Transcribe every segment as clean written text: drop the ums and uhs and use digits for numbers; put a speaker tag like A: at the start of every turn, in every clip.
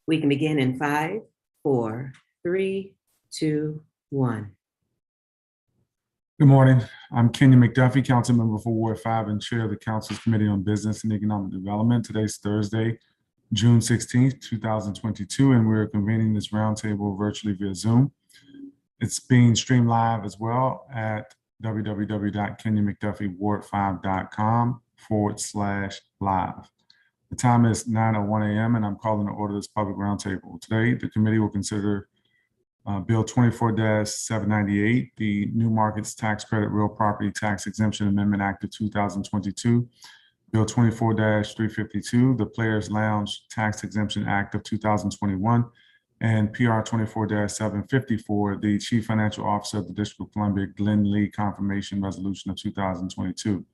A: We can begin in 5, 4, 3, 2, 1.
B: Good morning. I'm Kenny McDuffie, council member for Ward 5 and chair of the council's Committee on Business and Economic Development. Today's Thursday, June 16th, 2022, and we're convening this roundtable virtually via Zoom. It's being streamed live as well at www.kenyamcduffie.ward5.com/live. The time is 9:01 a.m. and I'm calling to order this public roundtable. Today, the committee will consider Bill 24-798, the New Markets Tax Credit Real Property Tax Exemption Amendment Act of 2022, Bill 24-352, the Players Lounge Tax Exemption Act of 2021, and PR 24-754, the Chief Financial Officer of the District of Columbia, Glenn Lee Confirmation Resolution of 2022.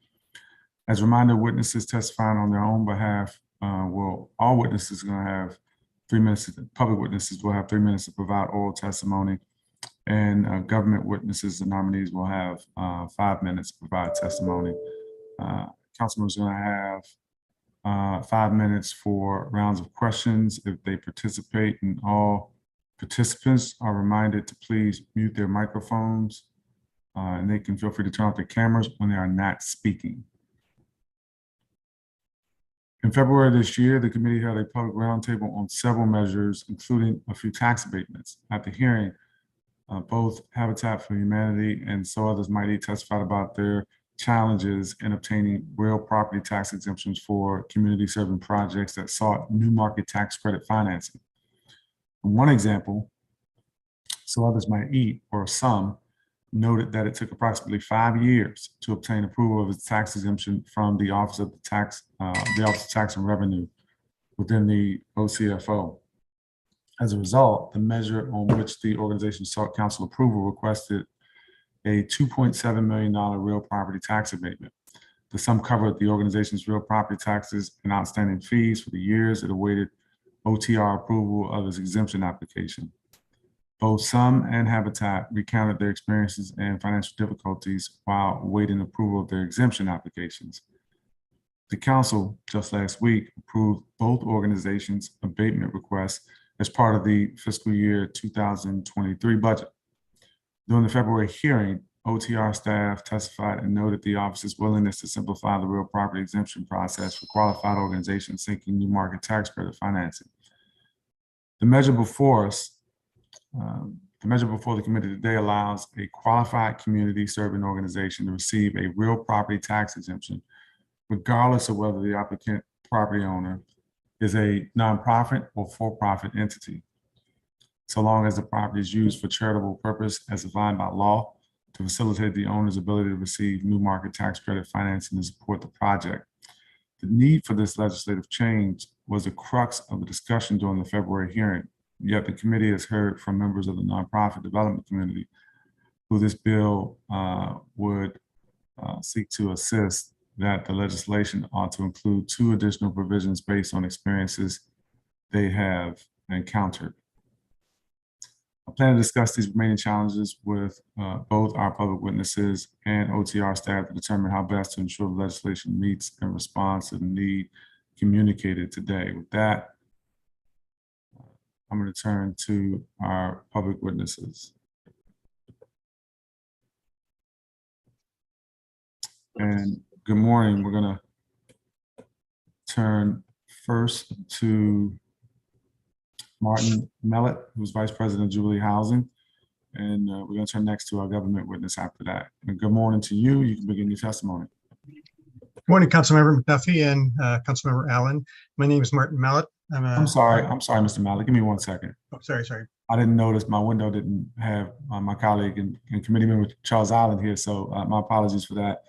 B: As a reminder, witnesses testifying on their own behalf all witnesses are going to have 3 minutes. Public witnesses will have 3 minutes to provide oral testimony, and government witnesses and nominees will have 5 minutes to provide testimony. Council members are going to have 5 minutes for rounds of questions if they participate, and all participants are reminded to please mute their microphones, and they can feel free to turn off their cameras when they are not speaking. In February of this year, the committee held a public roundtable on several measures, including a few tax abatements. At the hearing, both Habitat for Humanity and So Others Might Eat testified about their challenges in obtaining real property tax exemptions for community serving projects that sought new market tax credit financing. One example, So Others Might Eat, or SOME, noted that it took approximately 5 years to obtain approval of its tax exemption from the Office of Tax and Revenue within the OCFO. As a result, the measure on which the organization sought council approval requested a $2.7 million real property tax abatement. The sum covered the organization's real property taxes and outstanding fees for the years it awaited OTR approval of its exemption application. Both SOME and Habitat recounted their experiences and financial difficulties while awaiting approval of their exemption applications. The council just last week approved both organizations' abatement requests as part of the fiscal year 2023 budget. During the February hearing, OTR staff testified and noted the office's willingness to simplify the real property exemption process for qualified organizations seeking new market tax credit financing. The measure before us the committee today allows a qualified community serving organization to receive a real property tax exemption, regardless of whether the applicant property owner is a nonprofit or for-profit entity, so long as the property is used for charitable purpose as defined by law to facilitate the owner's ability to receive new market tax credit financing to support the project. The need for this legislative change was the crux of the discussion during the February hearing. Yet the committee has heard from members of the nonprofit development community who this bill would seek to assist that the legislation ought to include 2 additional provisions based on experiences they have encountered. I plan to discuss these remaining challenges with both our public witnesses and OTR staff to determine how best to ensure the legislation meets and responds to the need communicated today. With that, I'm going to turn to our public witnesses. And good morning. We're going to turn first to Martin Mellett, who's Vice President of Jubilee Housing. And we're going to turn next to our government witness after that. And good morning to you. You can begin your testimony.
C: Good morning, Councilmember McDuffie and Councilmember Allen. My name is Martin Mellett.
B: I'm sorry, Mr. Mallett. Give me 1 second.
C: Oh, sorry.
B: I didn't notice my window didn't have my colleague and committee member Charles Allen here, so my apologies for that,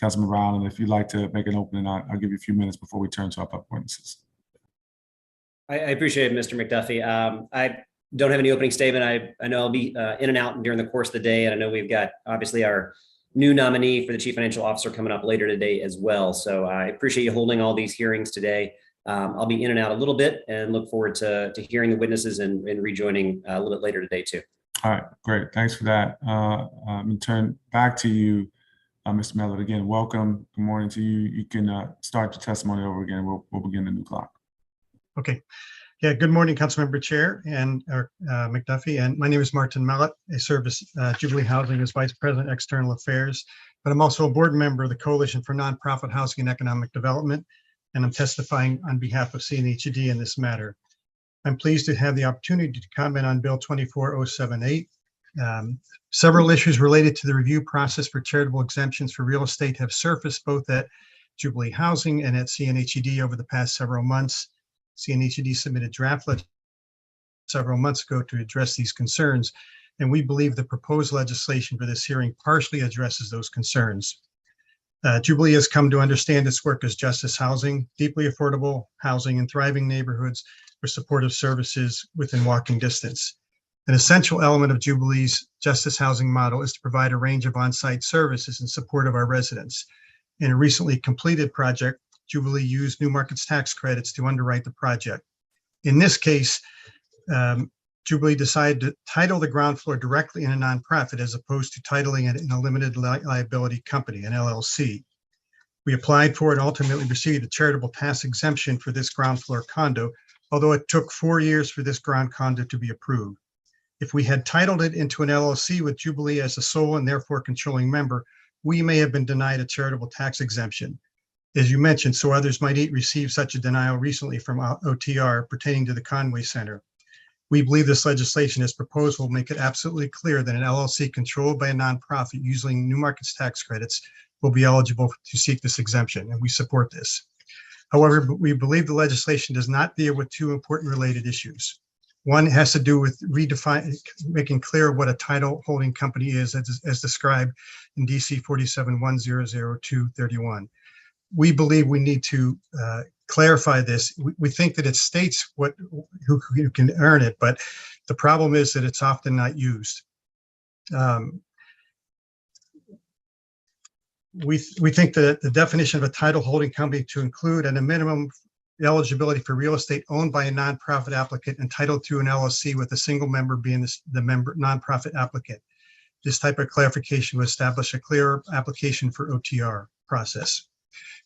B: Councilmember Allen. If you'd like to make an opening, I'll give you a few minutes before we turn to our public witnesses.
D: I appreciate it, Mr. McDuffie. I don't have any opening statement. I know I'll be in and out during the course of the day, and I know we've got obviously our new nominee for the Chief Financial Officer coming up later today as well. So I appreciate you holding all these hearings today. I'll be in and out a little bit and look forward to hearing the witnesses and rejoining a little bit later today too.
B: All right, great. Thanks for that. I'm going to turn back to you, Mr. Mellon. Again, welcome. Good morning to you. You can start your testimony over again. We'll begin the new clock.
C: Okay. Yeah, good morning, Councilmember Chair and McDuffie. And my name is Martin Mellett. I serve as Jubilee Housing as Vice President, External Affairs, but I'm also a board member of the Coalition for Nonprofit Housing and Economic Development, and I'm testifying on behalf of CNHD in this matter. I'm pleased to have the opportunity to comment on Bill 24078. Several issues related to the review process for charitable exemptions for real estate have surfaced both at Jubilee Housing and at CNHD over the past several months. CNHD submitted draft legislation several months ago to address these concerns, and we believe the proposed legislation for this hearing partially addresses those concerns. Jubilee has come to understand its work as justice housing, deeply affordable housing in thriving neighborhoods for supportive services within walking distance. An essential element of Jubilee's justice housing model is to provide a range of on-site services in support of our residents. In a recently completed project, Jubilee used New Markets tax credits to underwrite the project. In this case, Jubilee decided to title the ground floor directly in a nonprofit as opposed to titling it in a limited liability company, an LLC. We applied for and ultimately received a charitable tax exemption for this ground floor condo, although it took 4 years for this ground condo to be approved. If we had titled it into an LLC with Jubilee as a sole and therefore controlling member, we may have been denied a charitable tax exemption. As you mentioned, so others might receive such a denial recently from OTR pertaining to the Conway Center. We believe this legislation as proposed will make it absolutely clear that an LLC controlled by a nonprofit using New Markets tax credits will be eligible to seek this exemption, and we support this. However, we believe the legislation does not deal with two important related issues. One has to do with making clear what a title holding company is as described in DC 47-100231. We believe we need to clarify this. We think that it states who can earn it, but the problem is that it's often not used. We think that the definition of a title holding company to include at a minimum eligibility for real estate owned by a nonprofit applicant entitled to an LLC with a single member being the member nonprofit applicant. This type of clarification will establish a clearer application for OTR process.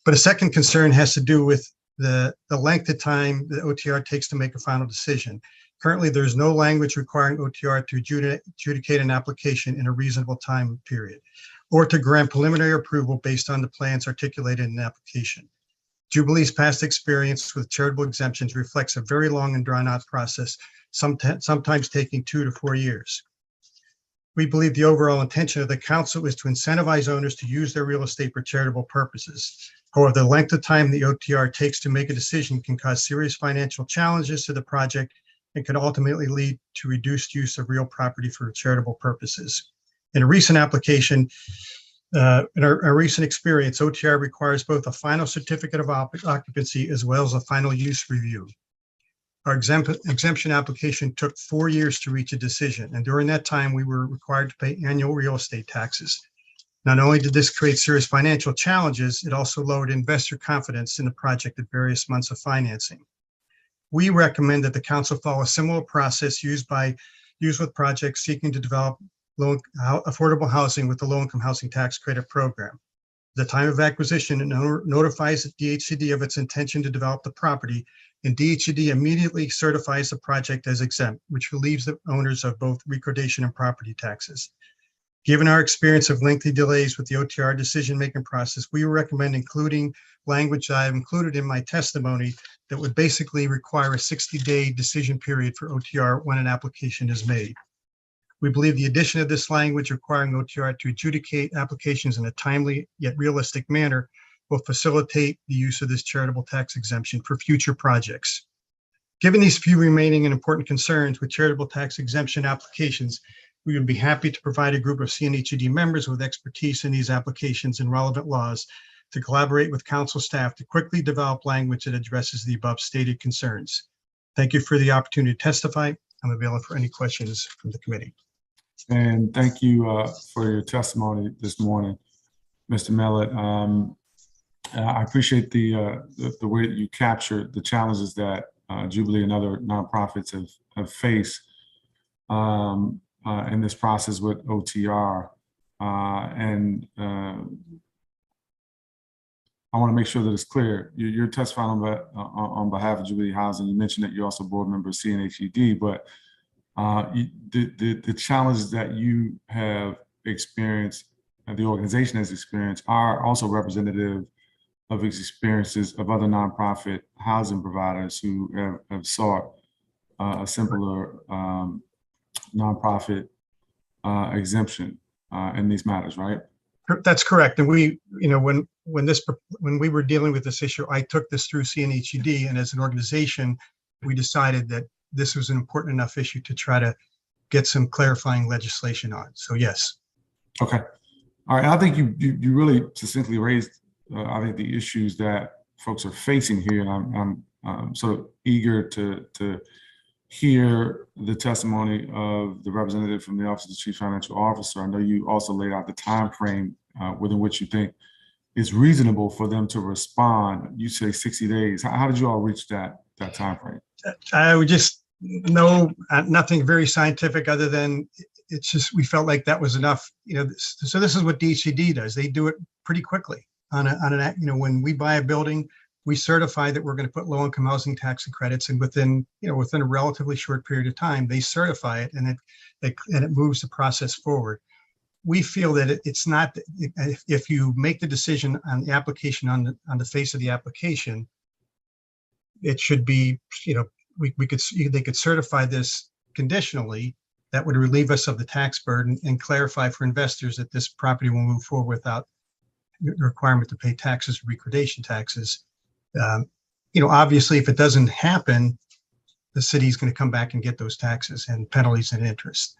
C: But a second concern has to do with the length of time the OTR takes to make a final decision. Currently, there's no language requiring OTR to adjudicate an application in a reasonable time period or to grant preliminary approval based on the plans articulated in the application. Jubilee's past experience with charitable exemptions reflects a very long and drawn-out process, sometimes taking 2 to 4 years. We believe the overall intention of the council is to incentivize owners to use their real estate for charitable purposes. However, the length of time the OTR takes to make a decision can cause serious financial challenges to the project and can ultimately lead to reduced use of real property for charitable purposes. In a recent application, in our recent experience, OTR requires both a final certificate of occupancy as well as a final use review. Our exemption application took 4 years to reach a decision, and during that time, we were required to pay annual real estate taxes. Not only did this create serious financial challenges, it also lowered investor confidence in the project at various months of financing. We recommend that the council follow a similar process used with projects seeking to develop affordable housing with the low-income housing tax credit program. At the time of acquisition, it notifies DHCD of its intention to develop the property, and DHCD immediately certifies the project as exempt, which relieves the owners of both recordation and property taxes. Given our experience of lengthy delays with the OTR decision-making process, we recommend including language that I've included in my testimony that would basically require a 60-day decision period for OTR when an application is made. We believe the addition of this language requiring OTR to adjudicate applications in a timely yet realistic manner will facilitate the use of this charitable tax exemption for future projects. Given these few remaining and important concerns with charitable tax exemption applications, we would be happy to provide a group of CNHD members with expertise in these applications and relevant laws to collaborate with council staff to quickly develop language that addresses the above stated concerns. Thank you for the opportunity to testify. I'm available for any questions from the committee.
B: And thank you for your testimony this morning, Mr. Mellett. I appreciate the way that you captured the challenges that Jubilee and other nonprofits have faced. in this process with OTR. I want to make sure that it's clear. You're testifying on behalf of Jubilee Housing. You mentioned that you're also board member of CNHED, but the challenges that you have experienced, the organization has experienced, are also representative of experiences of other nonprofit housing providers who have sought a simpler nonprofit exemption in these matters, right?
C: That's correct. And we, when we were dealing with this issue, I took this through CNHED, and as an organization, we decided that this was an important enough issue to try to get some clarifying legislation on. So yes.
B: Okay. All right. I think you really succinctly raised, I think, the issues that folks are facing here. And I'm sort of eager to hear the testimony of the representative from the Office of the Chief Financial Officer. I know you also laid out the time frame within which you think it's reasonable for them to respond. You say 60 days. How did you all reach that time frame?
C: I would just know nothing very scientific other than it's just, we felt like that was enough. So this is what DHCD does. They do it pretty quickly when we buy a building, we certify that we're going to put low-income housing tax and credits, and within a relatively short period of time, they certify it, and it moves the process forward. We feel that it's not, if you make the decision on the application on the face of the application, it should be, they could certify this conditionally. That would relieve us of the tax burden and clarify for investors that this property will move forward without the requirement to pay taxes or recordation taxes. Obviously, if it doesn't happen, the city's going to come back and get those taxes and penalties and interest.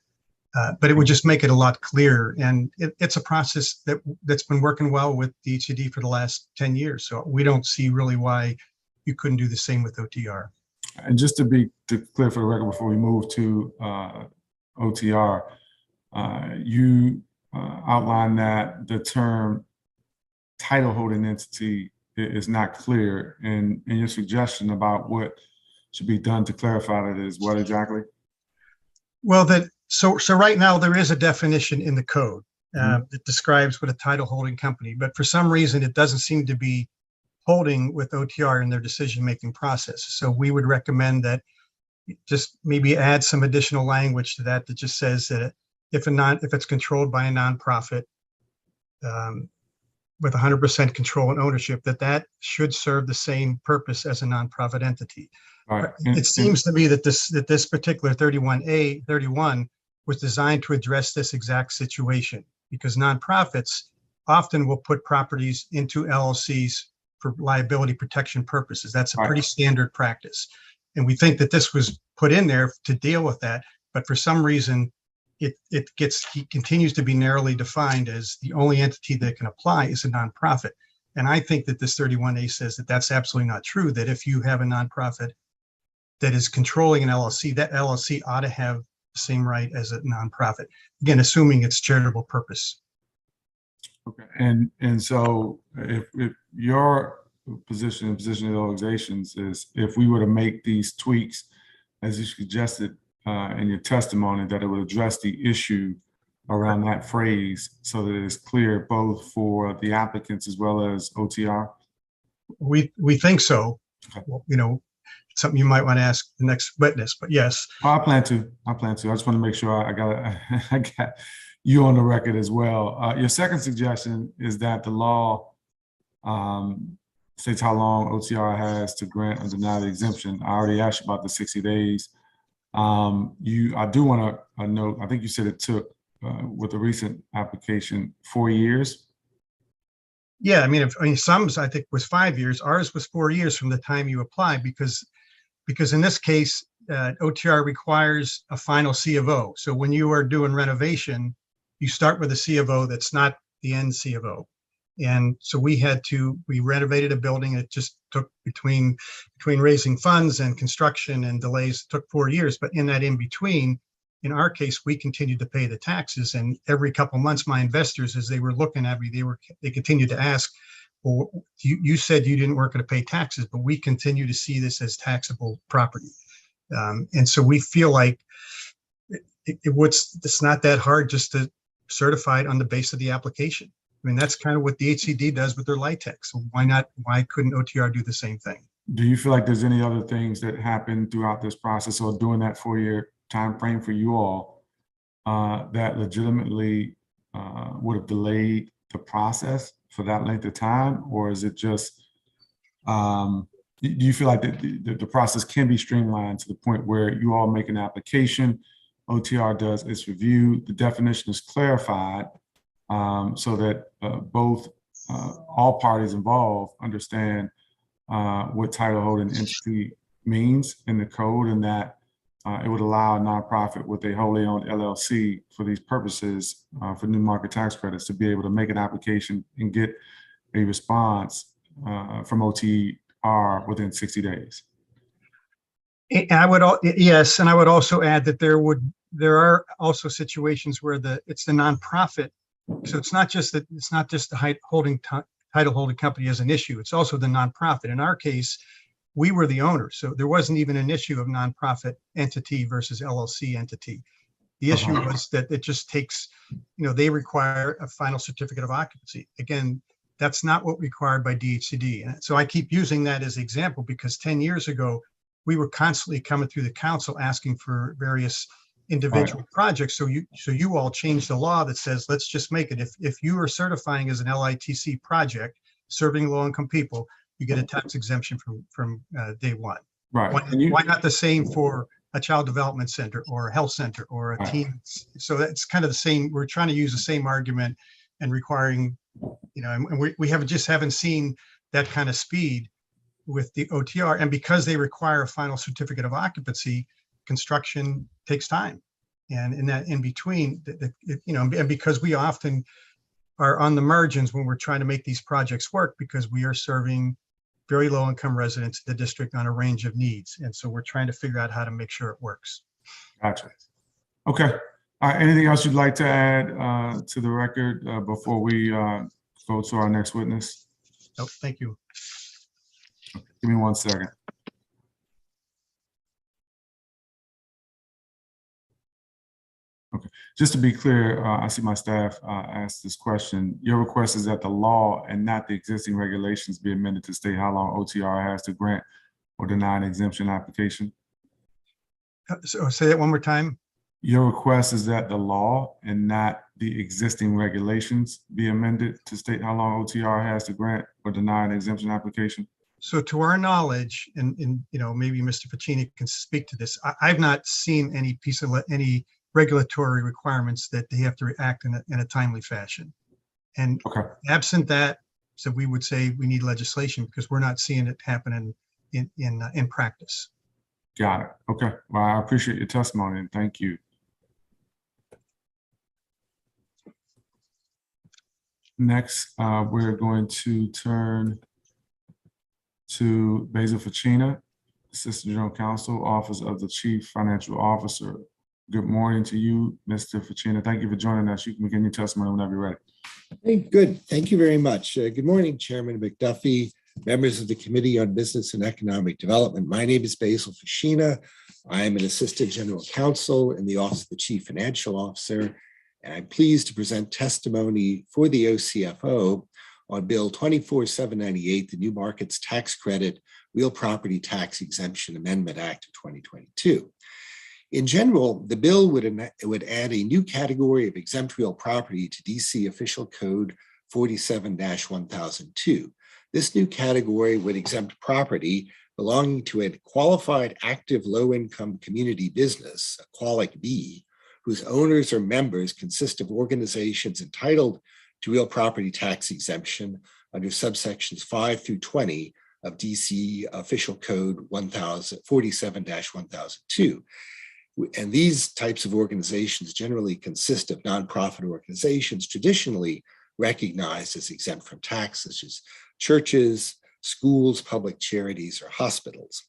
C: But it would just make it a lot clearer. And it's a process that's been working well with DHCD for the last 10 years. So we don't see really why you couldn't do the same with OTR.
B: And just to be clear for the record, before we move to OTR, you outlined that the term title holding entity is not clear, and your suggestion about what should be done to clarify that is what exactly?
C: Well, so right now there is a definition in the code that describes what a title holding company, but for some reason it doesn't seem to be holding with OTR in their decision-making process. So we would recommend that just maybe add some additional language to that just says that if it's controlled by a nonprofit with 100% control and ownership, that should serve the same purpose as a nonprofit entity.
B: Right.
C: It seems to me that this particular 31 was designed to address this exact situation, because nonprofits often will put properties into LLCs for liability protection purposes. That's a pretty standard practice. And we think that this was put in there to deal with that. But for some reason, it continues to be narrowly defined as the only entity that can apply is a nonprofit. And I think that this 31A says that that's absolutely not true, that if you have a nonprofit that is controlling an LLC, that LLC ought to have the same right as a nonprofit. Again, assuming it's charitable purpose.
B: Okay, and so if your position of the organizations is, if we were to make these tweaks, as you suggested in your testimony, that it would address the issue around that phrase so that it is clear both for the applicants as well as OTR?
C: We think so. Okay. Well, something you might want to ask the next witness, but yes.
B: I plan to. I just want to make sure I got you on the record as well. Your second suggestion is that the law states how long OTR has to grant or deny the exemption. I already asked you about the 60 days. I do want to note, I think you said it took, with the recent application, 4 years.
C: Yeah, I mean, some I think was 5 years. Ours was 4 years from the time you apply, because in this case, OTR requires a final C of O. So when you are doing renovation, you start with a C of O that's not the end C of O. And so we renovated a building. It just took between raising funds and construction and delays, took 4 years. But in that in between, in our case, we continued to pay the taxes. And every couple of months, my investors, as they were looking at me, they continued to ask, well, you said you weren't going to pay taxes, but we continue to see this as taxable property. And so we feel like it's not that hard just to certify it on the base of the application. I mean, that's kind of what the HCD does with their LIHTC. So why couldn't OTR do the same thing?
B: Do you feel like there's any other things that happened throughout this process or during that 4-year time frame for you all that legitimately would have delayed the process for that length of time? Or is it just, do you feel like the process can be streamlined to the point where you all make an application, OTR does its review, the definition is clarified so that all parties involved understand what title holding entity means in the code, and that it would allow a nonprofit with a wholly owned LLC for these purposes for new market tax credits to be able to make an application and get a response from OTR within 60 days.
C: Yes, and I would also add that there are also situations where it's the nonprofit. So it's not just the title holding company as an issue. It's also the nonprofit. In our case, we were the owner, so there wasn't even an issue of nonprofit entity versus LLC entity. The issue was that it just takes, they require a final certificate of occupancy. Again, that's not what required by DHCD. And so I keep using that as an example because 10 years ago, we were constantly coming through the council asking for various individual projects. So you all changed the law that says, let's just make it. If you are certifying as an LITC project, serving low-income people, you get a tax exemption from day one.
B: Right.
C: Why not the same for a child development center or a health center or a teen? So that's kind of the same. We're trying to use the same argument and requiring, and we haven't seen that kind of speed with the OTR. And because they require a final certificate of occupancy, construction takes time. And in between, and because we often are on the margins when we're trying to make these projects work, because we are serving very low income residents in the district on a range of needs. And so we're trying to figure out how to make sure it works.
B: Gotcha. Okay. Anything else you'd like to add to the record before we go to our next witness?
C: Nope, thank you.
B: Give me 1 second. Okay, just to be clear, I see my staff asked this question. Your request is that the law and not the existing regulations be amended to state how long OTR has to grant or deny an exemption application?
C: So say that one more time.
B: Your request is that the law and not the existing regulations be amended to state how long OTR has to grant or deny an exemption application?
C: So to our knowledge, and maybe Mr. Ficini can speak to this, I've not seen any regulatory requirements that they have to react in a timely fashion. And absent that, so we would say we need legislation because we're not seeing it happen in practice.
B: Got it. Okay. Well, I appreciate your testimony and thank you. Next, we're going to turn to Basil Ficina, Assistant General Counsel, Office of the Chief Financial Officer. Good morning to you, Mr. Ficina. Thank you for joining us. You can begin your testimony whenever you're ready.
E: Hey, good. Thank you very much. Good morning, Chairman McDuffie, members of the Committee on Business and Economic Development. My name is Basil Ficina. I am an Assistant General Counsel in the Office of the Chief Financial Officer, and I'm pleased to present testimony for the OCFO on Bill 24-798, the New Markets Tax Credit Real Property Tax Exemption Amendment Act of 2022. In general, the bill would add a new category of exempt real property to DC Official Code 47-1002. This new category would exempt property belonging to a qualified active low-income community business, a Qualic B, whose owners or members consist of organizations entitled to real property tax exemption under subsections 5 through 20 of DC Official Code 47-1002. And these types of organizations generally consist of nonprofit organizations traditionally recognized as exempt from tax, such as churches, schools, public charities, or hospitals.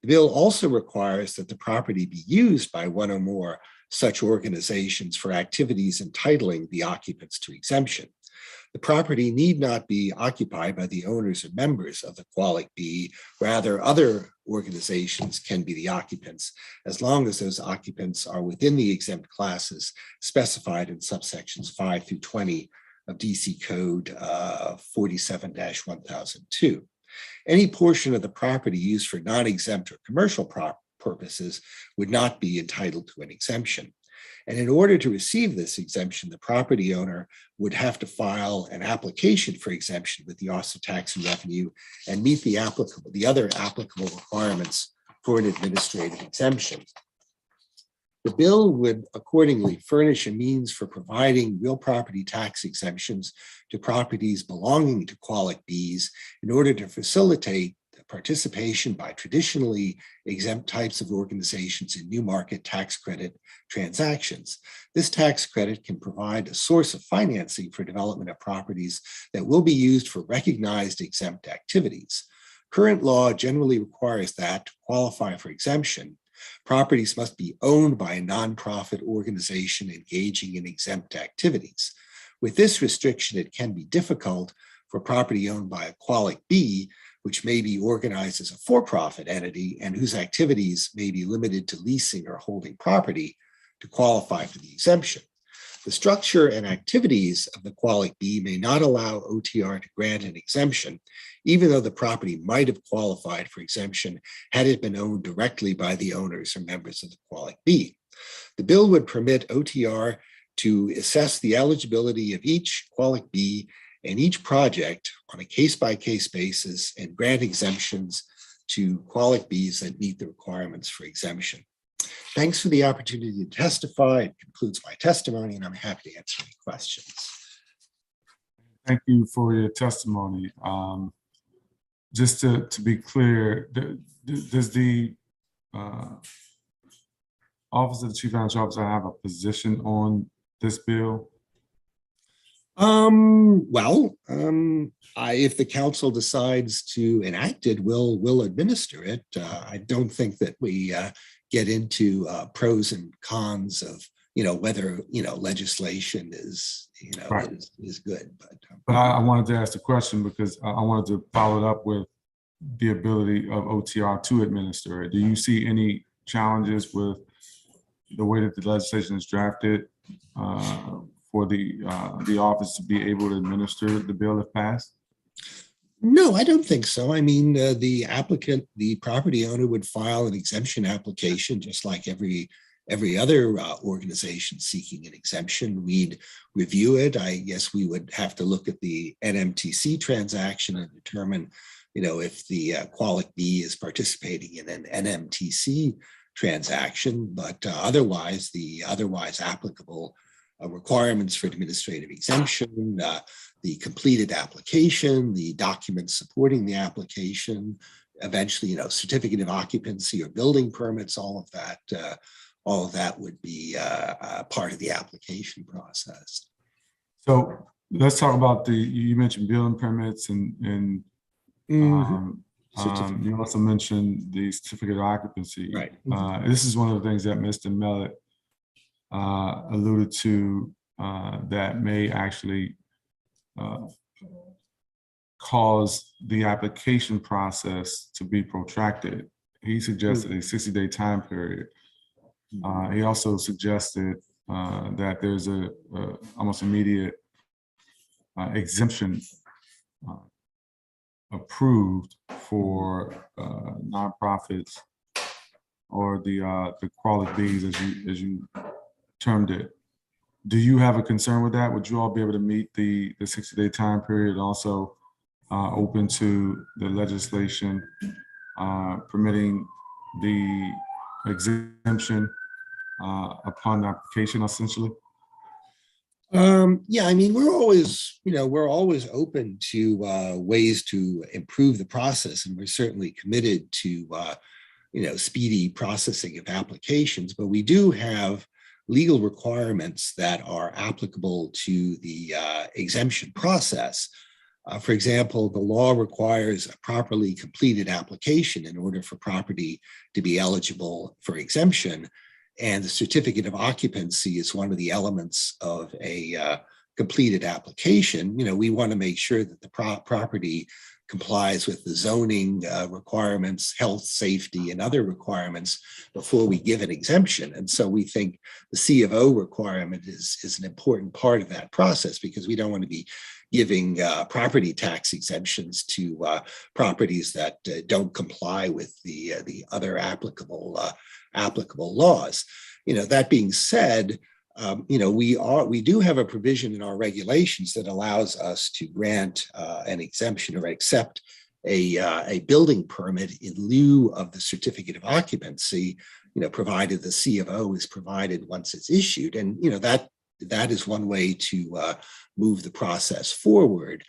E: The bill also requires that the property be used by one or more such organizations for activities entitling the occupants to exemption. The property need not be occupied by the owners or members of the Qualic B. Rather, other organizations can be the occupants, as long as those occupants are within the exempt classes specified in subsections 5 through 20 of DC Code 47-1002. Any portion of the property used for non-exempt or commercial purposes would not be entitled to an exemption. And in order to receive this exemption, the property owner would have to file an application for exemption with the Office of Tax and Revenue and meet the other applicable requirements for an administrative exemption. The bill would accordingly furnish a means for providing real property tax exemptions to properties belonging to Qualic Bs in order to facilitate participation by traditionally exempt types of organizations in new market tax credit transactions. This tax credit can provide a source of financing for development of properties that will be used for recognized exempt activities. Current law generally requires that to qualify for exemption, properties must be owned by a nonprofit organization engaging in exempt activities. With this restriction, it can be difficult for property owned by a Qualic B, which may be organized as a for-profit entity and whose activities may be limited to leasing or holding property, to qualify for the exemption. The structure and activities of the Qualic B may not allow OTR to grant an exemption, even though the property might have qualified for exemption had it been owned directly by the owners or members of the Qualic B. The bill would permit OTR to assess the eligibility of each Qualic B and each project on a case-by-case basis and grant exemptions to Qualic Bs that meet the requirements for exemption. Thanks for the opportunity to testify. It concludes my testimony, and I'm happy to answer any questions.
B: Thank you for your testimony. Just to be clear, does the Office of the Chief Financial Officer have a position on this bill?
E: If the council decides to enact it, we'll administer it. I don't think that we get into pros and cons of whether legislation is
B: Right.
E: is good.
B: But I wanted to ask the question because I wanted to follow it up with the ability of OTR to administer it. Do you see any challenges with the way that the legislation is drafted for the office to be able to administer the bill if passed?
E: No, I don't think so. I mean, the applicant, the property owner would file an exemption application just like every other organization seeking an exemption. We'd review it. I guess we would have to look at the NMTC transaction and determine, if the Qualic B is participating in an NMTC transaction, but otherwise, the otherwise applicable requirements for administrative exemption, the completed application, the documents supporting the application, eventually, certificate of occupancy or building permits, all of that would be part of the application process.
B: So let's talk about you mentioned building permits and you also mentioned the certificate of occupancy.
E: Right.
B: This is one of the things that Mr. Mellett alluded to that may actually cause the application process to be protracted. He suggested a 60-day time period. He also suggested that there's a almost immediate exemption approved for nonprofits or the Qualic Bs, as you termed it. Do you have a concern with that? Would you all be able to meet the 60-day time period, also open to the legislation permitting the exemption upon application, essentially?
E: Yeah, I mean, we're always open to ways to improve the process, and we're certainly committed to speedy processing of applications, but we do have legal requirements that are applicable to the exemption process. For example, the law requires a properly completed application in order for property to be eligible for exemption. And the certificate of occupancy is one of the elements of a completed application, we want to make sure that the property complies with the zoning requirements, health, safety, and other requirements before we give an exemption. And so we think the C of O requirement is an important part of that process, because we don't want to be giving property tax exemptions to properties that don't comply with the other applicable laws. That being said, we do have a provision in our regulations that allows us to grant an exemption or accept a building permit in lieu of the certificate of occupancy, provided the C of O is provided once it's issued. And, that is one way to move the process forward.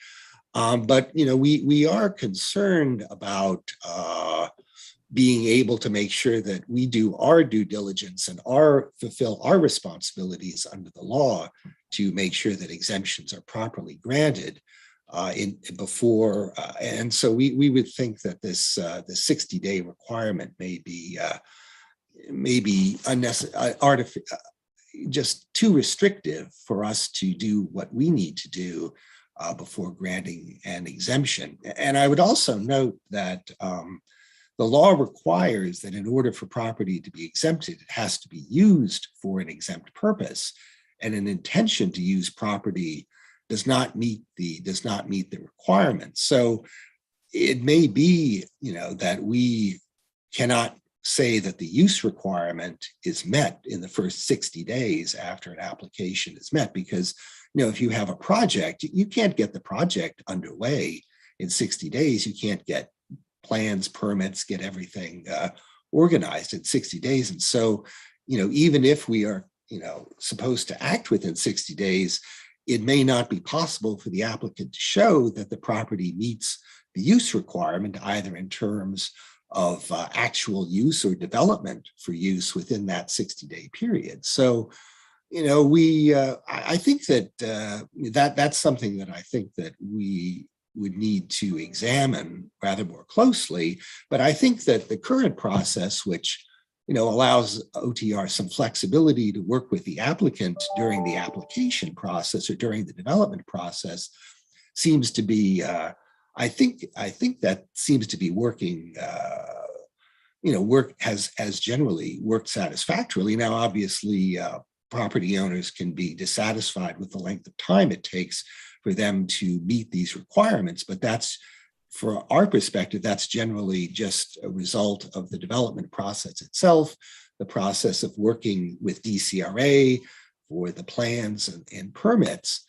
E: But, we are concerned about being able to make sure that we do our due diligence and fulfill our responsibilities under the law to make sure that exemptions are properly granted before. And so we would think that the 60-day requirement may be unnecessary, just too restrictive for us to do what we need to do before granting an exemption. And I would also note that the law requires that in order for property to be exempted, it has to be used for an exempt purpose, and an intention to use property does not meet the requirements. So it may be, that we cannot say that the use requirement is met in the first 60 days after an application is met, because if you have a project, you can't get the project underway in 60 days. You can't get plans, permits, get everything organized in 60 days. And so, even if we are, supposed to act within 60 days, it may not be possible for the applicant to show that the property meets the use requirement, either in terms of actual use or development for use within that 60-day period. So, I think that that's something that I think that we would need to examine rather more closely. But I think that the current process, which allows OTR some flexibility to work with the applicant during the application process or during the development process, seems to be I think that seems to be working. Work has generally worked satisfactorily. Now, obviously, property owners can be dissatisfied with the length of time it takes for them to meet these requirements, but that's, for our perspective, that's generally just a result of the development process itself, the process of working with DCRA for the plans and permits.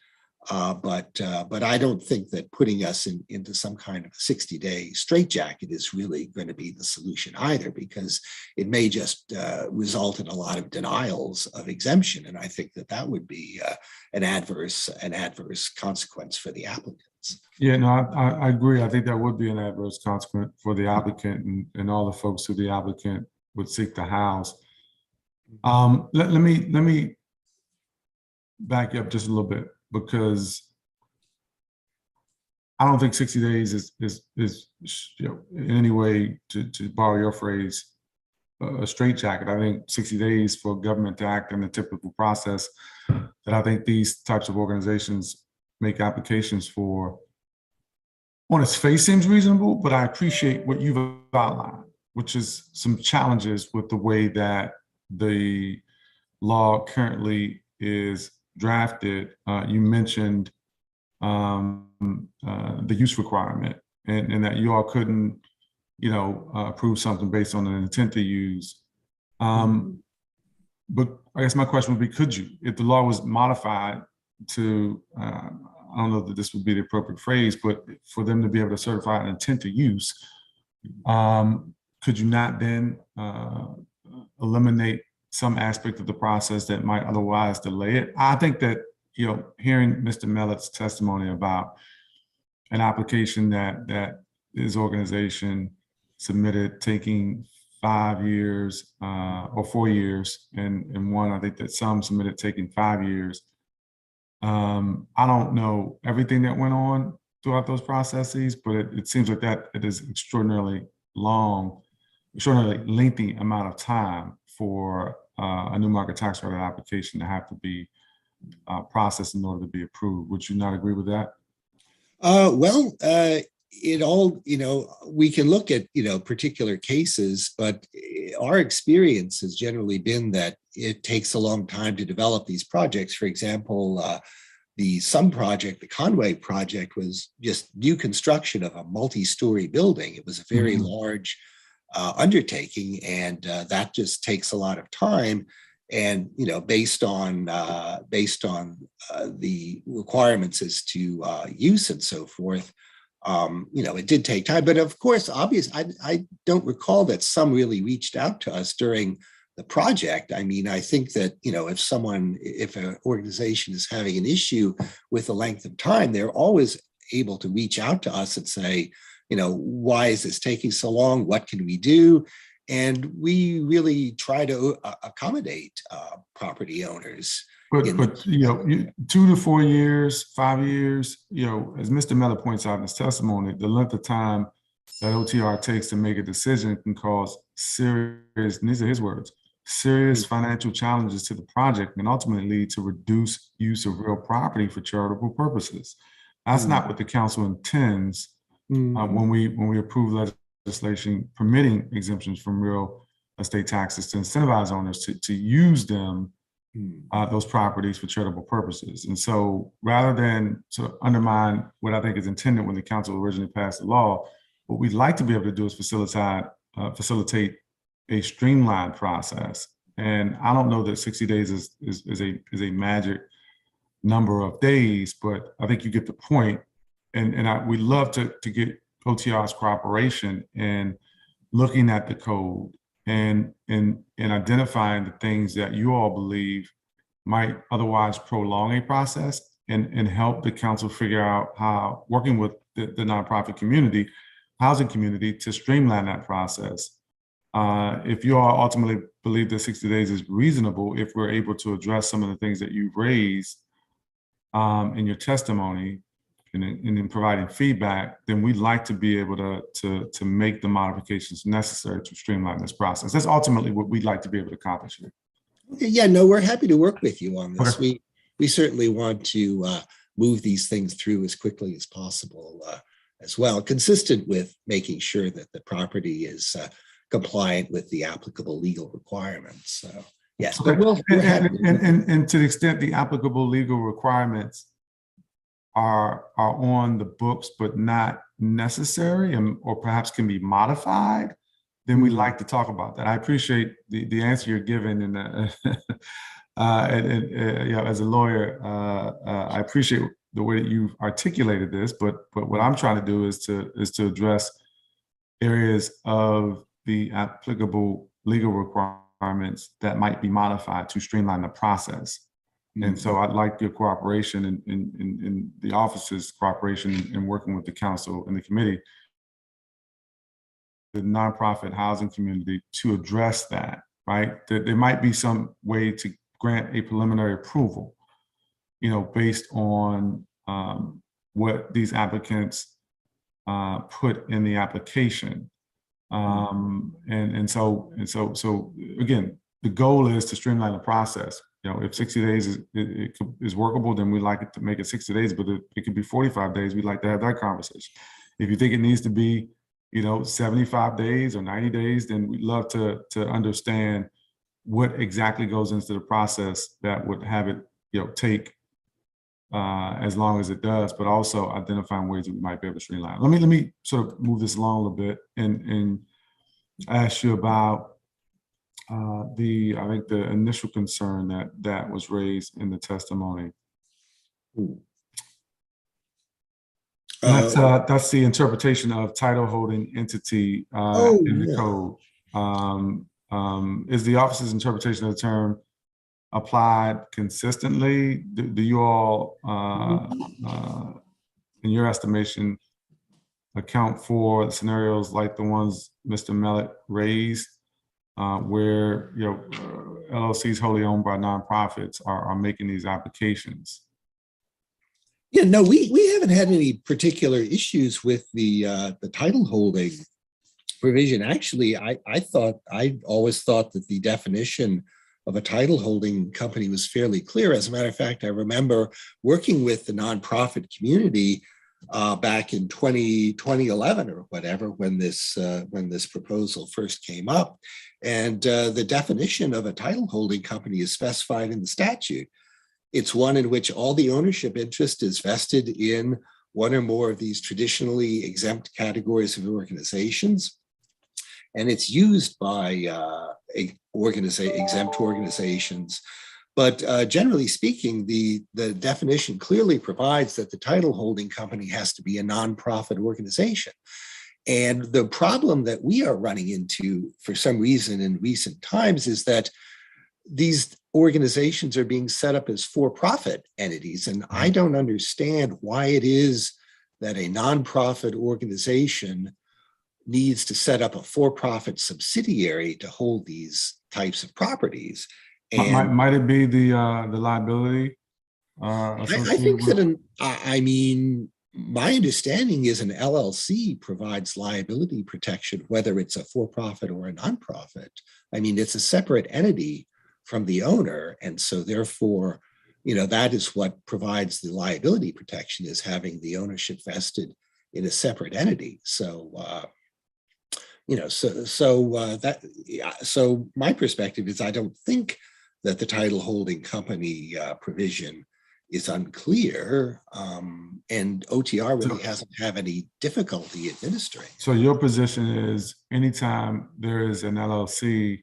E: But I don't think that putting us into some kind of 60-day straitjacket is really going to be the solution either, because it may just result in a lot of denials of exemption. And I think that would be an adverse consequence for the applicants.
B: Yeah, no, I agree. I think that would be an adverse consequence for the applicant and all the folks who the applicant would seek to house. Let me back up just a little bit, because I don't think 60 days is in any way, to borrow your phrase, a straitjacket. I think 60 days for government to act in the typical process that I think these types of organizations make applications for, on its face, seems reasonable, but I appreciate what you've outlined, which is some challenges with the way that the law currently is drafted. You mentioned the use requirement, and that you all couldn't, approve something based on an intent to use. But I guess my question would be, could you, if the law was modified to, I don't know that this would be the appropriate phrase, but for them to be able to certify an intent to use, could you not then eliminate some aspect of the process that might otherwise delay it? I think that, hearing Mr. Mellett's testimony about an application that his organization submitted taking 5 years or 4 years, and one, I think that some submitted taking 5 years. I don't know everything that went on throughout those processes, but it seems like that it is extraordinarily lengthy amount of time for a new market tax credit application to have to be process in order to be approved. Would you not agree with that?
E: Well, it all, we can look at, particular cases, but our experience has generally been that it takes a long time to develop these projects. For example, the project, the Conway project, was just new construction of a multi-story building. It was a very large undertaking, and that just takes a lot of time. And based on the requirements as to use and so forth, it did take time. But of course, I don't recall that some really reached out to us during the project. I mean, I think that if an organization is having an issue with the length of time, they're always able to reach out to us and say, why is this taking so long? What can we do? And we really try to accommodate property owners.
B: But 2 to 4 years, 5 years, as Mr. Miller points out in his testimony, the length of time that OTR takes to make a decision can cause serious, and these are his words, serious financial challenges to the project and ultimately lead to reduced use of real property for charitable purposes. That's not what the council intends when we approve legislation permitting exemptions from real estate taxes to incentivize owners to use them, those properties for charitable purposes. And so rather than sort of undermine what I think is intended when the council originally passed the law, what we'd like to be able to do is facilitate a streamlined process. And I don't know that 60 days is a magic number of days, but I think you get the point. And we'd love to get OTR's cooperation in looking at the code and identifying the things that you all believe might otherwise prolong a process and help the council figure out how, working with the nonprofit community, housing community, to streamline that process. If you all ultimately believe that 60 days is reasonable, if we're able to address some of the things that you've raised in your testimony, and in providing feedback, then we'd like to be able to make the modifications necessary to streamline this process. That's ultimately what we'd like to be able to accomplish here.
E: Yeah, no, we're happy to work with you on this. Okay. We certainly want to move these things through as quickly as possible as well, consistent with making sure that the property is compliant with the applicable legal requirements. So yes,
B: okay.
E: But
B: and to the extent the applicable legal requirements are on the books but not necessary, or perhaps can be modified, then we'd like to talk about that. I appreciate the answer you're giving, and as a lawyer, I appreciate the way that you've articulated this. But what I'm trying to do is to address areas of the applicable legal requirements that might be modified to streamline the process. And so I'd like your cooperation and the office's cooperation in working with the council and the committee, the nonprofit housing community, to address that, right? There might be some way to grant a preliminary approval, based on what these applicants put in the application. So again, the goal is to streamline the process. If 60 days is workable, then we'd like it to make it 60 days, but it could be 45 days. We'd like to have that conversation. If you think it needs to be, 75 days or 90 days, then we'd love to understand what exactly goes into the process that would have it, take as long as it does, but also identifying ways that we might be able to streamline. Let me sort of move this along a little bit and ask you about I think the initial concern that was raised in the testimony. That's the interpretation of title holding entity in the code. Is the office's interpretation of the term applied consistently? Do you all, in your estimation, account for scenarios like the ones Mr. Mellett raised, where LLCs wholly owned by nonprofits are making these applications?
E: Yeah, no, we haven't had any particular issues with the title holding provision. Actually, I always thought that the definition of a title holding company was fairly clear. As a matter of fact, I remember working with the nonprofit community back in 2011 or whatever, when this proposal first came up. And the definition of a title holding company is specified in the statute. It's one in which all the ownership interest is vested in one or more of these traditionally exempt categories of organizations. And it's used by exempt organizations. But generally speaking, the definition clearly provides that the title holding company has to be a nonprofit organization. And the problem that we are running into for some reason in recent times is that these organizations are being set up as for-profit entities. And I don't understand why it is that a nonprofit organization needs to set up a for-profit subsidiary to hold these types of properties. And
B: Might it be the liability?
E: I think that, I mean, my understanding is an LLC provides liability protection, whether it's a for-profit or a nonprofit. I mean, it's a separate entity from the owner. And so therefore, you know, that is what provides the liability protection, is having the ownership vested in a separate entity. So, you know, so my perspective is I don't think that the title holding company provision is unclear, and OTR really hasn't had any difficulty administering.
B: So your position is anytime there is an LLC,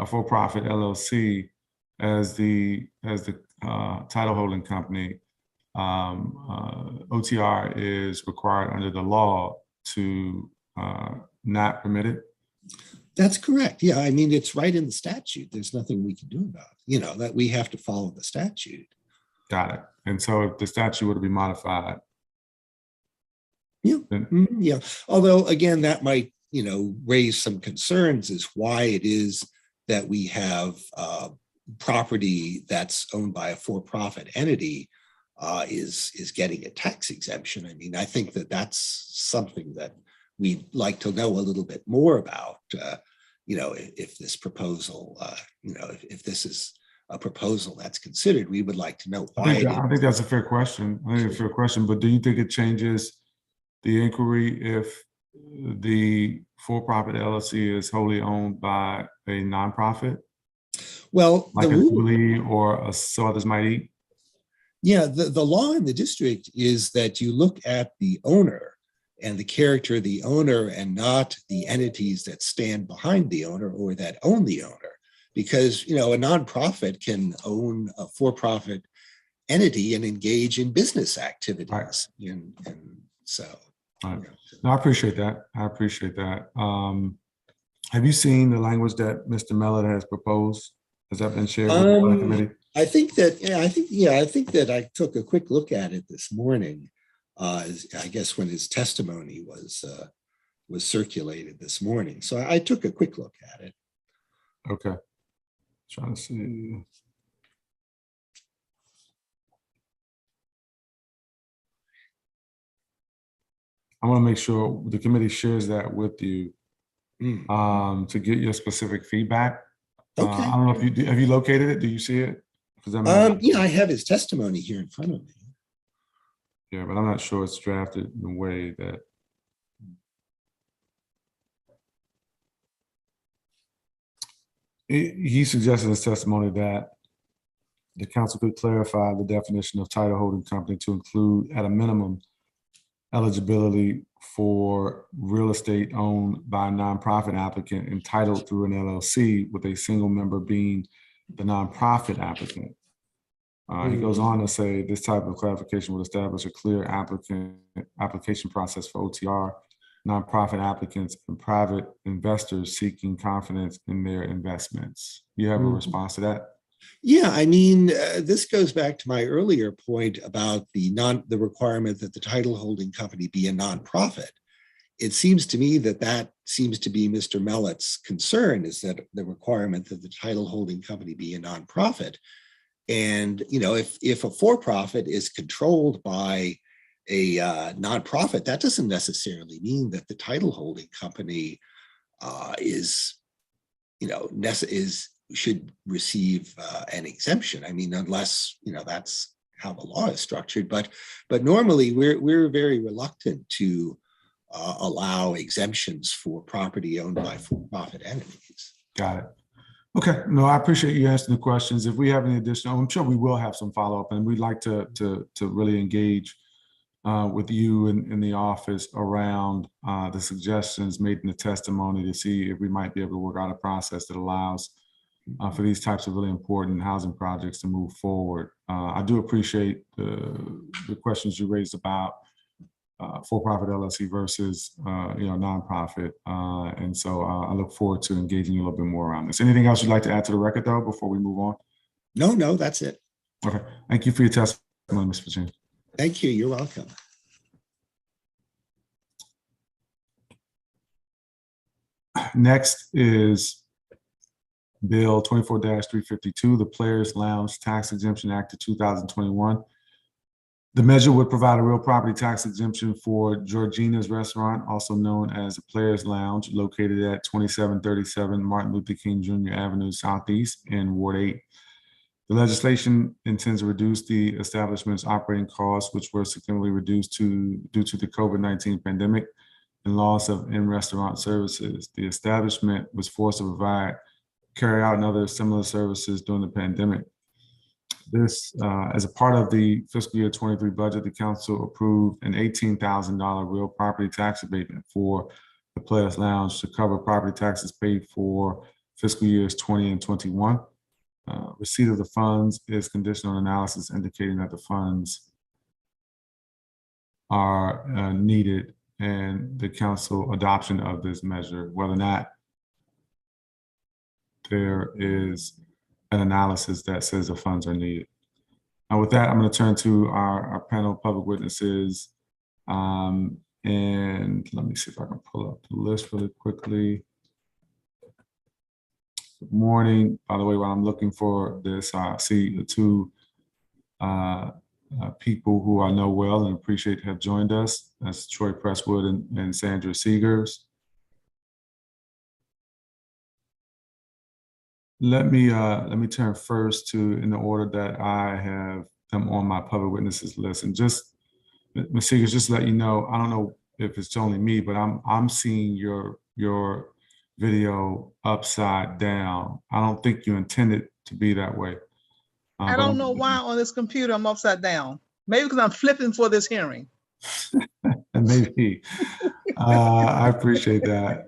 B: for-profit LLC, as the title holding company, OTR is required under the law to not permit it?
E: That's correct. Yeah, I mean, it's right in the statute. There's nothing we can do about it. You know, that we have to follow the statute.
B: Got it. And so if the statute were to be modified.
E: Yeah.
B: Then,
E: Yeah. Although, again, that might, you know, raise some concerns as why it is that we have property that's owned by a for-profit entity is getting a tax exemption. I mean, I think that that's something that we'd like to know a little bit more about, you know, if this proposal, you know, if this is a proposal that's considered, we would like to know why.
B: I think that's a fair question. I think it's a fair question, but do you think it changes the inquiry if the for-profit LLC is wholly owned by a nonprofit?
E: Well,
B: Like
E: the
B: a
E: rule,
B: Jubilee or a So Others Might Eat?
E: yeah, the law in the district is that you look at the owner and the character of the owner and not the entities that stand behind the owner or that own the owner. Because, you know, a nonprofit can own a for-profit entity and engage in business activities.
B: Right.
E: And so.
B: Right.
E: You know,
B: No, I appreciate that. I appreciate that. Have you seen the language that Mr. Mellon has proposed? Has that been shared with the committee?
E: I think that, I think that I took a quick look at it this morning. I guess when his testimony was circulated this morning. So I took a quick look at it.
B: Okay. Trying to see. I want to make sure the committee shares that with you to get your specific feedback.
E: Okay.
B: I don't know if have you located it? Do you see it?
E: Yeah, I have his testimony here in front of me.
B: Yeah, but I'm not sure it's drafted in a way that. He suggested in his testimony that the council could clarify the definition of title holding company to include at a minimum eligibility for real estate owned by a nonprofit applicant entitled through an LLC, with a single member being the nonprofit applicant. He goes on to say this type of clarification would establish a clear application process for OTR, nonprofit applicants, and private investors seeking confidence in their investments. You have a response to that?
E: Yeah, I mean, this goes back to my earlier point about the requirement that the title holding company be a nonprofit. It seems to me that seems to be Mr. Mellett's concern, is that the requirement that the title holding company be a nonprofit. And, you know, if a for-profit is controlled by a nonprofit, that doesn't necessarily mean that the title holding company is should receive an exemption. I mean, unless, that's how the law is structured, but normally we're very reluctant to allow exemptions for property owned by for-profit entities.
B: Got it. Okay, no, I appreciate you answering the questions. If we have any additional, I'm sure we will have some follow-up, and we'd like to really engage with you in the office around the suggestions made in the testimony to see if we might be able to work out a process that allows for these types of really important housing projects to move forward. I do appreciate the questions you raised about for-profit LLC versus nonprofit, and so I look forward to engaging you a little bit more around this. Anything else you'd like to add to the record, though, before we move on?
E: No, that's it.
B: Okay, thank you for your testimony, Ms. Virginia.
E: Thank you. You're welcome.
B: Next is Bill 24-352, the Players Lounge Tax Exemption Act of 2021. The measure would provide a real property tax exemption for Georgina's Restaurant, also known as the Players Lounge, located at 2737 Martin Luther King Jr. Avenue Southeast in Ward 8. The legislation intends to reduce the establishment's operating costs, which were significantly reduced due to the COVID-19 pandemic and loss of in-restaurant services. The establishment was forced to carry out and other similar services during the pandemic. This, as a part of the fiscal year 23 budget, the council approved an $18,000 real property tax abatement for the Players Lounge to cover property taxes paid for fiscal years 20 and 21. Receipt of the funds is conditional on analysis indicating that the funds are needed, and the council adoption of this measure, whether or not there is an analysis that says the funds are needed. Now, with that, I'm going to turn to our panel of public witnesses. And let me see if I can pull up the list really quickly. Good morning. By the way, while I'm looking for this, I see the two people who I know well and appreciate have joined us. That's Troy Presswood and Sandra Seegers. Let me turn first to, in the order that I have them on my public witnesses list, and just, Ms. Seegers, just to let you know, I don't know if it's only me, but I'm seeing your video upside down. I don't think you intended to be that way.
F: I don't know why on this computer I'm upside down. Maybe because I'm flipping for this hearing.
B: Maybe. I appreciate that.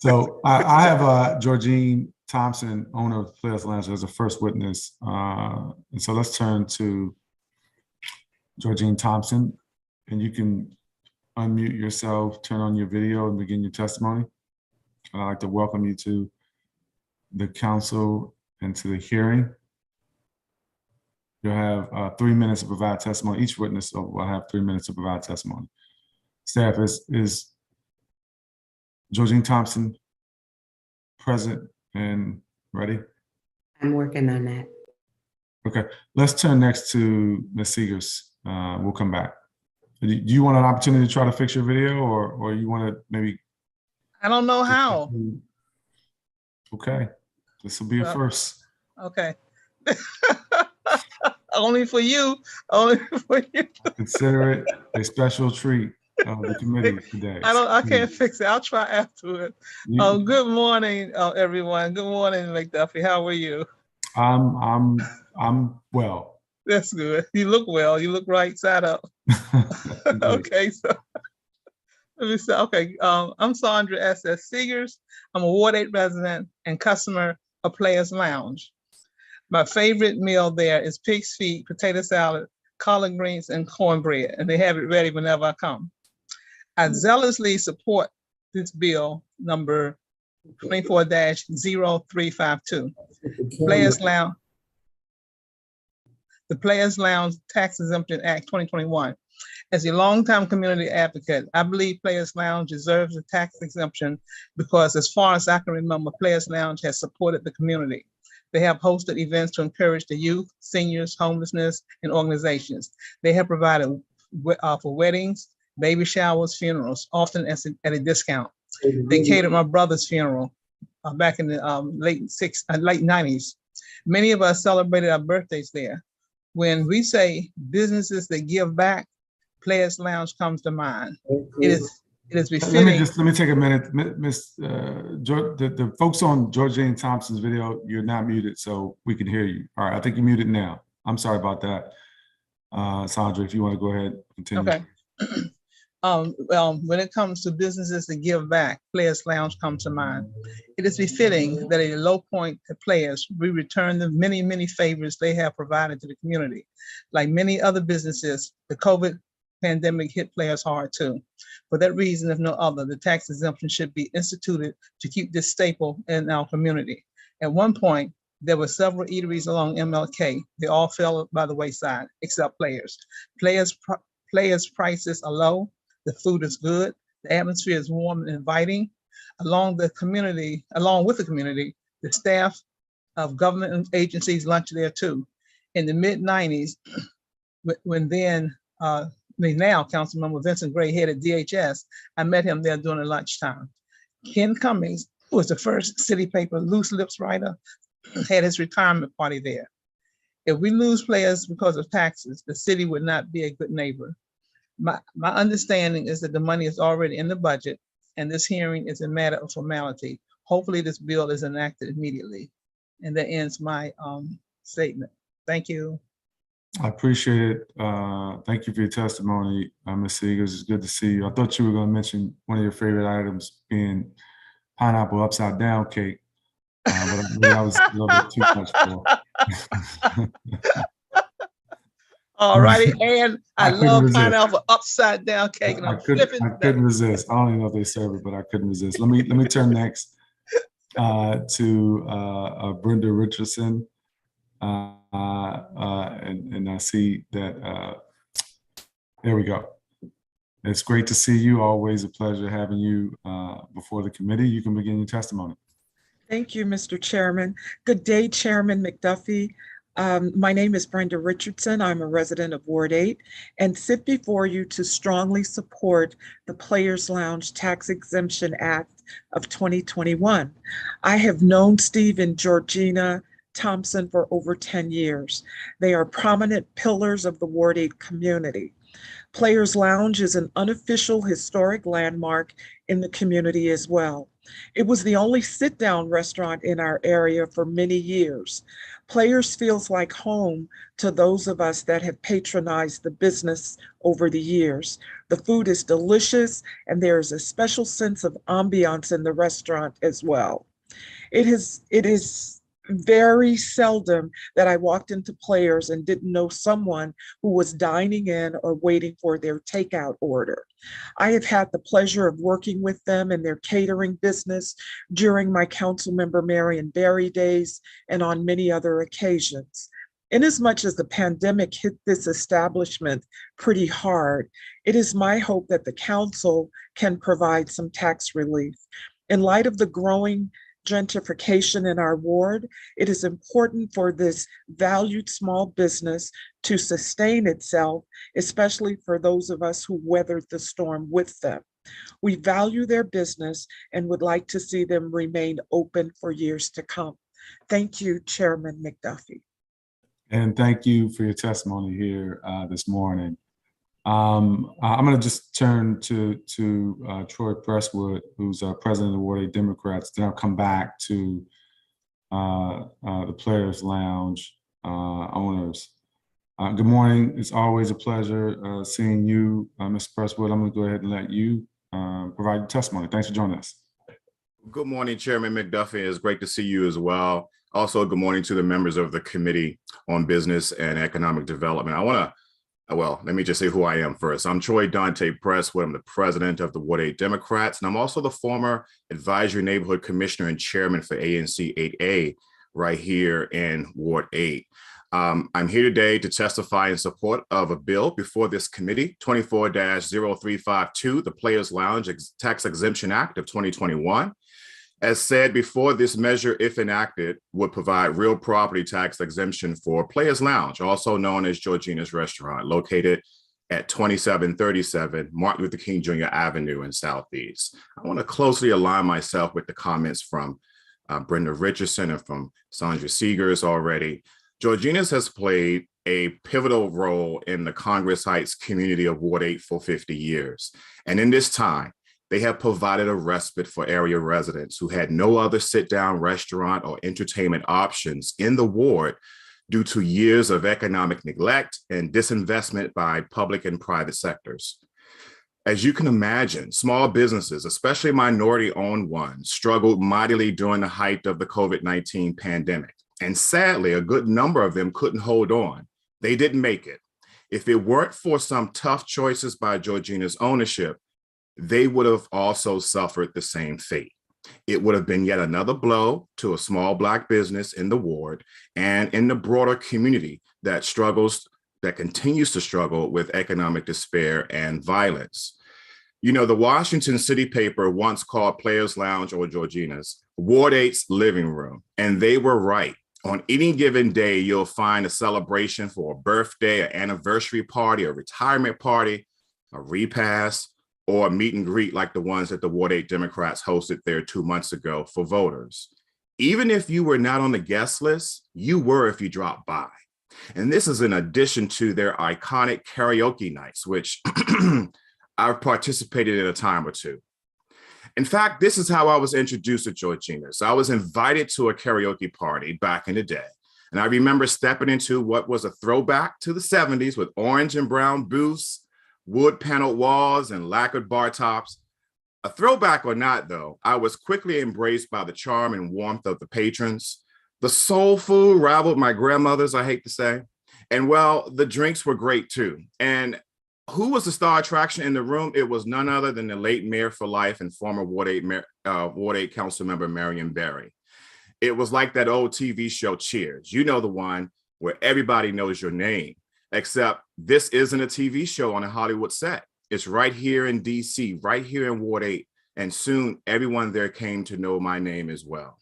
B: So I have Georgine Thompson, owner of Players Lounge, as a first witness. And so let's turn to Georgine Thompson, and you can unmute yourself, turn on your video, and begin your testimony. I'd like to welcome you to the council and to the hearing. You'll have 3 minutes to provide testimony. Each witness will have 3 minutes to provide testimony. Staff, is Georgine Thompson present and ready?
A: I'm working on that.
B: Okay, let's turn next to Ms. Seegers. We'll come back. Do you want an opportunity to try to fix your video, or you want to maybe?
F: I don't know how.
B: Okay, this will be a first.
F: Okay. Only for you. Only for you.
B: Consider it a special treat of the committee today.
F: I can't fix it. I'll try afterward. Good morning, everyone. Good morning, McDuffie. How are you?
B: I'm well.
F: That's good. You look well. You look right side up. Okay, so let me say, okay. I'm Sandra S.S. Seegers. I'm a Ward 8 resident and customer of Players Lounge. My favorite meal there is pig's feet, potato salad, collard greens, and cornbread, and they have it ready whenever I come. I zealously support this bill number 24-0352. The Players Lounge Tax Exemption Act 2021. As a longtime community advocate, I believe Players Lounge deserves a tax exemption because, as far as I can remember, Players Lounge has supported the community. They have hosted events to encourage the youth, seniors, homelessness, and organizations. They have provided for weddings, baby showers, funerals, often at a discount. They catered my brother's funeral back in the late 90s. Many of us celebrated our birthdays there. When we say businesses that give back, Players Lounge comes to mind. It is befitting.
B: Let me take a minute, Miss the folks on Georgine Thompson's video. You're not muted, so we can hear you. All right, I think you're muted now. I'm sorry about that, Sandra. If you want to go ahead, continue.
F: Okay. When it comes to businesses that give back, Players Lounge comes to mind. It is befitting that at a low point to Players, we return the many, many favors they have provided to the community. Like many other businesses, the COVID pandemic hit Players hard too. For that reason, if no other, the tax exemption should be instituted to keep this staple in our community. At one point, there were several eateries along MLK. They all fell by the wayside, except Players. Players' prices are low. The food is good. The atmosphere is warm and inviting. Along with the community, the staff of government agencies lunch there too. In the mid-90s, when now Councilmember Vincent Gray headed DHS, I met him there during the lunchtime. Ken Cummings, who was the first city paper loose lips writer, had his retirement party there. If we lose Players because of taxes, the city would not be a good neighbor. My understanding is that the money is already in the budget and this hearing is a matter of formality. Hopefully this bill is enacted immediately. And that ends my statement. Thank you.
B: I appreciate it. Thank you for your testimony, Ms. Seegers. It's good to see you. I thought you were going to mention one of your favorite items being pineapple upside down cake, but that was a little bit too much for.
F: All righty, and I love
B: resist.
F: pineapple upside down cake. And
B: I couldn't resist. I don't even know if they serve it, but I couldn't resist. Let me turn next to Brenda Richardson. And I see that, there we go. It's great to see you. Always a pleasure having you before the committee. You can begin your testimony.
G: Thank you, Mr. Chairman. Good day, Chairman McDuffie. My name is Brenda Richardson. I'm a resident of Ward 8 and sit before you to strongly support the Players Lounge Tax Exemption Act of 2021. I have known Steve and Georgina Thompson for over 10 years. They are prominent pillars of the Ward 8 community. Players Lounge is an unofficial historic landmark in the community as well. It was the only sit-down restaurant in our area for many years. Players feels like home to those of us that have patronized the business over the years. The food is delicious and there is a special sense of ambiance in the restaurant as well. It is very seldom that I walked into Players and didn't know someone who was dining in or waiting for their takeout order. I have had the pleasure of working with them in their catering business during my Councilmember Marion Barry days and on many other occasions. Inasmuch as the pandemic hit this establishment pretty hard, it is my hope that the council can provide some tax relief. In light of the growing gentrification in our ward, it is important for this valued small business to sustain itself, especially for those of us who weathered the storm with them. We value their business and would like to see them remain open for years to come. Thank you, Chairman McDuffie.
B: And thank you for your testimony here this morning. I'm going to just turn to Troy Presswood, who's president of the Ward 8 Democrats. Then I'll come back to the Players Lounge owners. Good morning. It's always a pleasure seeing you, Mr. Presswood. I'm going to go ahead and let you provide your testimony. Thanks for joining us.
H: Good morning, Chairman McDuffie. It's great to see you as well. Also, good morning to the members of the Committee on Business and Economic Development. Let me just say who I am first. I'm Troy Dante Presswood. I'm the president of the Ward 8 Democrats, and I'm also the former advisory neighborhood commissioner and chairman for ANC 8A right here in Ward 8. I'm here today to testify in support of a bill before this committee, 24-0352, the Players Lounge Tax Exemption Act of 2021. As said before, this measure, if enacted, would provide real property tax exemption for Players Lounge, also known as Georgina's Restaurant, located at 2737 Martin Luther King Jr. Avenue in Southeast. I want to closely align myself with the comments from Brenda Richardson and from Sandra Seegers already. Georgina's has played a pivotal role in the Congress Heights community of Ward 8 for 50 years. And in this time, they have provided a respite for area residents who had no other sit-down restaurant or entertainment options in the ward due to years of economic neglect and disinvestment by public and private sectors. As you can imagine, small businesses, especially minority-owned ones, struggled mightily during the height of the COVID-19 pandemic. And sadly, a good number of them couldn't hold on. They didn't make it. If it weren't for some tough choices by Georgina's ownership, they would have also suffered the same fate. It would have been yet another blow to a small Black business in the ward and in the broader community that continues to struggle with economic despair and violence. You know, the Washington City paper once called Players Lounge, or Georgina's, Ward 8's living room, and they were right. On any given day, you'll find a celebration for a birthday, an anniversary party, a retirement party, a repast, or a meet and greet like the ones that the Ward 8 Democrats hosted there 2 months ago for voters. Even if you were not on the guest list, you were if you dropped by. And this is in addition to their iconic karaoke nights, which I've participated in a time or two. In fact, this is how I was introduced to Georgina's. I was invited to a karaoke party back in the day. And I remember stepping into what was a throwback to the 70s with orange and brown booths, wood paneled walls, and lacquered bar tops. A throwback or not, though, I was quickly embraced by the charm and warmth of the patrons. The soul food rivaled my grandmother's, I hate to say. And well, the drinks were great too. And who was the star attraction in the room? It was none other than the late mayor for life and former Ward 8 council member Marion Barry. It was like that old TV show Cheers. You know the one where everybody knows your name, except this isn't a TV show on a Hollywood set. It's right here in DC, right here in Ward 8. And soon everyone there came to know my name as well.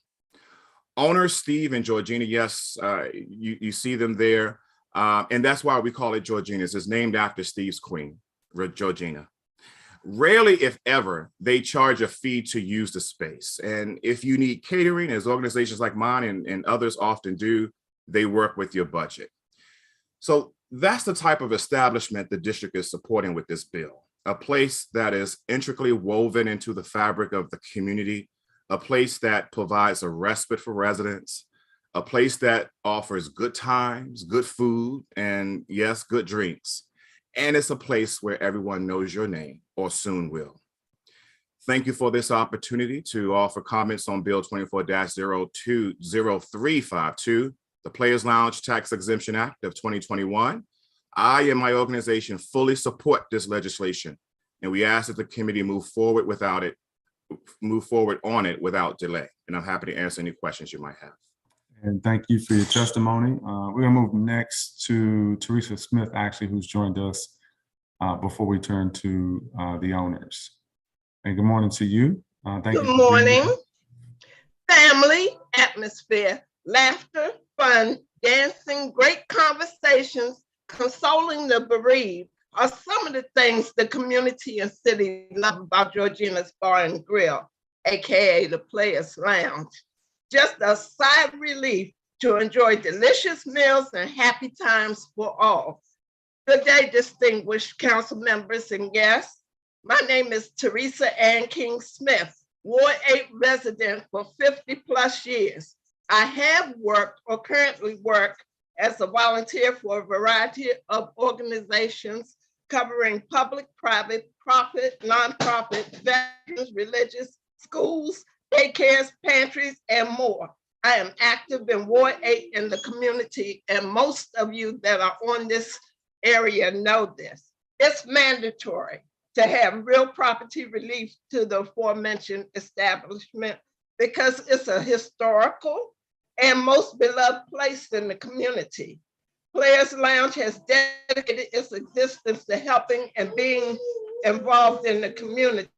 H: Owners Steve and Georgina, yes, you see them there. And that's why we call it Georgina's. It's named after Steve's queen, Georgina. Rarely, if ever, they charge a fee to use the space. And if you need catering, as organizations like mine and others often do, they work with your budget. So that's the type of establishment the district is supporting with this bill. A place that is intricately woven into the fabric of the community, a place that provides a respite for residents, a place that offers good times, good food, and yes, good drinks. And it's a place where everyone knows your name or soon will. Thank you for this opportunity to offer comments on Bill 24-0352, the Players Lounge Tax Exemption Act of 2021. I and my organization fully support this legislation, and we ask that the committee move forward on it without delay. And I'm happy to answer any questions you might have.
B: And thank you for your testimony. We're gonna move next to Teresa Smith, actually, who's joined us before we turn to the owners. And good morning to you. Thank you.
I: Good morning. Family, atmosphere, laughter, fun, dancing, great conversations, consoling the bereaved are some of the things the community and city love about Georgina's Bar and Grill, AKA the Players Lounge. Just a sigh of relief to enjoy delicious meals and happy times for all. Good day, distinguished council members and guests. My name is Teresa Ann King Smith, Ward 8 resident for 50 plus years. I have worked or currently work as a volunteer for a variety of organizations covering public, private, profit, nonprofit, veterans, religious, schools, daycares, pantries, and more. I am active in Ward 8 in the community, and most of you that are on this area know this. It's mandatory to have real property relief to the aforementioned establishment because it's a historical and most beloved place in the community. Players Lounge has dedicated its existence to helping and being involved in the community.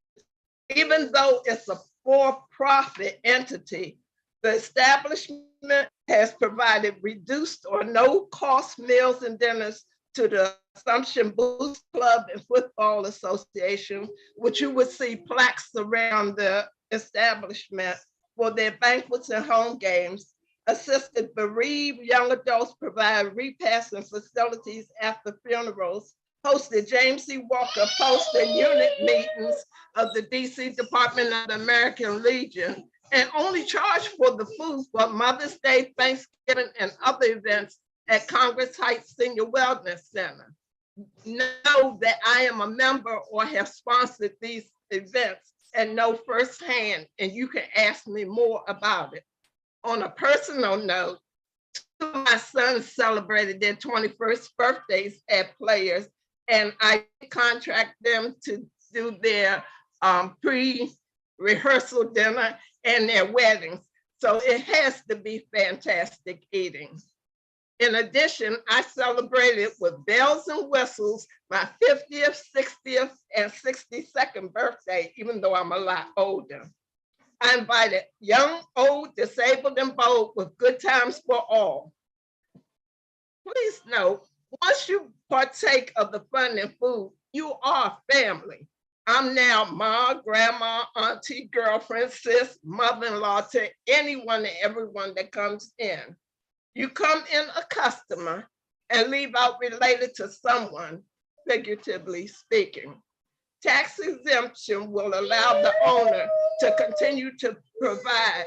I: Even though it's a for-profit entity, the establishment has provided reduced or no-cost meals and dinners to the Assumption Boost Club and Football Association, which you would see plaques around the establishment for their banquets and home games, assisted bereaved young adults, provide repasting facilities after funerals, hosted James C. Walker Post and unit meetings of the DC Department of the American Legion, and only charged for the food for Mother's Day, Thanksgiving, and other events at Congress Heights Senior Wellness Center. Know that I am a member or have sponsored these events and know firsthand, and you can ask me more about it. On a personal note, two of my sons celebrated their 21st birthdays at Players, and I contract them to do their pre-rehearsal dinner and their weddings. So it has to be fantastic eating. In addition, I celebrated with bells and whistles my 50th, 60th, and 62nd birthday, even though I'm a lot older. I invited young, old, disabled, and bold with good times for all. Please note, once you partake of the fun and food, you are family. I'm now ma, grandma, auntie, girlfriend, sis, mother-in-law to anyone and everyone that comes in. You come in a customer and leave out related to someone, figuratively speaking. Tax exemption will allow the owner to continue to provide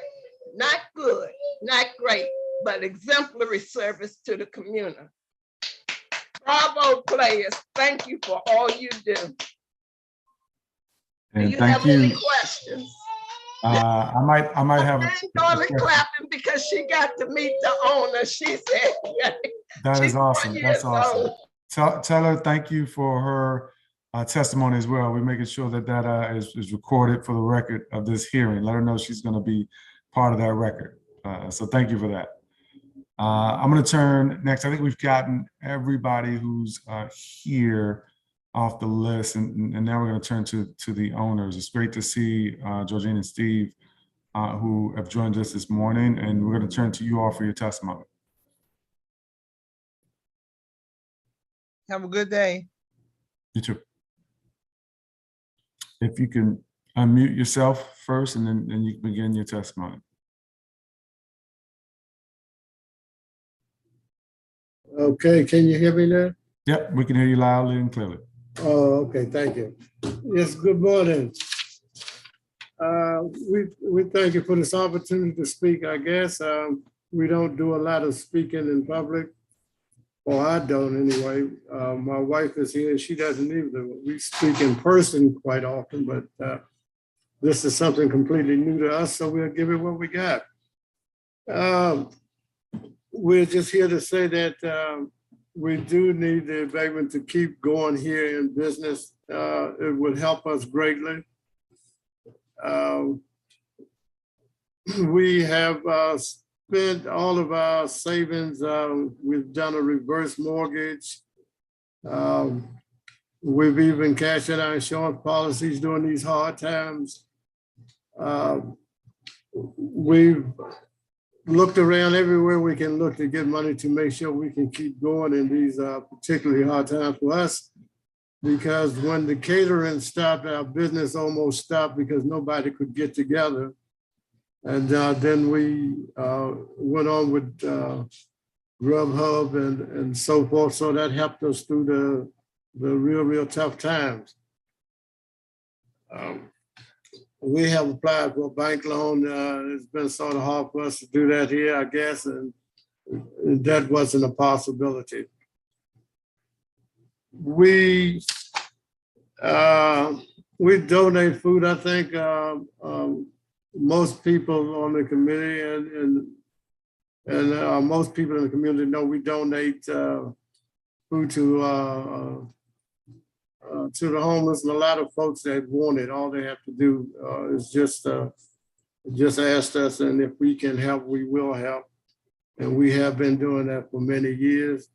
I: not good, not great, but exemplary service to the community. Bravo, Players. Thank you for all you do. Do
B: And
I: you
B: thank
I: have any
B: you.
I: questions?
B: I might have.
I: Darling clapping because she got to meet the owner. She said, yeah.
B: That is
I: She's
B: awesome.
I: 4
B: That's
I: years
B: awesome.
I: old.
B: Tell her thank you for her testimony as well. We're making sure that that is recorded for the record of this hearing. Let her know she's going to be part of that record. So thank you for that. I'm going to turn next. I think we've gotten everybody who's here off the list, and now we're going to turn to the owners. It's great to see Georgine and Steve who have joined us this morning, and we're going to turn to you all for your testimony.
F: Have a good day.
B: You too. If you can unmute yourself first, and then you can begin your testimony.
J: Okay, can you hear me now?
B: Yep, we can hear you loudly and clearly.
J: Oh, okay, thank you. Yes, good morning. We thank you for this opportunity to speak, I guess. We don't do a lot of speaking in public, or I don't anyway. My wife is here, she doesn't either. We speak in person quite often, but this is something completely new to us, so we'll give it what we got. We're just here to say that we do need the abatement to keep going here in business. It would help us greatly. We have spent all of our savings. We've done a reverse mortgage. We've even cashed in our insurance policies during these hard times. We've looked around everywhere we can look to get money to make sure we can keep going in these particularly hard times for us. Because when the catering stopped, our business almost stopped because nobody could get together. And then we went on with Grubhub and so forth. So that helped us through the real tough times. We have applied for a bank loan. It's been sort of hard for us to do that here, I guess, and that wasn't a possibility. We donate food. I think most people on the committee and most people in the community know we donate food to the homeless, and a lot of folks that want it. All they have to do is just ask us, and if we can help, we will help. And we have been doing that for many years.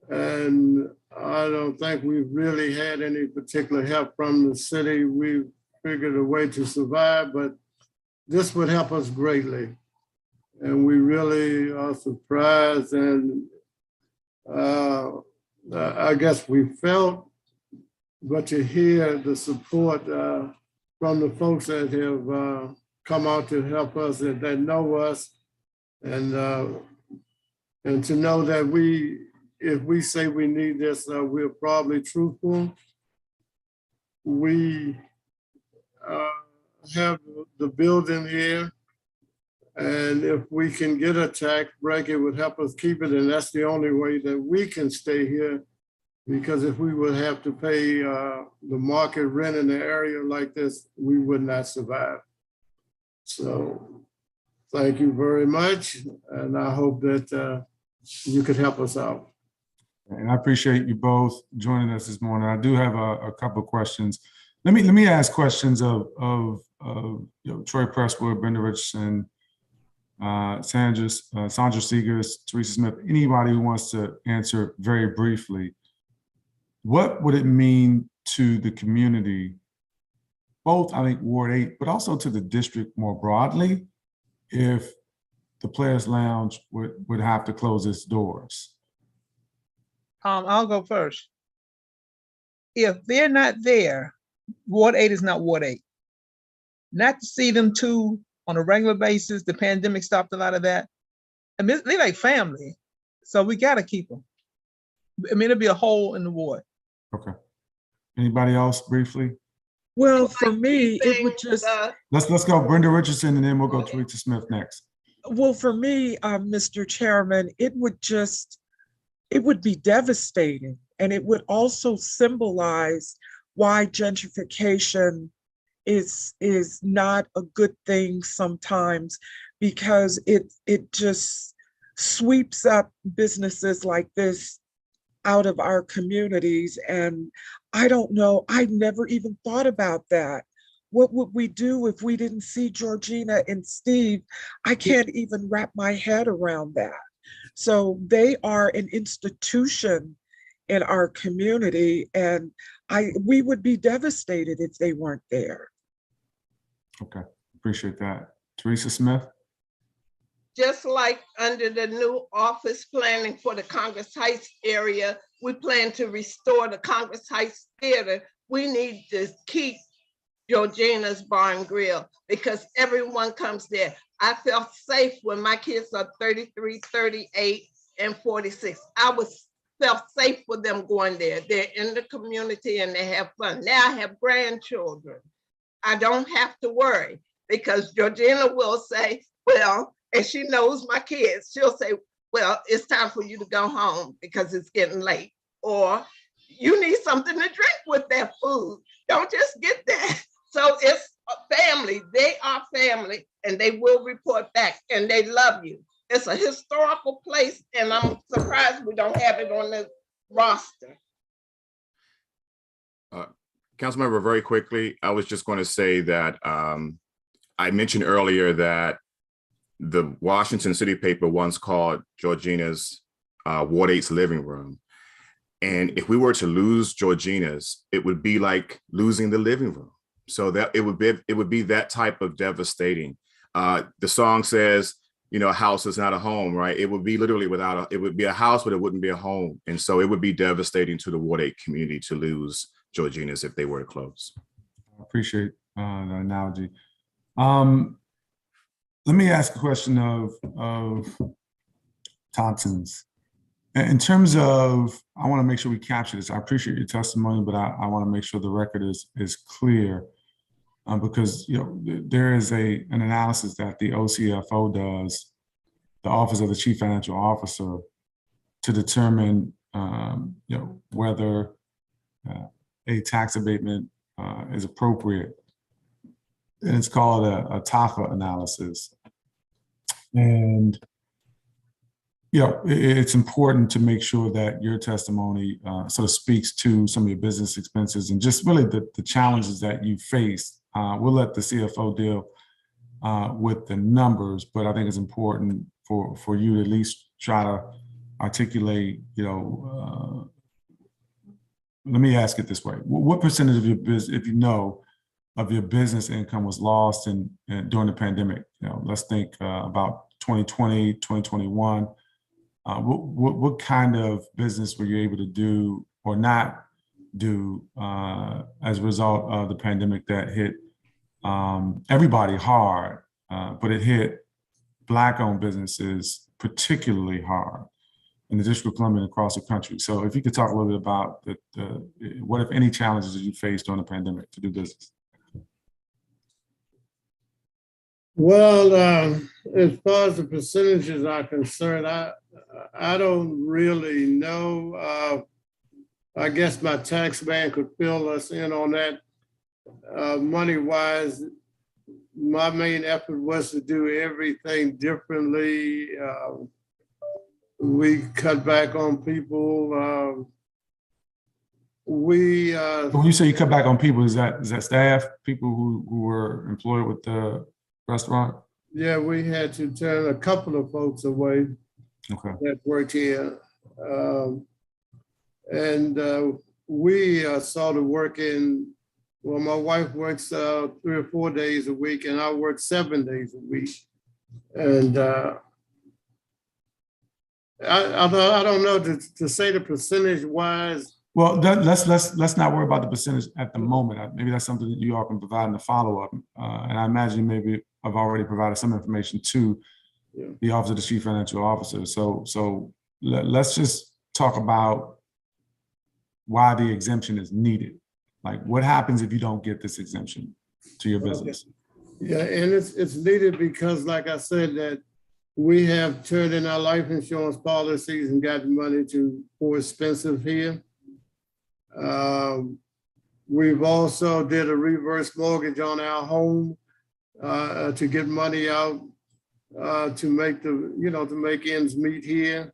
J: And I don't think we've really had any particular help from the city. We've figured a way to survive, but this would help us greatly. And we really are surprised, and I guess we felt, but to hear the support from the folks that have come out to help us, that know us, and to know that if we say we need this, we're probably truthful. We have the building here, and if we can get a tax break, it would help us keep it, and that's the only way that we can stay here. Because if we would have to pay the market rent in an area like this, we would not survive. So thank you very much, and I hope that you could help us out.
B: And I appreciate you both joining us this morning. I do have a couple of questions. Let me ask questions of Troy Presswood, Brenda Richardson, Sandra Seegers, Teresa Smith, anybody who wants to answer very briefly. What would it mean to the community, both I think Ward 8, but also to the district more broadly, if the Players Lounge would have to close its doors?
F: I'll go first. If they're not there, Ward 8 is not Ward 8. Not to see them too on a regular basis. The pandemic stopped a lot of that. I mean, they're like family, so we got to keep them. I mean, it'll be a hole in the ward.
B: Okay. Anybody else briefly?
G: Well, for me, it would just,
B: Let's go Brenda Richardson, and then we'll go Teresa Smith next.
G: well, for me, Mr. Chairman, it would be devastating. And it would also symbolize why gentrification is not a good thing sometimes, because it just sweeps up businesses like this out of our communities. And I don't know, I never even thought about that. What would we do if we didn't see Georgina and Steve? I can't even wrap my head around that. So they are an institution in our community, and we would be devastated if they weren't there.
B: Okay, appreciate that. Teresa Smith?
I: Just like under the new office planning for the Congress Heights area, we plan to restore the Congress Heights Theater. We need to keep Georgina's Bar and Grill because everyone comes there. I felt safe when my kids are 33, 38, and 46. I felt safe with them going there. They're in the community and they have fun. Now I have grandchildren. I don't have to worry because Georgina will say, well, and she knows my kids, she'll say, well, it's time for you to go home because it's getting late. Or you need something to drink with that food. Don't just get that. So it's a family. They are family and they will report back and they love you. It's a historical place and I'm surprised we don't have it on the roster.
H: Councilmember, very quickly, I was just going to say that I mentioned earlier that the Washington City paper once called Georgina's Ward 8's living room. And if we were to lose Georgina's, it would be like losing the living room. So that it would be that type of devastating. The song says, you know, a house is not a home, right? It would be literally it would be a house, but it wouldn't be a home. And so it would be devastating to the Ward 8 community to lose Georgina's if they were to close.
B: I appreciate the analogy. Let me ask a question of Thompson's. In terms of, I want to make sure we capture this. I appreciate your testimony, but I want to make sure the record is clear because there is an analysis that the OCFO does, the Office of the Chief Financial Officer, to determine whether a tax abatement is appropriate. And it's called a TAFA analysis. And it's important to make sure that your testimony sort of speaks to some of your business expenses and just really the challenges that you face. We'll let the CFO deal with the numbers, but I think it's important for you to at least try to articulate, let me ask it this way. What percentage of your business, if you know, of your business income was lost during the pandemic? Let's think about 2020, 2021. What kind of business were you able to do or not do as a result of the pandemic that hit everybody hard, but it hit Black-owned businesses particularly hard in the District of Columbia and across the country. So if you could talk a little bit about what, if any, challenges that you faced during the pandemic to do business?
J: Well, as far as the percentages are concerned, I don't really know. I guess my tax man could fill us in on that. Money-wise, my main effort was to do everything differently. We cut back on people.
B: When you say you cut back on people, is that staff, people who were employed with the restaurant?
J: Yeah, we had to turn a couple of folks away.
B: Okay.
J: That worked here. We started working, well, my wife works 3 or 4 days a week and I work 7 days a week. And I don't know to say the percentage wise.
B: Well, let's not worry about the percentage at the moment. Maybe that's something that you all can provide in the follow-up. And I imagine maybe I've already provided some information to the Office of the Chief Financial Officer. So let's just talk about why the exemption is needed. Like, what happens if you don't get this exemption to your business?
J: Yeah, and it's needed because, like I said, that we have turned in our life insurance policies and gotten money for expensive here. We've also did a reverse mortgage on our home to get money out to make to make ends meet here.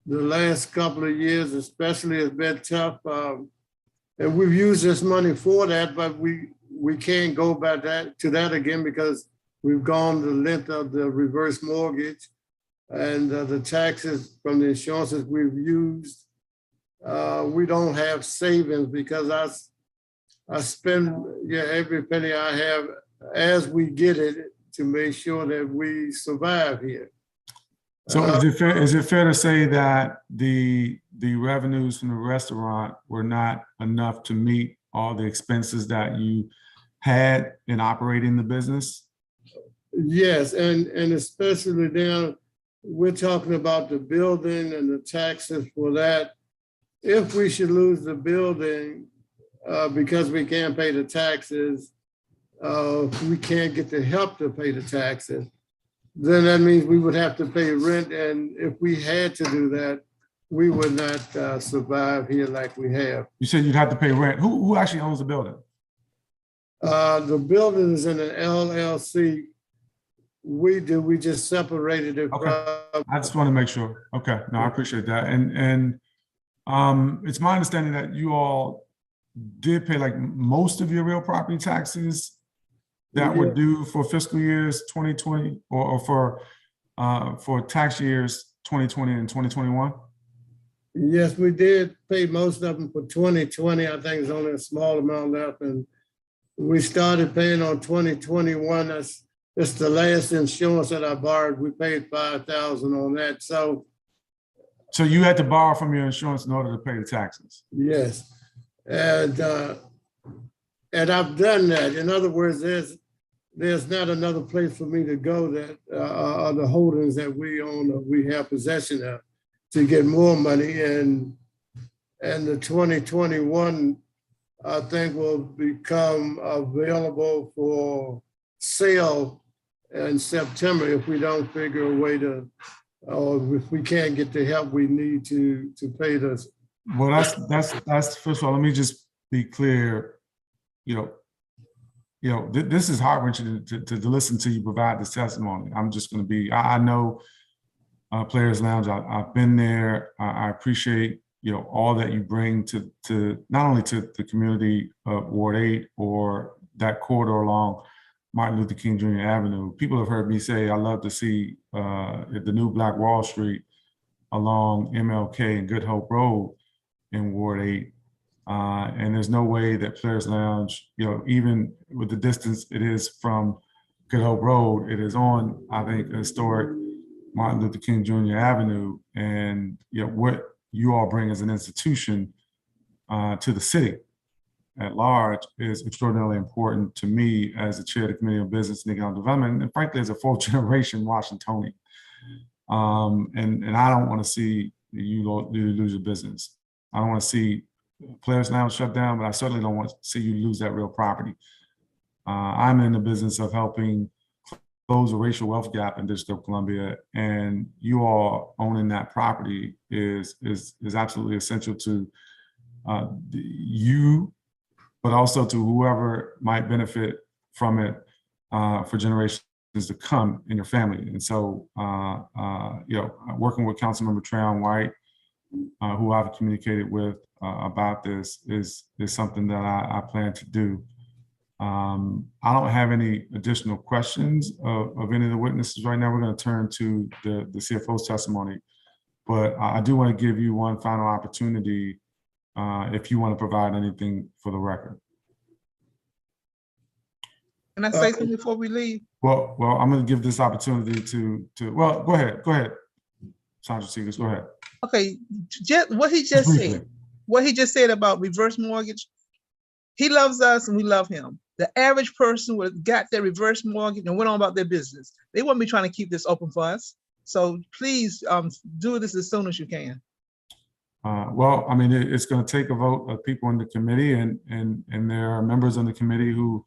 J: The last couple of years, especially, has been tough, and we've used this money for that, but we can't go back to that again because we've gone the length of the reverse mortgage and the taxes from the insurances we've used. We don't have savings because I spend every penny I have as we get it to make sure that we survive here.
B: So is it fair to say that the revenues from the restaurant were not enough to meet all the expenses that you had in operating the business?
J: Yes, and especially now we're talking about the building and the taxes for that. If we should lose the building because we can't pay the taxes, we can't get the help to pay the taxes, then that means we would have to pay rent. And if we had to do that, we would not survive here like we have.
B: You said you'd have to pay rent. Who actually owns the building?
J: The building is in an LLC. We do. We just separated it.
B: Okay. I just want to make sure. Okay. No, I appreciate that. And it's my understanding that you all did pay like most of your real property taxes that were due for fiscal years 2020 or for tax years 2020 and 2021.
J: Yes, we did pay most of them for 2020. I think there's only a small amount left, and we started paying on 2021. That's the last insurance that I borrowed. We paid $5,000 on that. So you had to borrow from your insurance in order to pay the taxes? Yes, and I've done that. In other words, there's not another place for me to go that are the holdings that we own or we have possession of to get more money. And the 2021, I think, will become available for sale in September if we don't figure a way to, or if we can't get the help we need to pay this. Well, that's first of all, let me just be clear. This is heart-wrenching to listen to you provide this testimony. I'm just going to be, I know Players Lounge. I've been there. I appreciate, all that you bring to not only to the community of Ward 8 or that corridor along Martin Luther King Jr. Avenue. People have heard me say, I love to see the new Black Wall Street along MLK and Good Hope Road in Ward 8. And there's no way that Players Lounge, even with the distance it is from Good Hope Road, it is on, I think, historic Martin Luther King Jr. Avenue. And what you all bring as an institution to the city.
B: at large is extraordinarily important to me as the chair of the Committee on Business and Economic Development, and frankly, as a fourth generation Washingtonian. And I don't want to see you lose your business. I don't want to see Players Lounge shut down, but I certainly don't want to see you lose that real property. I'm in the business of helping close a racial wealth gap in District of Columbia, and you all owning that property is absolutely essential to you, but also to whoever might benefit from it for generations to come in your family. And so, working with Councilmember Trayon White, who I've communicated with about this, is something that I plan to do. I don't have any additional questions of any of the witnesses right now. We're going to turn to the CFO's testimony, but I do want to give you one final opportunity if you want to provide anything for the record.
F: Can I say something before we leave?
B: Well, I'm going to give this opportunity to well, go ahead, Sandra Seegers, go ahead.
F: Okay, what he just said about reverse mortgage, he loves us and we love him. The average person would have got their reverse mortgage and went on about their business. They wouldn't be trying to keep this open for us. So please do this as soon as you can.
B: Well, I mean, it's going to take a vote of people in the committee, and there are members on the committee who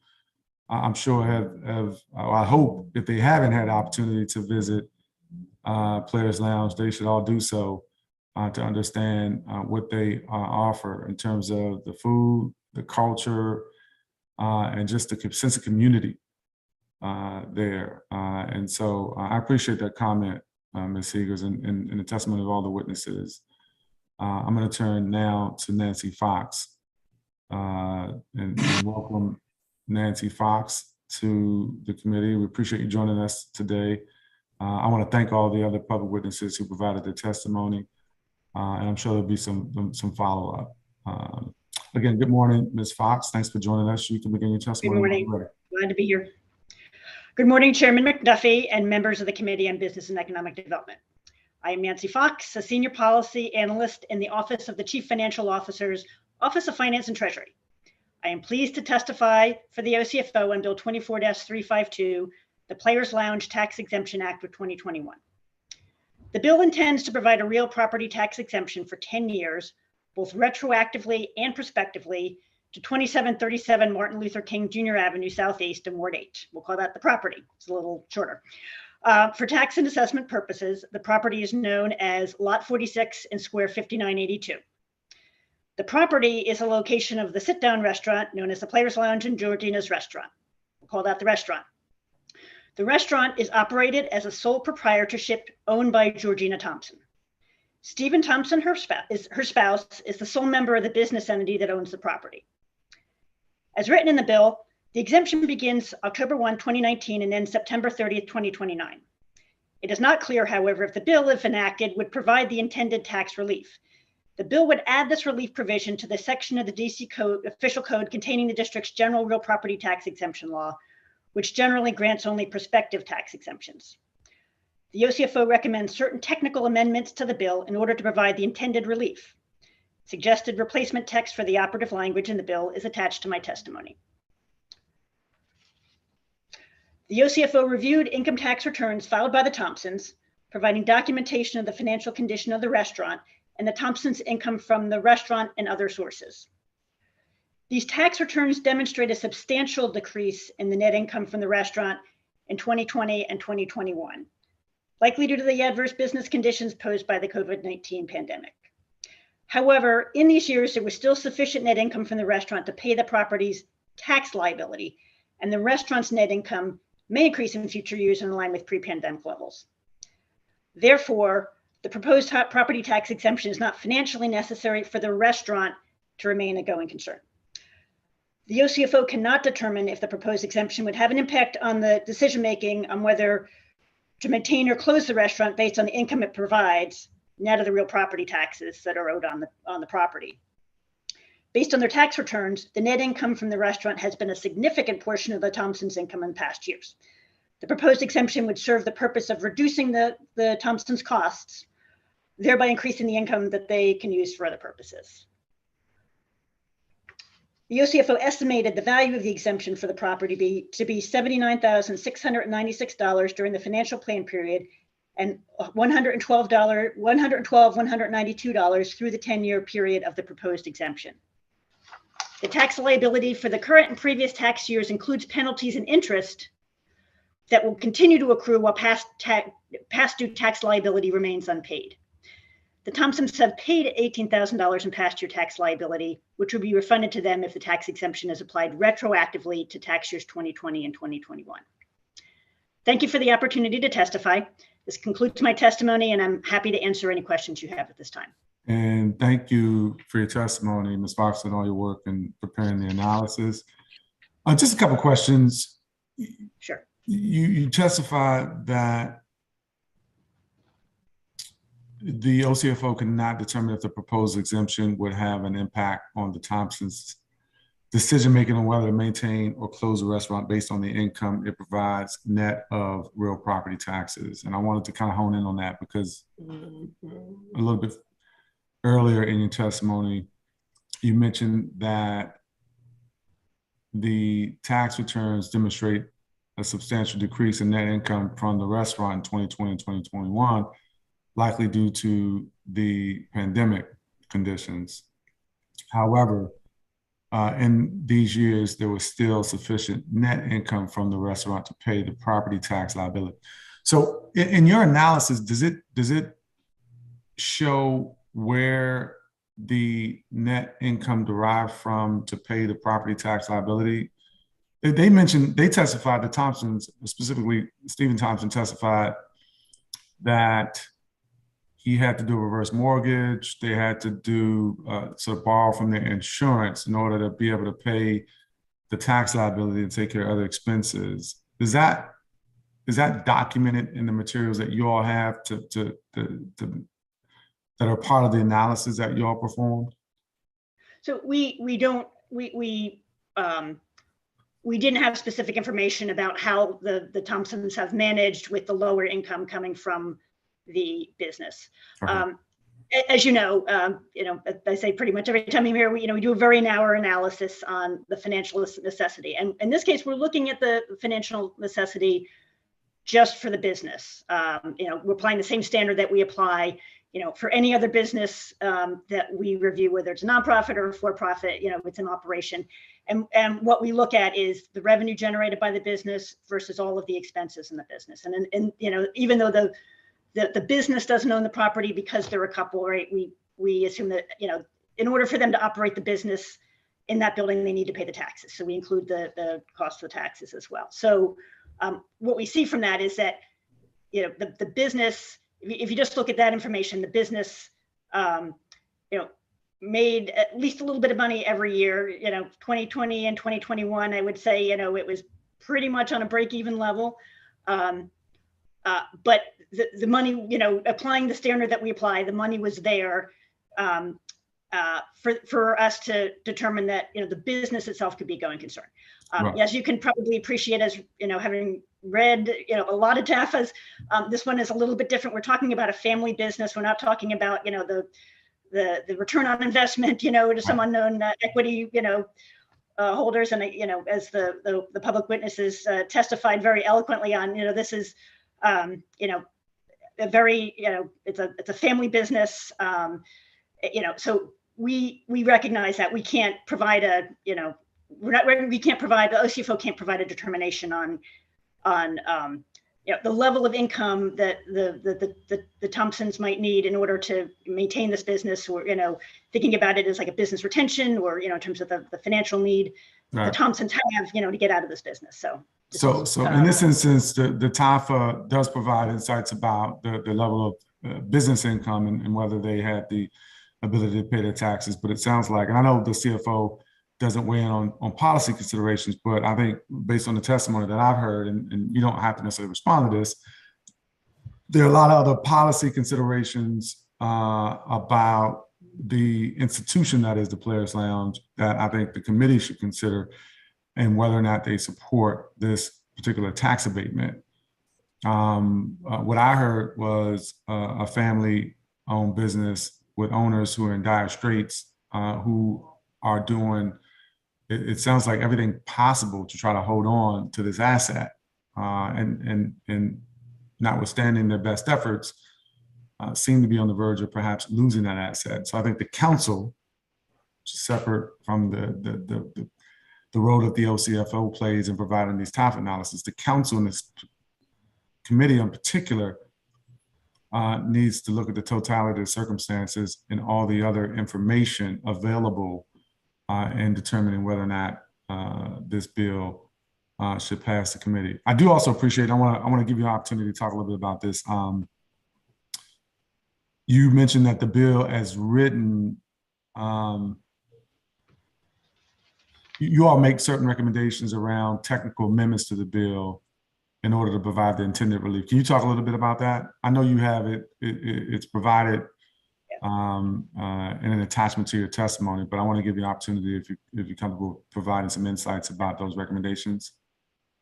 B: I'm sure have I hope if they haven't had the opportunity to visit Players Lounge, they should all do so to understand what they offer in terms of the food, the culture, and just the sense of community there. And so I appreciate that comment, Ms. Seegers, and the testimony of all the witnesses. I'm going to turn now to Nancy Fox and welcome Nancy Fox to the committee. We appreciate you joining us today. I want to thank all the other public witnesses who provided their testimony, and I'm sure there'll be some follow-up. Again, good morning, Ms. Fox. Thanks for joining us. You can begin your testimony.
K: Good morning. Glad to be here. Good morning, Chairman McDuffie and members of the Committee on Business and Economic Development. I am Nancy Fox, a Senior Policy Analyst in the Office of the Chief Financial Officer's Office of Finance and Treasury. I am pleased to testify for the OCFO on Bill 24-352, the Players Lounge Tax Exemption Act of 2021. The bill intends to provide a real property tax exemption for 10 years, both retroactively and prospectively, to 2737 Martin Luther King Jr. Avenue Southeast in Ward 8. We'll call that the property. It's a little shorter. For tax and assessment purposes, the property is known as Lot 46 in Square 5982. The property is a location of the sit-down restaurant known as the Players Lounge and Georgina's Restaurant. We'll call that the restaurant. The restaurant is operated as a sole proprietorship owned by Georgina Thompson. Stephen Thompson, her spouse, is the sole member of the business entity that owns the property. As written in the bill, the exemption begins October 1, 2019 and ends September 30th, 2029. It is not clear, however, if the bill, if enacted, would provide the intended tax relief. The bill would add this relief provision to the section of the DC Code, official code containing the district's general real property tax exemption law, which generally grants only prospective tax exemptions. The OCFO recommends certain technical amendments to the bill in order to provide the intended relief. Suggested replacement text for the operative language in the bill is attached to my testimony. The OCFO reviewed income tax returns filed by the Thompsons, providing documentation of the financial condition of the restaurant and the Thompsons' income from the restaurant and other sources. These tax returns demonstrate a substantial decrease in the net income from the restaurant in 2020 and 2021, likely due to the adverse business conditions posed by the COVID-19 pandemic. However, in these years, there was still sufficient net income from the restaurant to pay the property's tax liability, and the restaurant's net income may increase in future years in line with pre-pandemic levels. Therefore, the proposed property tax exemption is not financially necessary for the restaurant to remain a going concern. The OCFO cannot determine if the proposed exemption would have an impact on the decision-making on whether to maintain or close the restaurant based on the income it provides, net of the real property taxes that are owed on the property. Based on their tax returns, the net income from the restaurant has been a significant portion of the Thompsons' income in past years. The proposed exemption would serve the purpose of reducing the Thompsons' costs, thereby increasing the income that they can use for other purposes. The OCFO estimated the value of the exemption for the property to be $79,696 during the financial plan period and $192 through the 10-year period of the proposed exemption. The tax liability for the current and previous tax years includes penalties and interest that will continue to accrue while past due tax liability remains unpaid. The Thompsons have paid $18,000 in past year tax liability, which will be refunded to them if the tax exemption is applied retroactively to tax years 2020 and 2021. Thank you for the opportunity to testify. This concludes my testimony, and I'm happy to answer any questions you have at this time.
B: And thank you for your testimony, Ms. Fox, and all your work in preparing the analysis. Just a couple of questions.
K: Sure.
B: You testified that the OCFO cannot determine if the proposed exemption would have an impact on the Thompsons' decision-making on whether to maintain or close a restaurant based on the income it provides net of real property taxes. And I wanted to kind of hone in on that because a little bit earlier in your testimony, you mentioned that the tax returns demonstrate a substantial decrease in net income from the restaurant in 2020 and 2021, likely due to the pandemic conditions. However, in these years, there was still sufficient net income from the restaurant to pay the property tax liability. So in your analysis, does it show where the net income derived from to pay the property tax liability? They testified, the Thompsons, specifically Stephen Thompson testified that he had to do a reverse mortgage. They had to do sort of borrow from their insurance in order to be able to pay the tax liability and take care of other expenses. Is that documented in the materials that you all have that are part of the analysis that you all performed?
K: So we didn't have specific information about how the Thompsons have managed with the lower income coming from the business. Okay. As you know, I say pretty much every time I'm here, we do a very narrow analysis on the financial necessity. And in this case, we're looking at the financial necessity just for the business. We're applying the same standard that we apply, for any other business that we review, whether it's a nonprofit or a for-profit, it's an operation. And what we look at is the revenue generated by the business versus all of the expenses in the business. And even though the business doesn't own the property because they're a couple, right? We assume that, in order for them to operate the business in that building, they need to pay the taxes. So we include the cost of the taxes as well. So what we see from that is that, the business, if you just look at that information, the business, made at least a little bit of money every year. 2020 and 2021, I would say, it was pretty much on a break-even level. But the money, applying the standard that we apply, the money was there for us to determine that, the business itself could be a going concern. Right. As you can probably appreciate, as having read, a lot of TAFAs, this one is a little bit different. We're talking about a family business. We're not talking about, the return on investment, to some unknown equity, holders. And, as the public witnesses testified very eloquently on, this is, a very, it's a family business, so we recognize that we can't provide the OCFO can't provide a determination on the level of income that the Thompsons might need in order to maintain this business, or, thinking about it as like a business retention, or, in terms of the financial need the Thompsons have, to get out of this business. So
B: in this instance, the TAFA does provide insights about the level of business income and whether they had the ability to pay their taxes. But it sounds like, and I know the CFO doesn't weigh in on policy considerations, but I think based on the testimony that I've heard, and you don't have to necessarily respond to this, there are a lot of other policy considerations about the institution that is the Players Lounge that I think the committee should consider, and whether or not they support this particular tax abatement. What I heard was a family-owned business with owners who are in dire straits, who are doing it sounds like everything possible to try to hold on to this asset, and notwithstanding their best efforts, seem to be on the verge of perhaps losing that asset. So I think the council, separate from the role that the OCFO plays in providing these TAF analysis, the council and this committee in particular needs to look at the totality of the circumstances and all the other information available in determining whether or not this bill should pass the committee. I do also appreciate, I want to give you an opportunity to talk a little bit about this. You mentioned that the bill as written, you all make certain recommendations around technical amendments to the bill in order to provide the intended relief. Can you talk a little bit about that? I know you have it's provided in an attachment to your testimony, but I want to give you an opportunity if you're comfortable providing some insights about those recommendations.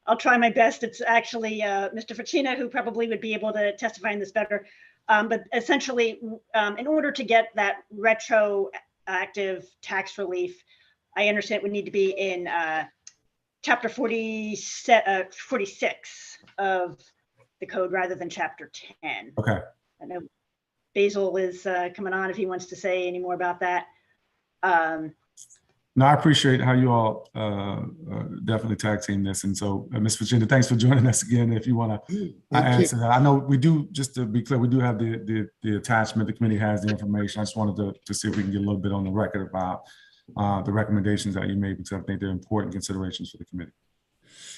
K: I'll try my best. It's actually Mr. Ficina who probably would be able to testify in this better. But essentially, in order to get that retroactive tax relief, I understand it would need to be in chapter 46 of the code rather than chapter 10.
B: Okay.
K: I know Basil is coming on if he wants to say any more about that.
B: No, I appreciate how you all definitely tag team this. And so, Ms. Virginia, thanks for joining us again. If you want to answer that, I know we do, just to be clear, we do have the attachment. The committee has the information. I just wanted to see if we can get a little bit on the record about the recommendations that you made, because I think they're important considerations for the committee.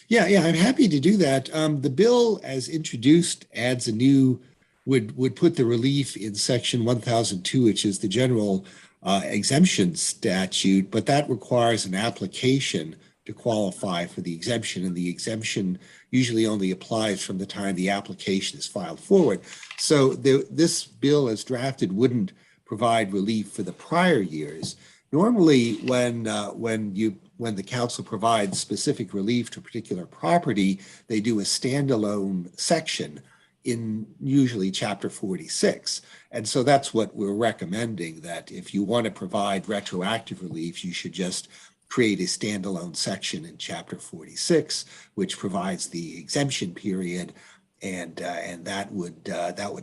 E: Yeah, I'm happy to do that. The bill, as introduced, adds a new, would put the relief in section 1002, which is the general exemption statute, but that requires an application to qualify for the exemption, and the exemption usually only applies from the time the application is filed forward. So this bill as drafted wouldn't provide relief for the prior years. Normally, when the council provides specific relief to a particular property, they do a standalone section in usually chapter 46. And so that's what we're recommending, that if you want to provide retroactive relief, you should just create a standalone section in chapter 46, which provides the exemption period, and that would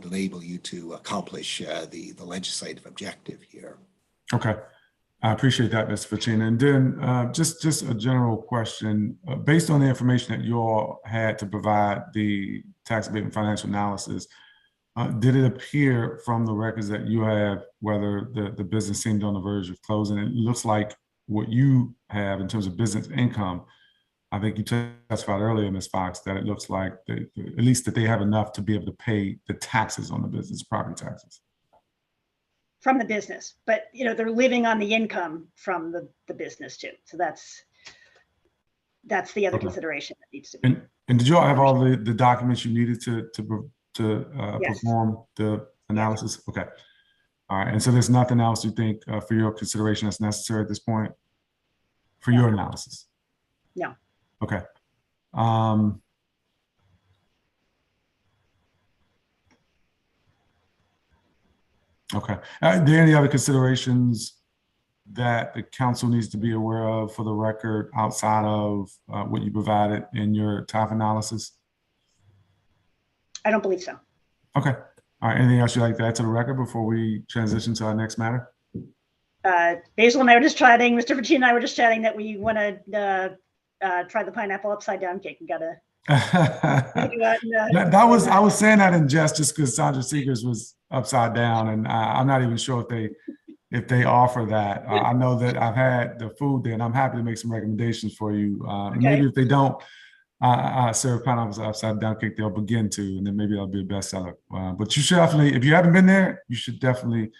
E: enable you to accomplish the legislative objective here.
B: Okay. I appreciate that, Mr. Ficina. And then just a general question, based on the information that you all had to provide the tax abatement financial analysis, did it appear from the records that you have whether the business seemed on the verge of closing? It looks like what you have in terms of business income, I think you testified earlier, Ms. Fox, that it looks like at least that they have enough to be able to pay the taxes on the business, property taxes.
K: From the business, but they're living on the income from the business too. So that's the other consideration that needs to be.
B: And did you all have all the documents you needed to
K: Yes.
B: perform the analysis? Okay. All right. And so there's nothing else you think for your consideration that's necessary at this point for your analysis?
K: No.
B: Okay. Okay. Are there any other considerations that the council needs to be aware of for the record outside of what you provided in your TAF analysis?
K: I don't believe so.
B: Okay. All right. Anything else you'd like to add to the record before we transition to our next matter?
K: Basil and I were just chatting, Mr. Ficina and I were just chatting that we want to try the pineapple upside down cake. We gotta.
B: I was saying that in jest just because Sandra Seegers was upside down, and I'm not even sure if they offer that. I know that I've had the food there, and I'm happy to make some recommendations for you.
K: Okay.
B: Maybe if they don't serve pineapples upside down cake, they'll begin to, and then maybe that'll be a bestseller. But you should definitely, if you haven't been there, you should definitely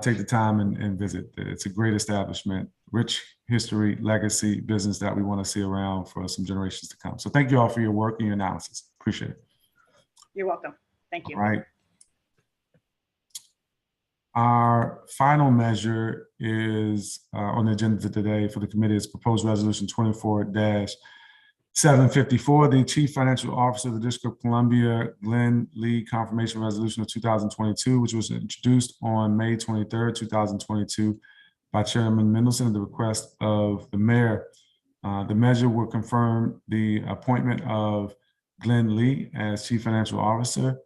B: take the time and visit. It's a great establishment, rich history, legacy, business that we want to see around for some generations to come. So thank you all for your work and your analysis. Appreciate it.
K: You're welcome. Thank you.
B: All right. Our final measure is on the agenda today for the committee is proposed resolution 24-754. The Chief Financial Officer of the District of Columbia, Glenn Lee, confirmation resolution of 2022, which was introduced on May 23rd, 2022 by Chairman Mendelson at the request of the mayor. The measure will confirm the appointment of Glenn Lee as Chief Financial Officer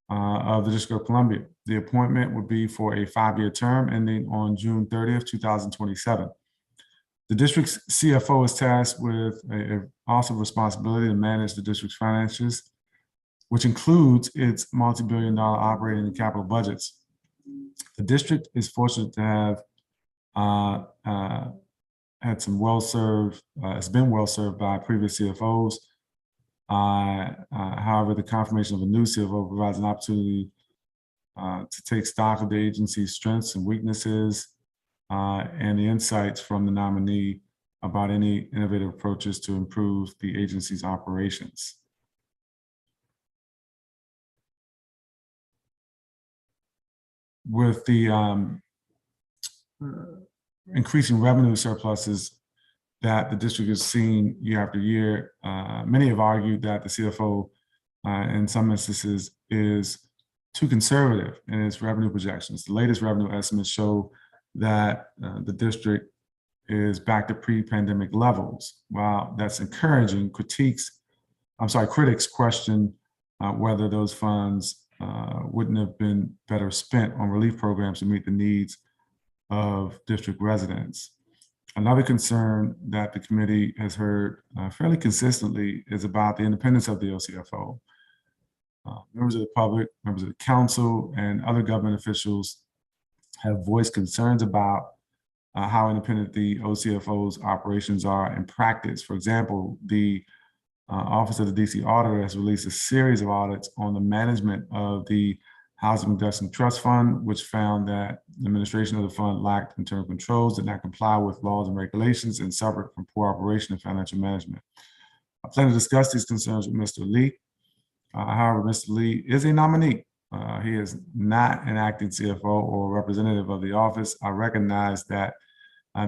B: of the District of Columbia. The appointment would be for a 5-year term ending on June 30th, 2027. The district's CFO is tasked with a awesome responsibility to manage the district's finances, which includes its multi-billion-dollar operating and capital budgets. The district is fortunate to have had some well-served, it's been well-served by previous CFOs. However, the confirmation of a new CFO provides an opportunity to take stock of the agency's strengths and weaknesses and the insights from the nominee about any innovative approaches to improve the agency's operations. With the increasing revenue surpluses that the district has seen year after year, many have argued that the CFO in some instances is too conservative in its revenue projections. The latest revenue estimates show that the district is back to pre-pandemic levels. While that's encouraging, critics question whether those funds wouldn't have been better spent on relief programs to meet the needs of district residents. Another concern that the committee has heard fairly consistently is about the independence of the OCFO. Members of the public, members of the council, and other government officials have voiced concerns about how independent the OCFO's operations are in practice. For example, the Office of the DC Auditor has released a series of audits on the management of the Housing Investment Trust Fund, which found that the administration of the fund lacked internal controls, did not comply with laws and regulations, and suffered from poor operation and financial management. I plan to discuss these concerns with Mr. Lee. However, Mr. Lee is a nominee. He is not an acting CFO or representative of the office. I recognize that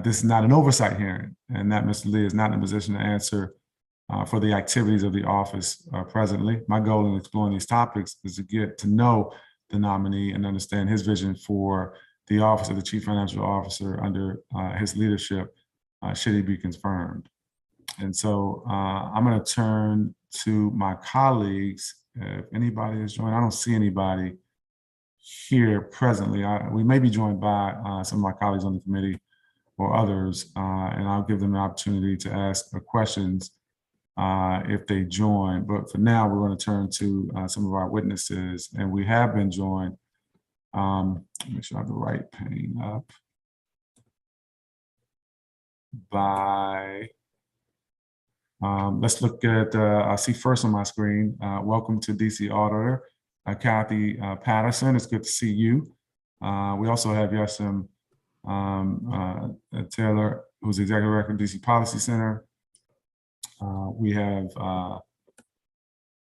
B: this is not an oversight hearing and that Mr. Lee is not in a position to answer for the activities of the office presently. My goal in exploring these topics is to get to know the nominee and understand his vision for the office of the Chief Financial Officer under his leadership, should he be confirmed. And so I'm going to turn to my colleagues. If anybody is joined, I don't see anybody here presently. We may be joined by some of my colleagues on the committee or others, and I'll give them an opportunity to ask questions if they join. But for now, we're going to turn to some of our witnesses, and we have been joined. Make sure I have the right pane up by. Let's look at, I see first on my screen, welcome to DC Auditor, Kathy Patterson. It's good to see you. We also have Yassim Taylor, who's Executive Director of DC Policy Center. We have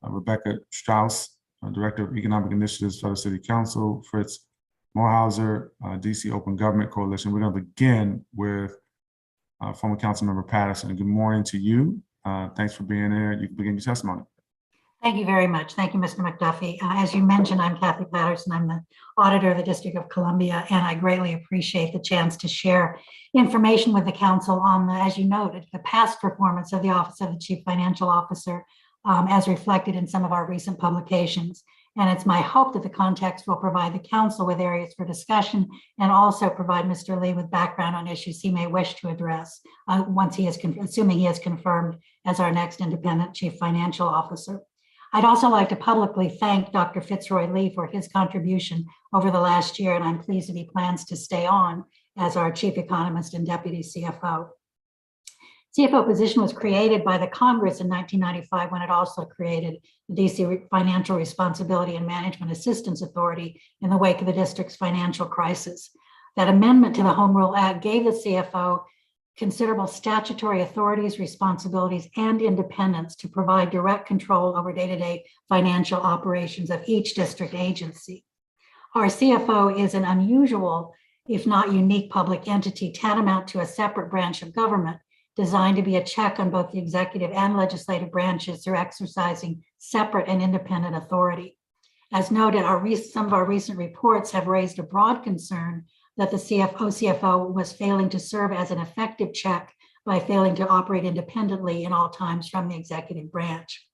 B: Rebecca Strauss, Director of Economic Initiatives, Federal City Council, Fritz Smallhouser, DC Open Government Coalition. We're going to begin with former Councilmember Patterson. Good morning to you. Thanks for being here. You can begin your testimony.
L: Thank you very much. Thank you, Mr. McDuffie. As you mentioned, I'm Kathy Patterson. I'm the auditor of the District of Columbia, and I greatly appreciate the chance to share information with the council on, as you noted, the past performance of the Office of the Chief Financial Officer, as reflected in some of our recent publications. And it's my hope that the context will provide the council with areas for discussion and also provide Mr. Lee with background on issues he may wish to address once he is, assuming he is confirmed as our next independent Chief Financial Officer. I'd also like to publicly thank Dr. Fitzroy Lee for his contribution over the last year, and I'm pleased that he plans to stay on as our Chief Economist and Deputy CFO. CFO position was created by the Congress in 1995 when it also created the DC Financial Responsibility and Management Assistance Authority in the wake of the district's financial crisis. That amendment to the Home Rule Act gave the CFO considerable statutory authorities, responsibilities, and independence to provide direct control over day-to-day financial operations of each district agency. Our CFO is an unusual, if not unique, public entity tantamount to a separate branch of government designed to be a check on both the executive and legislative branches through exercising separate and independent authority. As noted, some of our recent reports have raised a broad concern that the OCFO was failing to serve as an effective check by failing to operate independently in all times from the executive branch.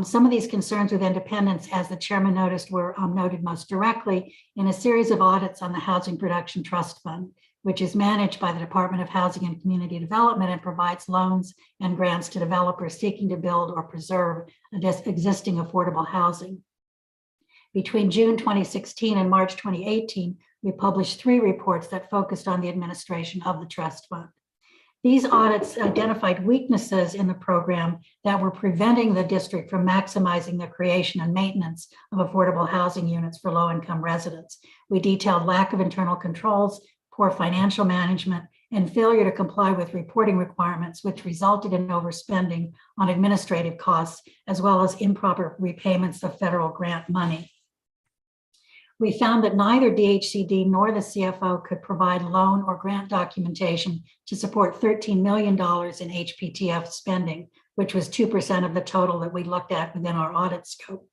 L: Some of these concerns with independence, as the chairman noticed, were noted most directly in a series of audits on the Housing Production Trust Fund, which is managed by the Department of Housing and Community Development and provides loans and grants to developers seeking to build or preserve existing affordable housing. Between June 2016 and March 2018, we published 3 reports that focused on the administration of the trust fund. These audits identified weaknesses in the program that were preventing the district from maximizing the creation and maintenance of affordable housing units for low-income residents. We detailed lack of internal controls, poor financial management, and failure to comply with reporting requirements, which resulted in overspending on administrative costs, as well as improper repayments of federal grant money. We found that neither DHCD nor the CFO could provide loan or grant documentation to support $13 million in HPTF spending, which was 2% of the total that we looked at within our audit scope.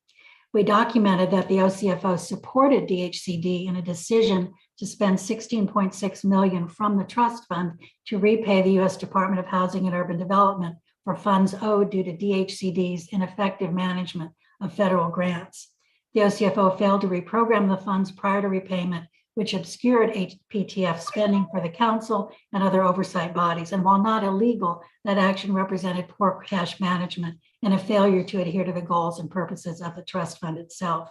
L: We documented that the OCFO supported DHCD in a decision to spend $16.6 million from the trust fund to repay the U.S. Department of Housing and Urban Development for funds owed due to DHCD's ineffective management of federal grants. The OCFO failed to reprogram the funds prior to repayment, which obscured HPTF spending for the council and other oversight bodies. And while not illegal, that action represented poor cash management and a failure to adhere to the goals and purposes of the trust fund itself.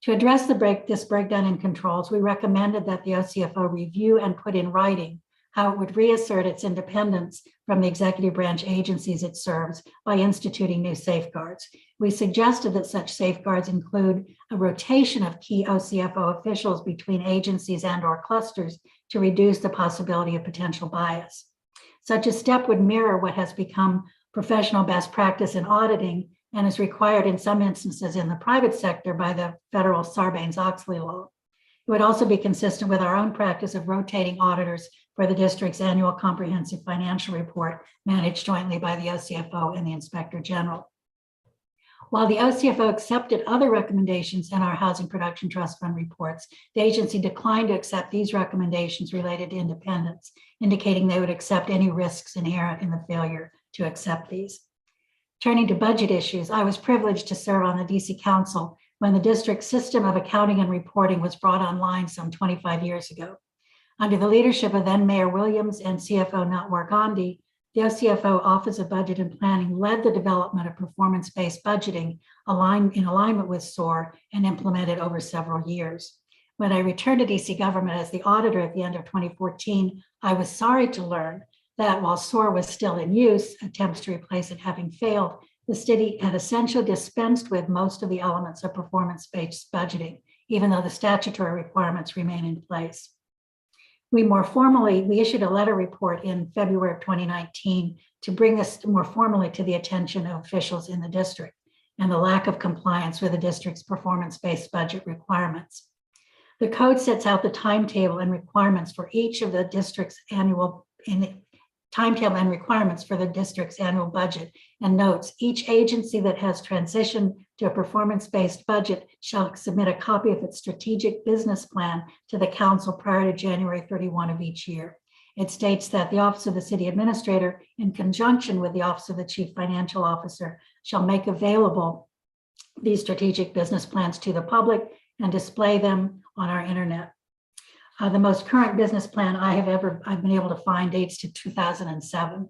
L: To address this breakdown in controls, we recommended that the OCFO review and put in writing how it would reassert its independence from the executive branch agencies it serves by instituting new safeguards. We suggested that such safeguards include a rotation of key OCFO officials between agencies and/or clusters to reduce the possibility of potential bias. Such a step would mirror what has become professional best practice in auditing and is required in some instances in the private sector by the federal Sarbanes-Oxley law. It would also be consistent with our own practice of rotating auditors for the district's annual comprehensive financial report managed jointly by the OCFO and the Inspector General. While the OCFO accepted other recommendations in our Housing Production Trust Fund reports, the agency declined to accept these recommendations related to independence, indicating they would accept any risks inherent in the failure to accept these. Turning to budget issues, I was privileged to serve on the DC Council when the district's system of accounting and reporting was brought online some 25 years ago. Under the leadership of then Mayor Williams and CFO Natwar Gandhi, the OCFO Office of Budget and Planning led the development of performance-based budgeting in alignment with SOAR and implemented over several years. When I returned to DC government as the auditor at the end of 2014, I was sorry to learn that while SOAR was still in use, attempts to replace it having failed, the city had essentially dispensed with most of the elements of performance-based budgeting, even though the statutory requirements remain in place. We issued a letter report in February of 2019 to bring this more formally to the attention of officials in the district and the lack of compliance with the district's performance-based budget requirements. The code sets out the timetable and requirements for each of the district's annual budget and notes each agency that has transitioned to a performance-based budget shall submit a copy of its strategic business plan to the council prior to January 31 of each year. It states that the Office of the City Administrator, in conjunction with the Office of the Chief Financial Officer, shall make available these strategic business plans to the public and display them on our internet. The most current business plan I've been able to find dates to 2007.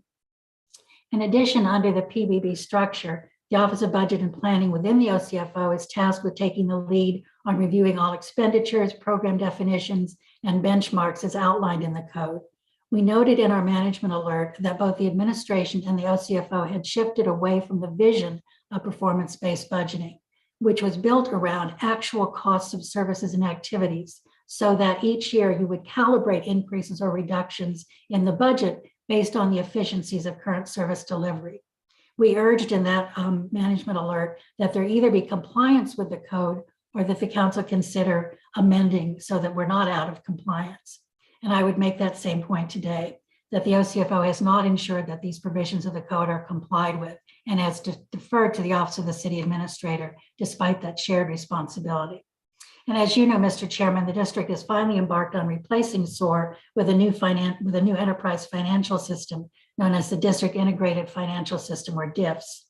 L: In addition, under the PBB structure, the Office of Budget and Planning within the OCFO is tasked with taking the lead on reviewing all expenditures, program definitions, and benchmarks as outlined in the code. We noted in our management alert that both the administration and the OCFO had shifted away from the vision of performance-based budgeting, which was built around actual costs of services and activities, so that each year you would calibrate increases or reductions in the budget based on the efficiencies of current service delivery. We urged in that management alert that there either be compliance with the code or that the council consider amending so that we're not out of compliance. And I would make that same point today, that the OCFO has not ensured that these provisions of the code are complied with and has deferred to the Office of the City Administrator despite that shared responsibility. And as you know, Mr. Chairman, the district has finally embarked on replacing SOAR with a new enterprise financial system known as the District Integrated Financial System, or DIFS.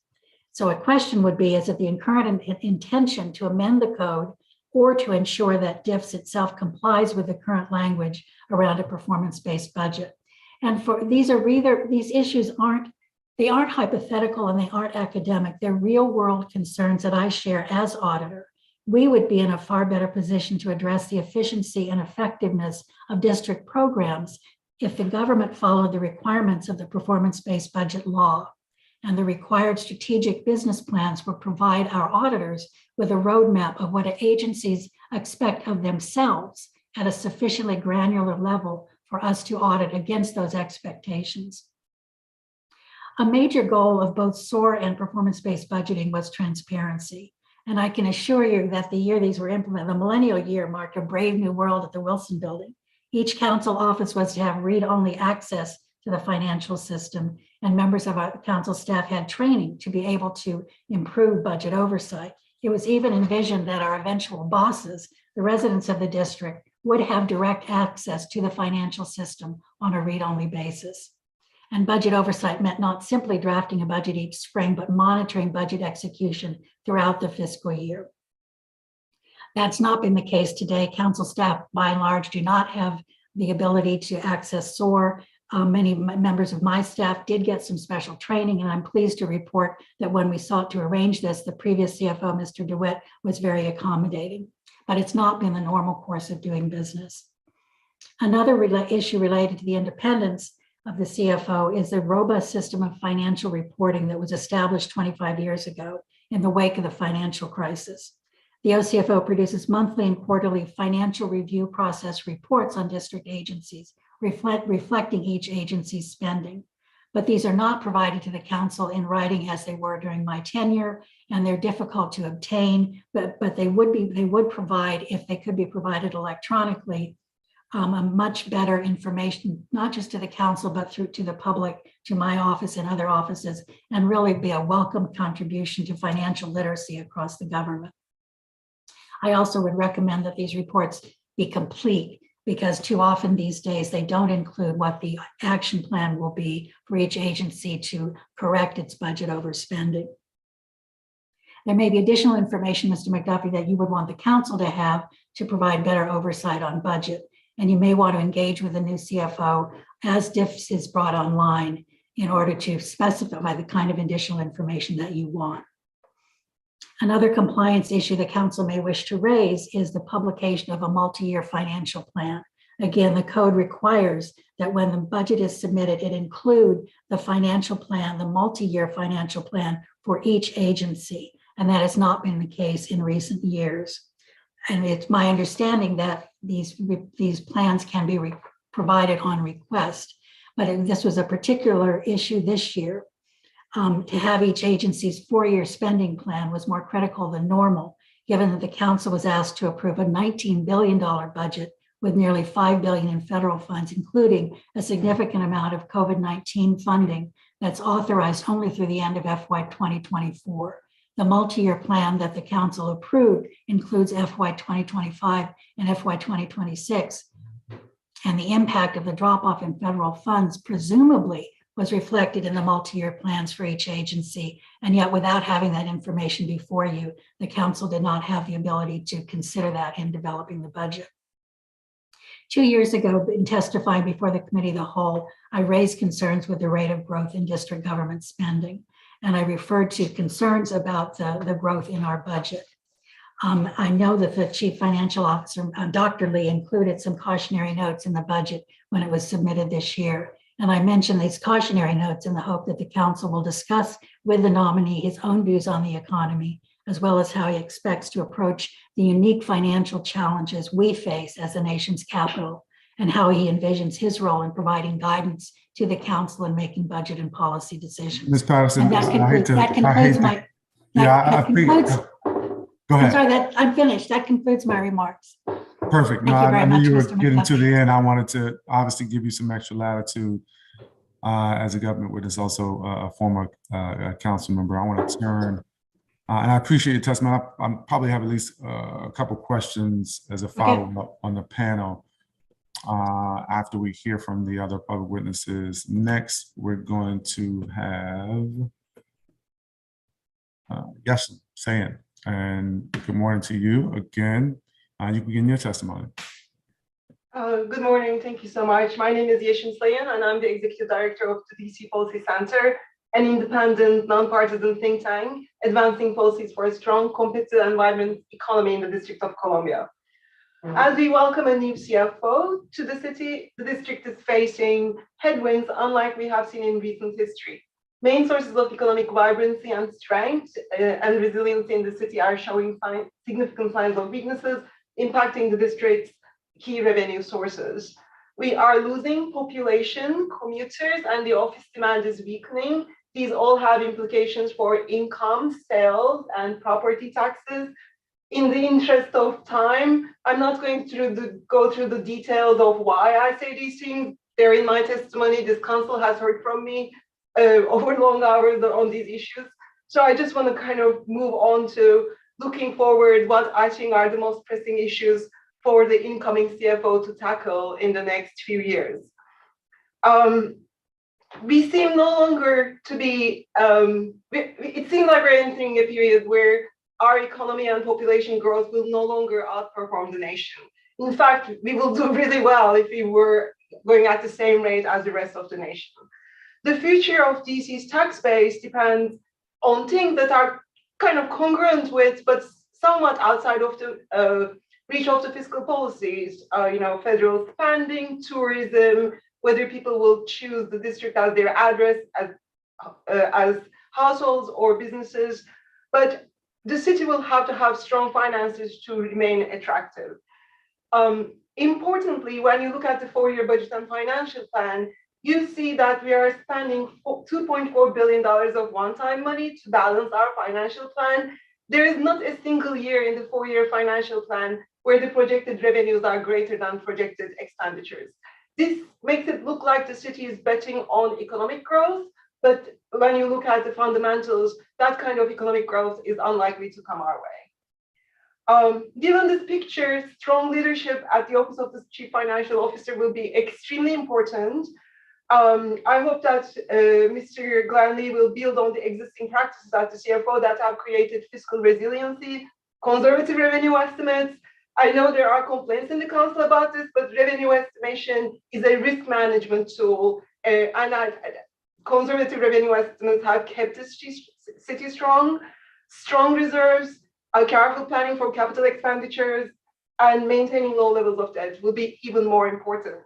L: So a question would be, is it the current intention to amend the code or to ensure that DIFS itself complies with the current language around a performance-based budget? And for these issues aren't hypothetical and they aren't academic. They're real-world concerns that I share as auditor. We would be in a far better position to address the efficiency and effectiveness of district programs if the government followed the requirements of the performance-based budget law, and the required strategic business plans will provide our auditors with a roadmap of what agencies expect of themselves at a sufficiently granular level for us to audit against those expectations. A major goal of both SOAR and performance-based budgeting was transparency. And I can assure you that the year these were implemented, the millennial year, marked a brave new world at the Wilson Building. Each council office was to have read-only access to the financial system, and members of our council staff had training to be able to improve budget oversight. It was even envisioned that our eventual bosses, the residents of the district, would have direct access to the financial system on a read-only basis. And budget oversight meant not simply drafting a budget each spring, but monitoring budget execution throughout the fiscal year. That's not been the case today. Council staff, by and large, do not have the ability to access SOAR. Many members of my staff did get some special training, and I'm pleased to report that when we sought to arrange this, the previous CFO, Mr. DeWitt, was very accommodating, but it's not been the normal course of doing business. Another issue related to the independence of the CFO is the robust system of financial reporting that was established 25 years ago in the wake of the financial crisis. The OCFO produces monthly and quarterly financial review process reports on district agencies, reflecting each agency's spending. But these are not provided to the council in writing as they were during my tenure, and they're difficult to obtain, but they would provide, if they could be provided electronically, a much better information, not just to the council, but through to the public, to my office and other offices, and really be a welcome contribution to financial literacy across the government. I also would recommend that these reports be complete, because too often these days they don't include what the action plan will be for each agency to correct its budget overspending. There may be additional information, Mr. McDuffie, that you would want the council to have to provide better oversight on budget. And you may want to engage with the new CFO as DIFS is brought online in order to specify the kind of additional information that you want. Another compliance issue the council may wish to raise is the publication of a multi-year financial plan. Again, the code requires that when the budget is submitted, it include the financial plan, the multi-year financial plan for each agency. And that has not been the case in recent years. And it's my understanding that these plans can be provided on request, but this was a particular issue this year. To have each agency's 4-year spending plan was more critical than normal, given that the council was asked to approve a $19 billion budget with nearly $5 billion in federal funds, including a significant amount of COVID-19 funding that's authorized only through the end of FY 2024. The multi-year plan that the council approved includes FY 2025 and FY 2026. And the impact of the drop-off in federal funds presumably was reflected in the multi-year plans for each agency. And yet, without having that information before you, the council did not have the ability to consider that in developing the budget. 2 years ago, in testifying before the committee of the whole, I raised concerns with the rate of growth in district government spending. And I referred to concerns about the growth in our budget. I know that the Chief Financial Officer, Dr. Lee, included some cautionary notes in the budget when it was submitted this year. And I mentioned these cautionary notes in the hope that the council will discuss with the nominee his own views on the economy, as well as how he expects to approach the unique financial challenges we face as the nation's capital, and how he envisions his role in providing guidance to the council in making budget and policy decisions.
B: Ms. Patterson,
L: And that concludes my.
B: Go ahead.
L: I'm sorry, I'm finished. That concludes my remarks.
B: Perfect. No,
L: Thank you very
B: I knew
L: much,
B: you were
L: Mr.
B: getting to
L: McDuffie.
B: the end. I wanted to obviously give you some extra latitude as a government witness, also a former council member. I want to turn And I appreciate your testimony. I probably have at least a couple questions as a follow-up on the panel after we hear from the other public witnesses. Next, we're going to have yes, Sayan. And good morning to you again. You can begin your testimony.
M: Good morning. Thank you so much. My name is Yeşim Sayan, and I'm the Executive Director of the DC Policy Center, an independent, nonpartisan think tank advancing policies for a strong, competitive, and vibrant economy in the District of Columbia. As we welcome a new CFO to the city, the district is facing headwinds unlike we have seen in recent history. Main sources of economic vibrancy and strength and resiliency in the city are showing significant signs of weaknesses, impacting the district's key revenue sources. We are losing population, commuters, and the office demand is weakening. These all have implications for income, sales, and property taxes. In the interest of time, I'm not going to go through the details of why I say these things. They're in my testimony. This council has heard from me over long hours on these issues. So I just want to kind of move on to looking forward, what I think are the most pressing issues for the incoming CFO to tackle in the next few years. We seem no longer to be, it seems like we're entering a period where our economy and population growth will no longer outperform the nation. In fact, we will do really well if we were going at the same rate as the rest of the nation. The future of DC's tax base depends on things that are kind of congruent with, but somewhat outside of the reach of the fiscal policies, federal spending, tourism, whether people will choose the district as their address as households or businesses. But the city will have to have strong finances to remain attractive. Importantly, when you look at the 4-year budget and financial plan, you see that we are spending $2.4 billion of one-time money to balance our financial plan. There is not a single year in the 4-year financial plan where the projected revenues are greater than projected expenditures. This makes it look like the city is betting on economic growth, but when you look at the fundamentals, that kind of economic growth is unlikely to come our way. Given this picture, strong leadership at the Office of the Chief Financial Officer will be extremely important. I hope that Mr. Glanley will build on the existing practices at the CFO that have created fiscal resiliency, conservative revenue estimates. I know there are complaints in the council about this, but revenue estimation is a risk management tool, and conservative revenue estimates have kept the city strong. Strong reserves, careful planning for capital expenditures, and maintaining low levels of debt will be even more important.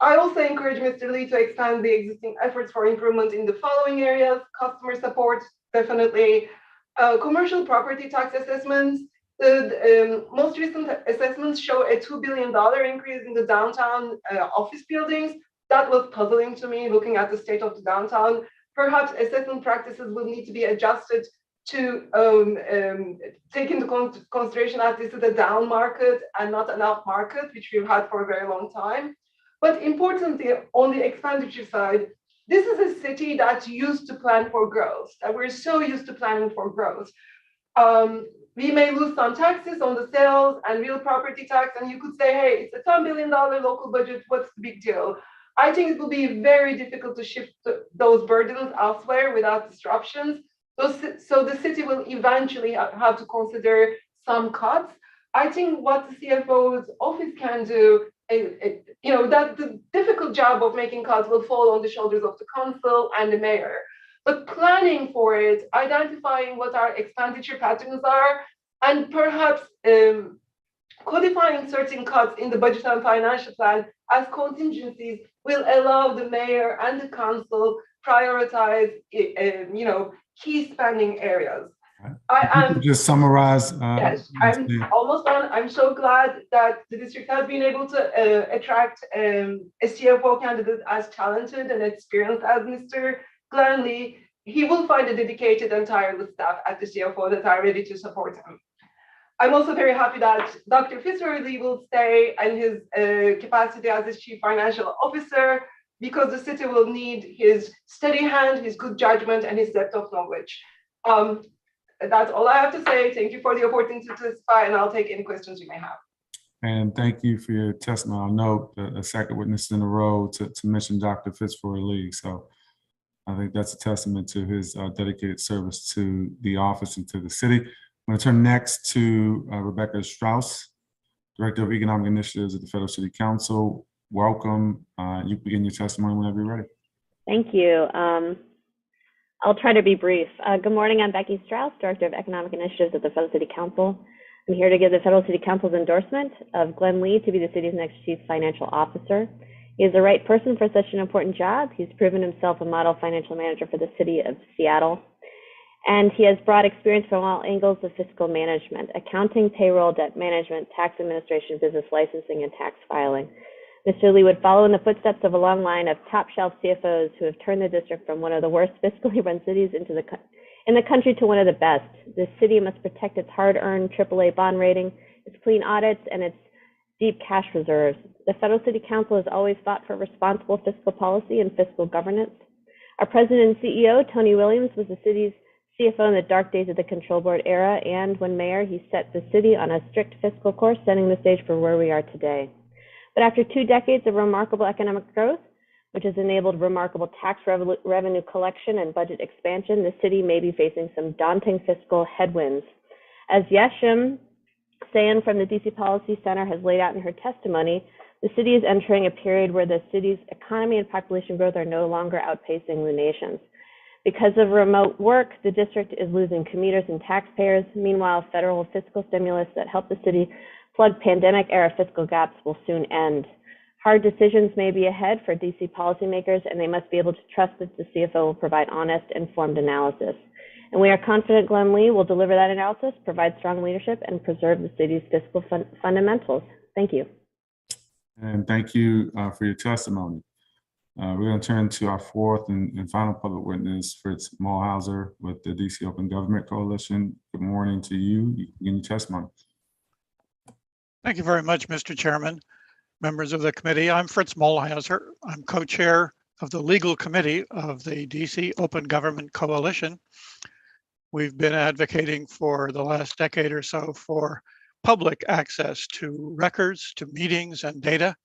M: I also encourage Mr. Lee to expand the existing efforts for improvement in the following areas: customer support, definitely, commercial property tax assessments. The most recent assessments show a $2 billion increase in the downtown office buildings. That was puzzling to me, looking at the state of the downtown. Perhaps assessment practices will need to be adjusted to take into consideration that this is a down market and not an up market, which we've had for a very long time. But importantly, on the expenditure side, this is a city that's used to plan for growth, that we're so used to planning for growth. We may lose some taxes on the sales and real property tax, and you could say, hey, it's a $10 billion local budget, what's the big deal? I think it will be very difficult to shift those burdens elsewhere without disruptions. So the city will eventually have to consider some cuts. I think what the CFO's office can do, that the difficult job of making cuts will fall on the shoulders of the council and the mayor. But planning for it, identifying what our expenditure patterns are, and perhaps codifying certain cuts in the budget and financial plan as contingencies will allow the mayor and the council prioritize, key spending areas.
B: Just summarize.
M: Yes, I'm almost done. I'm so glad that the district has been able to attract a CFO candidate as talented and experienced as Mr. Glanley. He will find a dedicated and tireless staff at the CFO that are ready to support him. I'm also very happy that Dr. Fitzroy will stay in his capacity as his Chief Financial Officer, because the city will need his steady hand, his good judgment, and his depth of knowledge. That's all I have to say. Thank you for the opportunity to testify, and I'll take any questions you may have.
B: And thank you for your testimony. I'll note a second witness in a row to mention Dr. Fitzroy Lee. So I think that's a testament to his dedicated service to the office and to the city. I'm going to turn next to Rebecca Strauss, Director of Economic Initiatives at the Federal City Council. Welcome. You can begin your testimony whenever you're ready.
N: Thank you. I'll try to be brief. Good morning, I'm Becky Strauss, Director of Economic Initiatives at the Federal City Council. I'm here to give the Federal City Council's endorsement of Glenn Lee to be the city's next Chief Financial Officer. He is the right person for such an important job. He's proven himself a model financial manager for the city of Seattle. And he has broad experience from all angles of fiscal management, accounting, payroll, debt management, tax administration, business licensing, and tax filing. Mr. Lee would follow in the footsteps of a long line of top-shelf CFOs who have turned the district from one of the worst fiscally run cities in the country to one of the best. The city must protect its hard-earned AAA bond rating, its clean audits, and its deep cash reserves. The Federal City Council has always fought for responsible fiscal policy and fiscal governance. Our president and CEO, Tony Williams, was the city's CFO in the dark days of the control board era, and when mayor, he set the city on a strict fiscal course, setting the stage for where we are today. But after 2 decades of remarkable economic growth, which has enabled remarkable tax revenue collection and budget expansion, the city may be facing some daunting fiscal headwinds. As Yeshim Sayan from the DC Policy Center has laid out in her testimony, the city is entering a period where the city's economy and population growth are no longer outpacing the nation's. Because of remote work, the district is losing commuters and taxpayers. Meanwhile, federal fiscal stimulus that helped the city plug pandemic-era fiscal gaps will soon end. Hard decisions may be ahead for DC policymakers, and they must be able to trust that the CFO will provide honest, informed analysis. And we are confident Glenn Lee will deliver that analysis, provide strong leadership, and preserve the city's fiscal fundamentals. Thank you.
B: And thank you for your testimony. We're going to turn to our fourth and final public witness, Fritz Smallhouser with the DC Open Government Coalition. Good morning to you. You can begin your testimony.
O: Thank you very much, Mr. Chairman, members of the committee. I'm Fritz Smallhouser. I'm co-chair of the legal committee of the DC Open Government Coalition. We've been advocating for the last decade or so for public access to records, to meetings and data.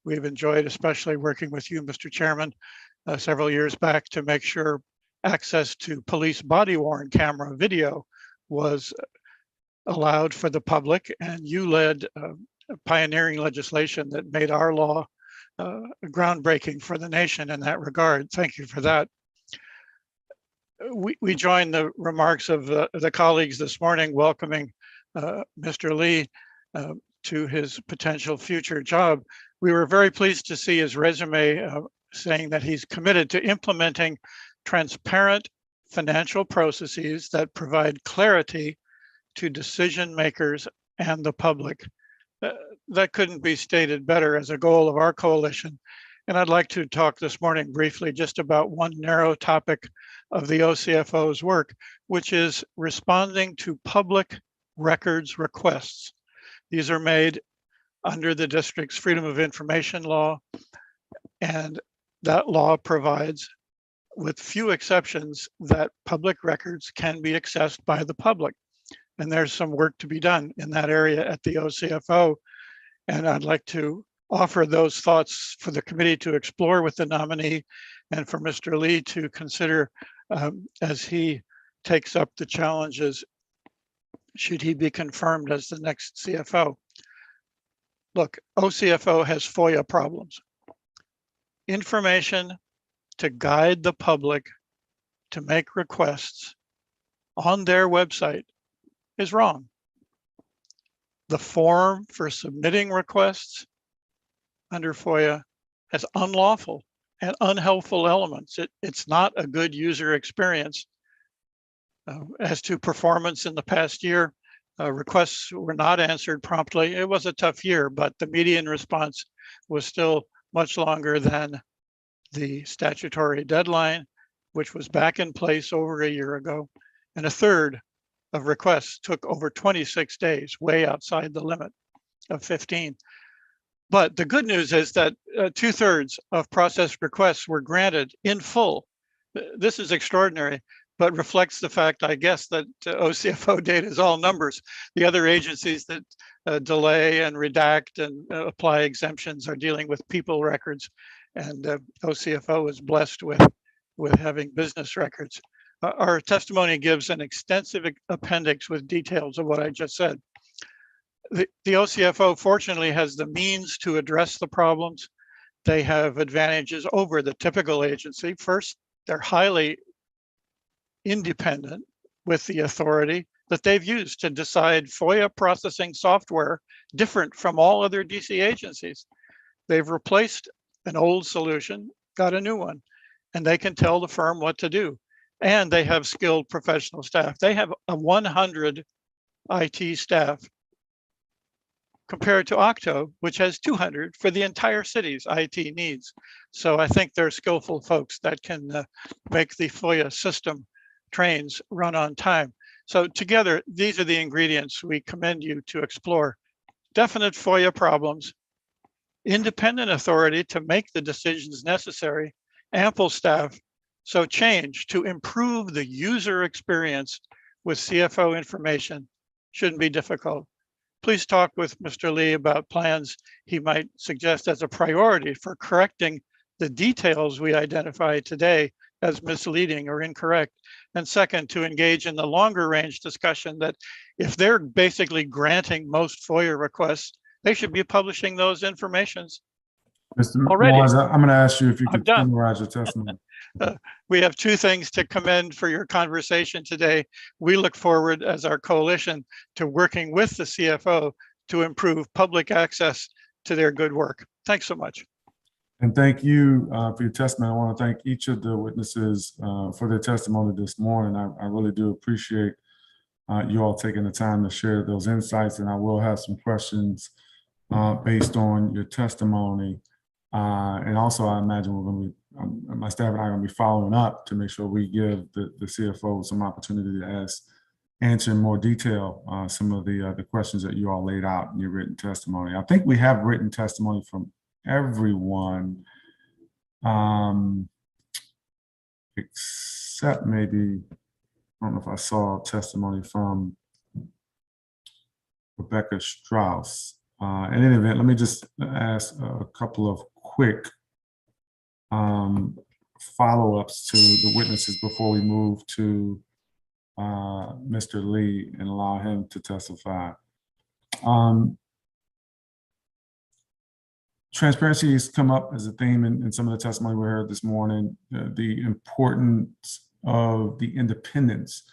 O: We've enjoyed especially working with you, Mr. Chairman, several years back to make sure access to police body-worn camera video was allowed for the public, and you led pioneering legislation that made our law groundbreaking for the nation in that regard. Thank you for that. We join the remarks of the colleagues this morning welcoming Mr. Lee to his potential future job. We were very pleased to see his resume saying that he's committed to implementing transparent financial processes that provide clarity to decision makers and the public. That couldn't be stated better as a goal of our coalition. And I'd like to talk this morning briefly just about one narrow topic of the OCFO's work, which is responding to public records requests. These are made under the district's Freedom of Information law, and that law provides, with few exceptions, that public records can be accessed by the public. And there's some work to be done in that area at the OCFO. And I'd like to offer those thoughts for the committee to explore with the nominee and for Mr. Lee to consider as he takes up the challenges should he be confirmed as the next CFO. Look, OCFO has FOIA problems. Information to guide the public to make requests on their website is wrong. The form for submitting requests under FOIA has unlawful and unhelpful elements. It's not a good user experience. As to performance in the past year, requests were not answered promptly. It was a tough year, but the median response was still much longer than the statutory deadline, which was back in place over a year ago. And a third of requests took over 26 days, way outside the limit of 15. But the good news is that 2/3 of processed requests were granted in full. This is extraordinary. but reflects the fact, I guess, that OCFO data is all numbers. The other agencies that delay and redact and apply exemptions are dealing with people records, and OCFO is blessed with having business records. Our testimony gives an extensive appendix with details of what I just said. The OCFO fortunately has the means to address the problems. They have advantages over the typical agency. First, they're highly independent with the authority that they've used to decide FOIA processing software different from all other DC agencies. They've replaced an old solution, got a new one, and they can tell the firm what to do. And they have skilled professional staff. They have a 100 IT staff compared to Octo, which has 200 for the entire city's IT needs. So I think they're skillful folks that can make the FOIA system trains run on time. So together, these are the ingredients we commend you to explore. Definite FOIA problems, independent authority to make the decisions necessary, ample staff, so change to improve the user experience with CFO information shouldn't be difficult. Please talk with Mr. Lee about plans he might suggest as a priority for correcting the details we identified today as misleading or incorrect. And second, to engage in the longer range discussion that if they're basically granting most FOIA requests, they should be publishing those informations
B: Mr.
O: already.
B: Mars, I'm going to ask you if you
O: I'm
B: could
O: done.
B: summarize your testimony.
O: We have two things to commend for your conversation today. We look forward as our coalition to working with the CFO to improve public access to their good work. Thanks so much.
B: And thank you for your testimony. I want to thank each of the witnesses for their testimony this morning. I really do appreciate you all taking the time to share those insights, and I will have some questions based on your testimony. And also, I imagine we're going to be, my staff and I are going to be following up to make sure we give the CFO some opportunity to answer in more detail some of the questions that you all laid out in your written testimony. I think we have written testimony from everyone, except maybe, I don't know if I saw testimony from Rebecca Strauss. In any event, let me just ask a couple of quick follow-ups to the witnesses before we move to Mr. Lee and allow him to testify. Transparency has come up as a theme in some of the testimony we heard this morning. The importance of the independence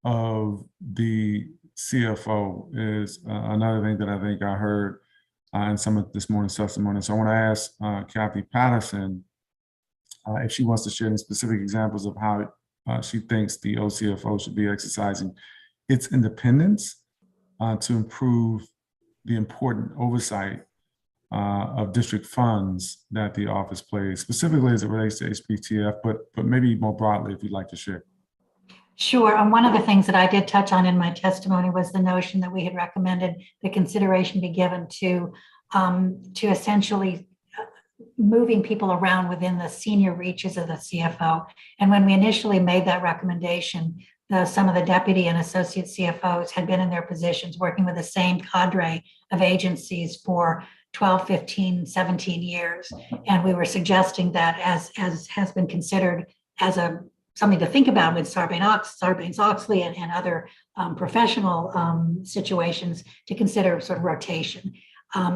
B: of the CFO is another thing that I think I heard in some of this morning's testimony. So I want to ask Kathy Patterson if she wants to share any specific examples of how she thinks the OCFO should be exercising its independence to improve the important oversight of district funds that the office plays, specifically as it relates to HPTF, but maybe more broadly if you'd like to share.
L: Sure. And one of the things that I did touch on in my testimony was the notion that we had recommended the consideration be given to essentially moving people around within the senior reaches of the CFO. And when we initially made that recommendation, some of the deputy and associate CFOs had been in their positions working with the same cadre of agencies for 12, 15, 17 years. And we were suggesting that as has been considered as something to think about with Sarbanes-Oxley and other professional situations, to consider sort of rotation.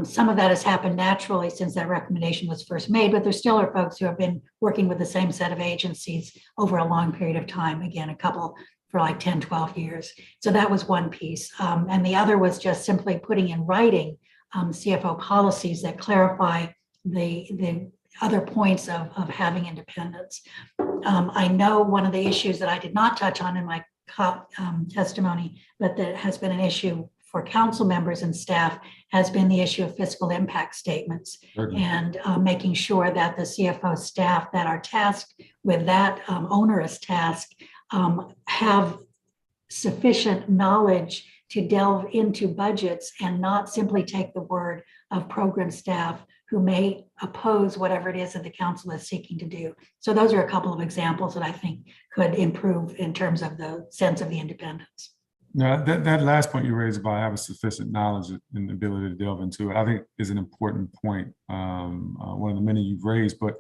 L: Some of that has happened naturally since that recommendation was first made, but there still are folks who have been working with the same set of agencies over a long period of time, again, a couple for like 10, 12 years. So that was one piece. And the other was just simply putting in writing CFO policies that clarify the other points of having independence. I know one of the issues that I did not touch on in my testimony, but that has been an issue for council members and staff, has been the issue of fiscal impact statements. And making sure that the CFO staff that are tasked with that onerous task have sufficient knowledge to delve into budgets and not simply take the word of program staff who may oppose whatever it is that the council is seeking to do. So those are a couple of examples that I think could improve in terms of the sense of the independence.
B: Now, that last point you raised about having sufficient knowledge and ability to delve into it, I think is an important point, one of the many you've raised. But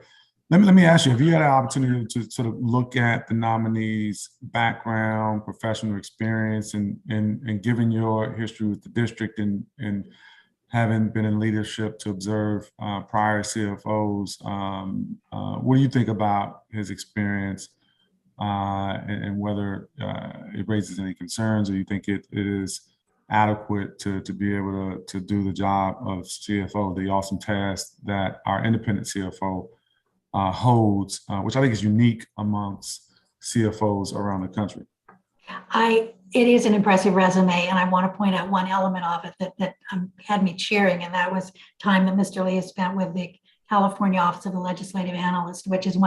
B: let me ask you, have you had an opportunity to sort of look at the nominees' background, professional experience, and given your history with the district and having been in leadership to observe prior CFOs, what do you think about his experience and whether it raises any concerns, or you think it is adequate to be able to do the job of CFO, the awesome task that our independent CFO holds, which I think is unique amongst CFOs around the country?
L: It is an impressive resume, and I want to point out one element of it that had me cheering, and that was time that Mr. Lee has spent with the California Office of the Legislative Analyst, which is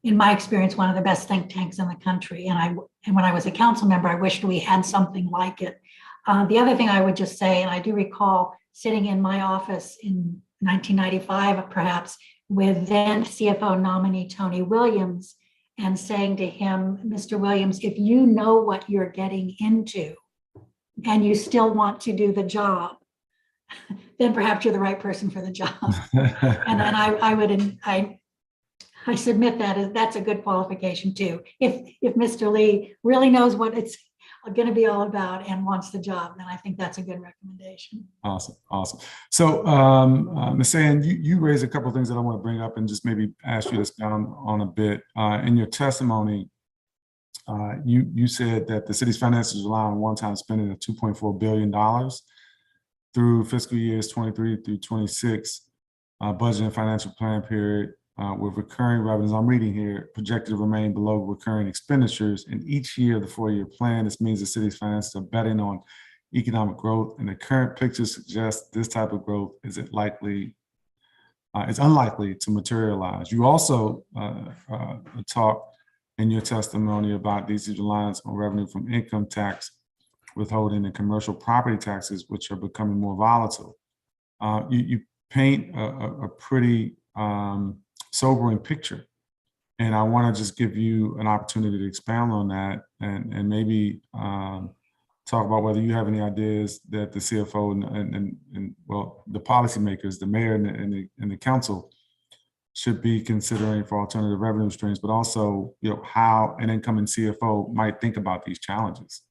L: in my experience, one of the best think tanks in the country. And when I was a council member, I wished we had something like it. The other thing I would just say, and I do recall sitting in my office in 1995, perhaps, with then CFO nominee Tony Williams, and saying to him, Mr. Williams, if you know what you're getting into and you still want to do the job, then perhaps you're the right person for the job. And I submit that that's a good qualification too. If Mr. Lee really knows what it's going to be all about and wants the job, then I think that's a good recommendation.
B: Awesome. So, Ms. Sand, you raised a couple of things that I want to bring up and just maybe ask you to expound on a bit. In your testimony, you said that the city's finances rely on one-time spending of $2.4 billion through fiscal years 23 through 26, budget and financial plan period, with recurring revenues, I'm reading here, projected to remain below recurring expenditures in each year of the 4-year plan. This means the city's finances are betting on economic growth, and the current picture suggests this type of growth is unlikely to materialize. You also talk in your testimony about DC's reliance on revenue from income tax withholding and commercial property taxes, which are becoming more volatile. You paint a pretty sobering picture. And I want to just give you an opportunity to expound on that and maybe talk about whether you have any ideas that the CFO and well, the policymakers, the mayor and the council should be considering for alternative revenue streams, but also, how an incoming CFO might think about these challenges.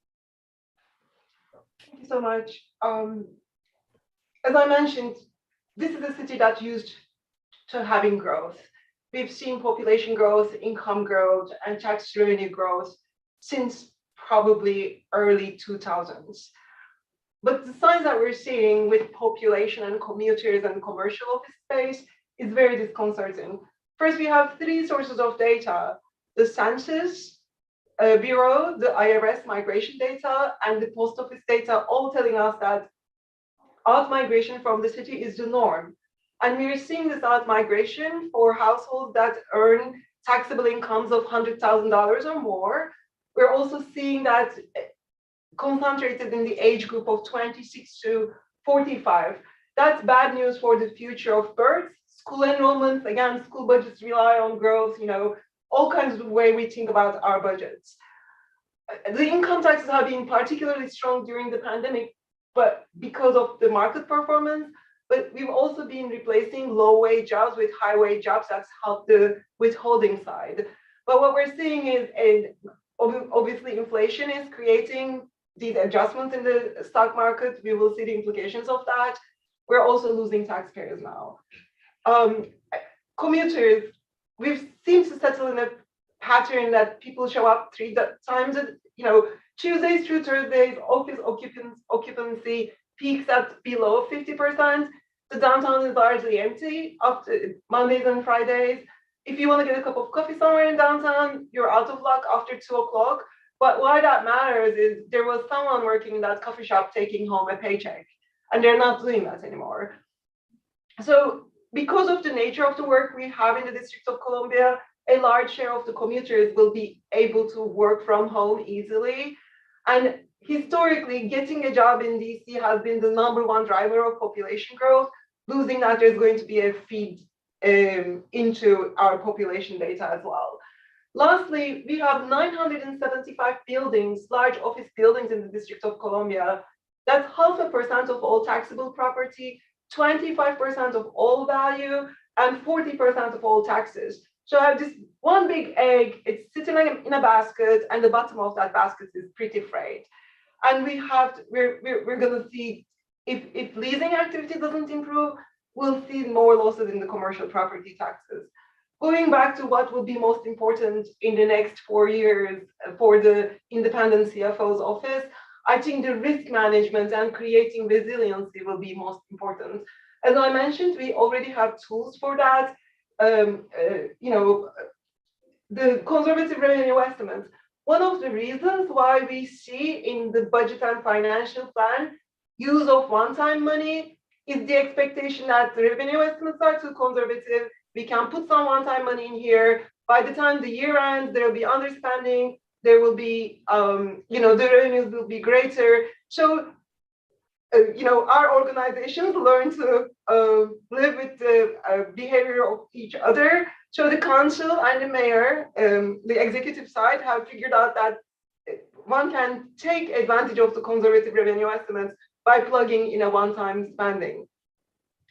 M: Thank you so much. As I mentioned, this is a city that's used to having growth. We've seen population growth, income growth, and tax revenue growth since probably early 2000s. But the signs that we're seeing with population and commuters and commercial office space is very disconcerting. First, we have 3 sources of data: the Census Bureau, the IRS migration data, and the post office data, all telling us that out-migration from the city is the norm. And we are seeing this out-migration for households that earn taxable incomes of $100,000 or more. We're also seeing that concentrated in the age group of 26 to 45. That's bad news for the future of births. School enrollments, again, school budgets rely on growth, all kinds of way we think about our budgets. The income taxes have been particularly strong during the pandemic, but because of the market performance. But we've also been replacing low-wage jobs with high-wage jobs. That's helped the withholding side. But what we're seeing is, obviously, inflation is creating these adjustments in the stock market. We will see the implications of that. We're also losing taxpayers now. Commuters, we've seemed to settle in a pattern that people show up 3 times, Tuesdays through Thursdays, office occupancy peaks at below 50%. The downtown is largely empty after Mondays and Fridays. If you want to get a cup of coffee somewhere in downtown, you're out of luck after 2 o'clock. But why that matters is there was someone working in that coffee shop taking home a paycheck, and they're not doing that anymore. So because of the nature of the work we have in the District of Columbia, a large share of the commuters will be able to work from home easily. And historically, getting a job in DC has been the #1 driver of population growth. losing that, there's going to be a feed into our population data as well. Lastly, we have 975 buildings, large office buildings in the District of Columbia. That's 0.5% of all taxable property, 25% of all value, and 40% of all taxes. So I have this one big egg, it's sitting in a basket, and the bottom of that basket is pretty frayed. And we're gonna see, if leasing activity doesn't improve, we'll see more losses in the commercial property taxes. Going back to what will be most important in the next 4 years for the independent CFO's office, I think the risk management and creating resiliency will be most important. As I mentioned, we already have tools for that. You know, the conservative revenue estimates. One of the reasons why we see in the budget and financial plan use of one-time money is the expectation that the revenue estimates are too conservative. We can put some one-time money in here. By the time the year ends, there will be underspending. There will be, you know, the revenues will be greater. So, you know, our organizations learn to live with the behavior of each other. So the council and the mayor, the executive side, have figured out that one can take advantage of the conservative revenue estimates by plugging in a one-time spending,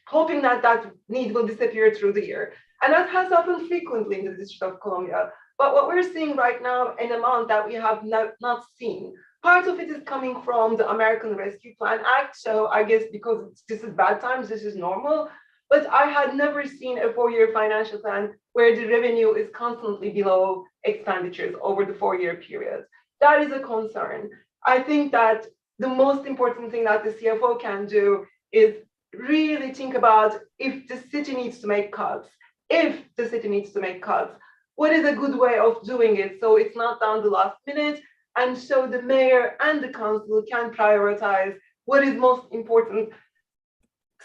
M: hoping that that need will disappear through the year. And that has happened frequently in the District of Columbia. But what we're seeing right now, an amount that we have not seen. Part of it is coming from the American Rescue Plan Act. So I guess because this is bad times, this is normal. But I had never seen a 4-year financial plan where the revenue is constantly below expenditures over the 4-year period. That is a concern. I think that the most important thing that the CFO can do is really think about if the city needs to make cuts. If the city needs to make cuts, what is a good way of doing it so it's not down the last minute? And so the mayor and the council can prioritize what is most important.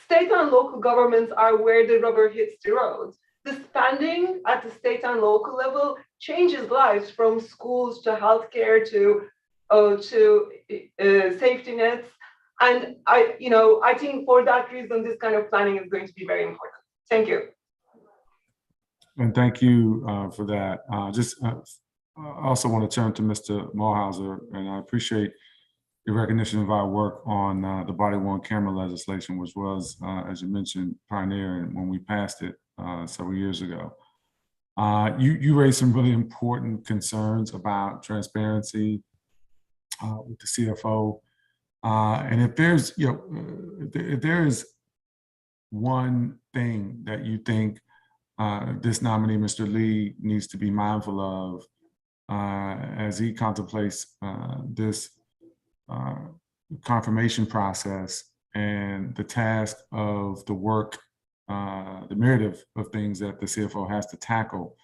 M: State and local governments are where the rubber hits the road. The spending at the state and local level changes lives, from schools to healthcare to safety nets. And I think for that reason, this kind of planning is going to be very important. Thank you.
B: And thank you for that. I also want to turn to Mr. Smallhouser, and I appreciate your recognition of our work on the body-worn camera legislation, which was, as you mentioned, pioneering when we passed it several years ago. You raised some really important concerns about transparency with the CFO. And if there's, if there is one thing that you think this nominee, Mr. Lee, needs to be mindful of as he contemplates this confirmation process and the task of the work, the myriad of things that the CFO has to tackle,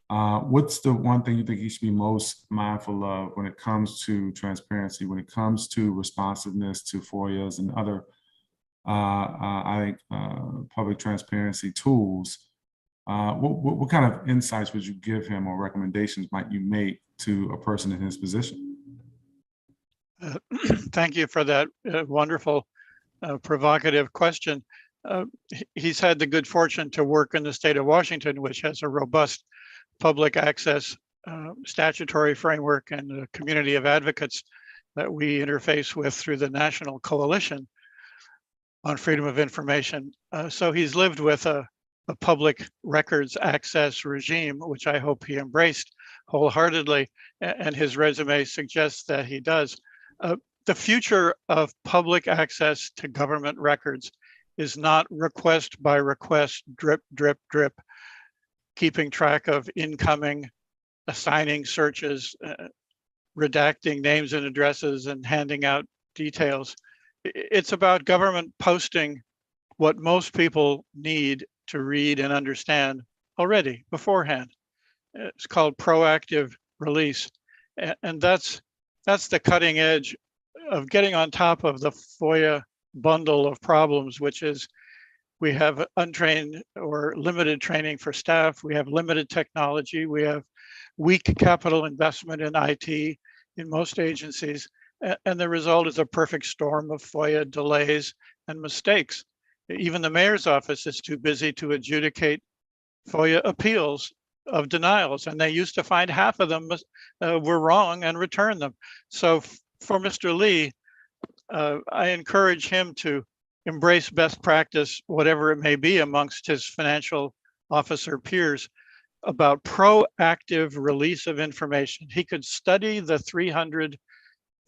B: what's the one thing you think he should be most mindful of when it comes to transparency, when it comes to responsiveness to FOIAs and other, public transparency tools? What kind of insights would you give him, or recommendations might you make to a person in his position?
O: Thank you for that wonderful, provocative question. He's had the good fortune to work in the state of Washington, which has a robust public access statutory framework and a community of advocates that we interface with through the National Coalition on Freedom of Information. So he's lived with a public records access regime, which I hope he embraced wholeheartedly, and his resume suggests that he does. The future of public access to government records is not request by request, drip, drip, drip, keeping track of incoming, assigning searches, redacting names and addresses, and handing out details. It's about government posting what most people need to read and understand already beforehand. It's called proactive release. And that's the cutting edge of getting on top of the FOIA bundle of problems, which is we have untrained or limited training for staff. We have limited technology. We have weak capital investment in IT in most agencies. And the result is a perfect storm of FOIA delays and mistakes. Even the mayor's office is too busy to adjudicate FOIA appeals of denials, and they used to find half of them were wrong and return them. So for Mr. Lee, I encourage him to embrace best practice, whatever it may be, amongst his financial officer peers about proactive release of information. He could study the 300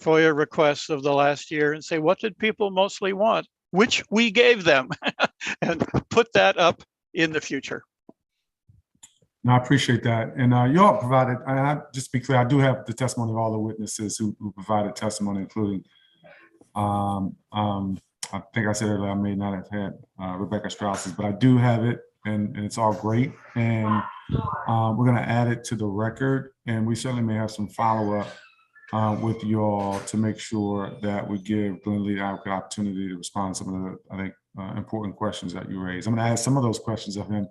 O: FOIA requests of the last year and say, what did people mostly want, which we gave them, and put that up in the future.
B: No, I appreciate that. And you all provided, just to be clear, I do have the testimony of all the witnesses who provided testimony, including, I think I said earlier, I may not have had Rebecca Strauss's, but I do have it, and it's all great. And we're going to add it to the record, and we certainly may have some follow-up with you all to make sure that we give Glenn Lee the opportunity to respond to some of the, I think, important questions that you raised. I'm going to ask some of those questions of him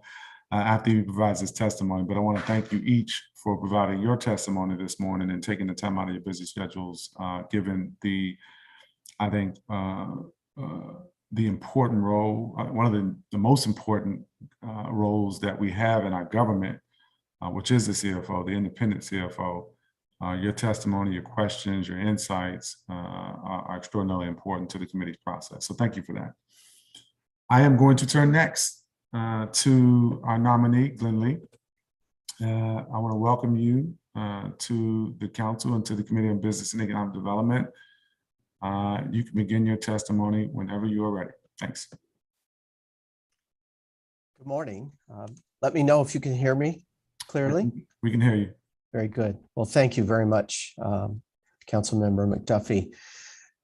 B: after he provides his testimony, but I want to thank you each for providing your testimony this morning and taking the time out of your busy schedules, given the, I think, the important role, one of the most important roles that we have in our government, which is the CFO, the independent CFO. Your testimony, your questions, your insights are extraordinarily important to the committee's process. So thank you for that. I am going to turn next to our nominee, Glenn Lee. I want to welcome you to the council and to the Committee on Business and Economic Development. You can begin your testimony whenever you are ready. Thanks.
P: Good morning. Let me know if you can hear me clearly.
B: We can hear you.
P: Very good. Well, thank you very much, Councilmember McDuffie.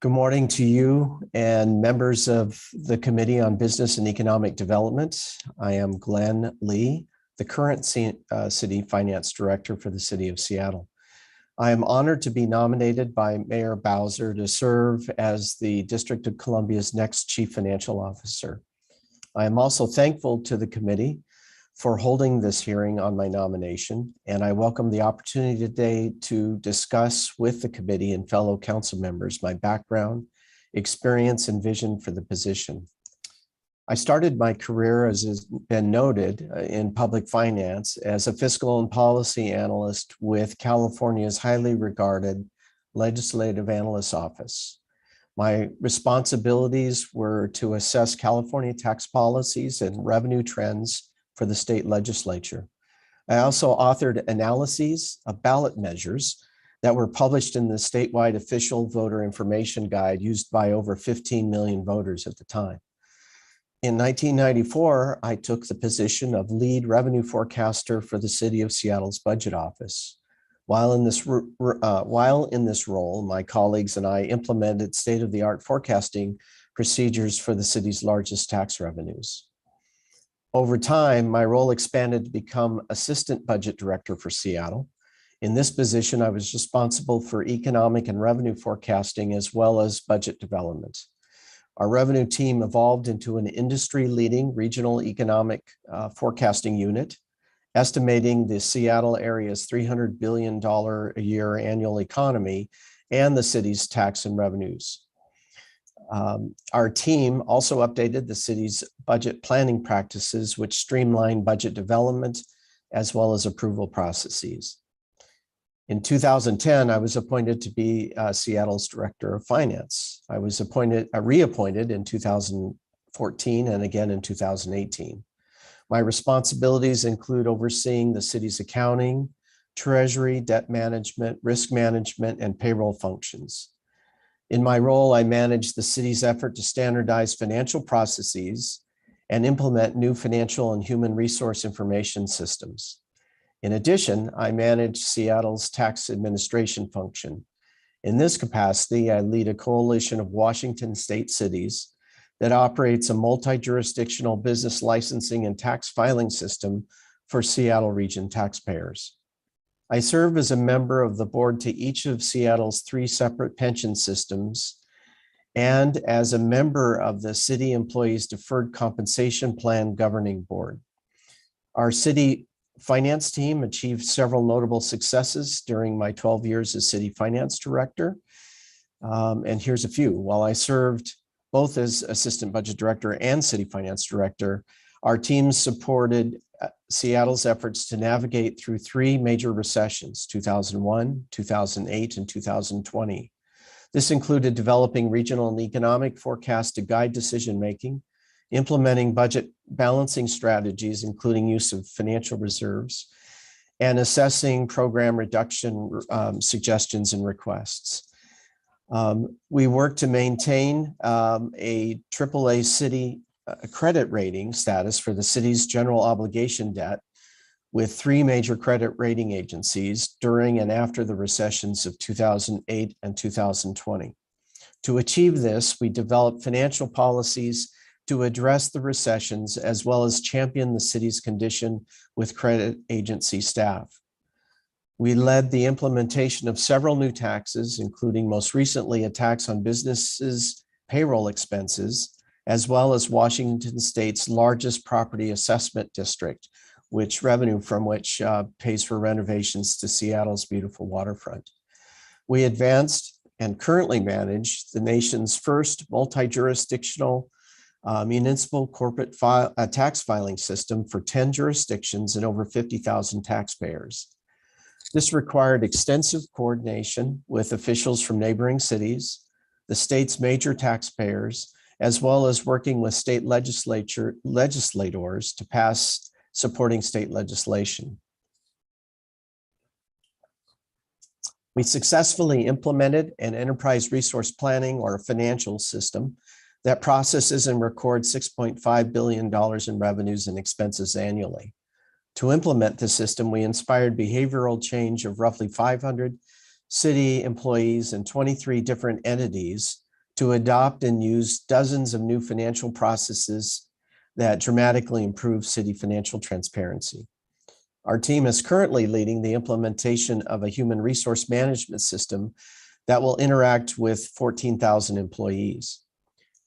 P: Good morning to you and members of the Committee on Business and Economic Development. I am Glenn Lee, the current City Finance Director for the City of Seattle. I am honored to be nominated by Mayor Bowser to serve as the District of Columbia's next Chief Financial Officer. I am also thankful to the committee for holding this hearing on my nomination, and I welcome the opportunity today to discuss with the committee and fellow council members my background, experience, and vision for the position. I started my career, as has been noted, in public finance as a fiscal and policy analyst with California's highly regarded Legislative Analyst Office. My responsibilities were to assess California tax policies and revenue trends for the state legislature. I also authored analyses of ballot measures that were published in the statewide official voter information guide used by over 15 million voters at the time. In 1994, I took the position of lead revenue forecaster for the City of Seattle's budget office. While in this role, my colleagues and I implemented state-of-the-art forecasting procedures for the city's largest tax revenues. Over time, my role expanded to become Assistant Budget Director for Seattle. In this position, I was responsible for economic and revenue forecasting as well as budget development. Our revenue team evolved into an industry-leading regional economic forecasting unit, estimating the Seattle area's $300 billion a year annual economy and the city's tax and revenues. Our team also updated the city's budget planning practices, which streamlined budget development as well as approval processes. In 2010, I was appointed to be Seattle's Director of Finance. I was reappointed in 2014 and again in 2018. My responsibilities include overseeing the city's accounting, treasury, debt management, risk management, and payroll functions. In my role, I manage the city's effort to standardize financial processes and implement new financial and human resource information systems. In addition, I manage Seattle's tax administration function. In this capacity, I lead a coalition of Washington state cities that operates a multi-jurisdictional business licensing and tax filing system for Seattle region taxpayers. I serve as a member of the board to each of Seattle's 3 separate pension systems and as a member of the City Employees Deferred Compensation Plan Governing Board. Our city finance team achieved several notable successes during my 12 years as City Finance Director. And here's a few. While I served both as Assistant Budget Director and City Finance Director, our teams supported Seattle's efforts to navigate through three major recessions, 2001, 2008, and 2020. This included developing regional and economic forecasts to guide decision-making, implementing budget balancing strategies, including use of financial reserves, and assessing program reduction suggestions and requests. We work to maintain a AAA city credit rating status for the city's general obligation debt with three major credit rating agencies during and after the recessions of 2008 and 2020. To achieve this, we developed financial policies to address the recessions as well as champion the city's condition with credit agency staff. We led the implementation of several new taxes, including most recently a tax on businesses' payroll expenses, as well as Washington State's largest property assessment district, which revenue from which pays for renovations to Seattle's beautiful waterfront. We advanced and currently manage the nation's first multi-jurisdictional municipal corporate tax filing system for 10 jurisdictions and over 50,000 taxpayers. This required extensive coordination with officials from neighboring cities, the state's major taxpayers, as well as working with state legislators to pass supporting state legislation. We successfully implemented an enterprise resource planning or financial system that processes and records $6.5 billion in revenues and expenses annually. To implement the system, we inspired behavioral change of roughly 500 city employees and 23 different entities to adopt and use dozens of new financial processes that dramatically improve city financial transparency. Our team is currently leading the implementation of a human resource management system that will interact with 14,000 employees.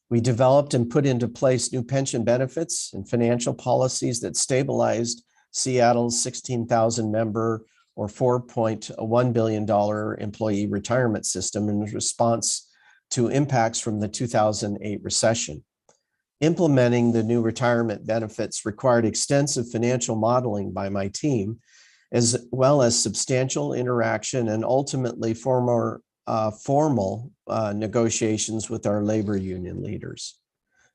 P: We developed and put into place new pension benefits and financial policies that stabilized Seattle's 16,000 member or $4.1 billion employee retirement system in response to impacts from the 2008 recession. Implementing the new retirement benefits required extensive financial modeling by my team, as well as substantial interaction and ultimately formal negotiations with our labor union leaders.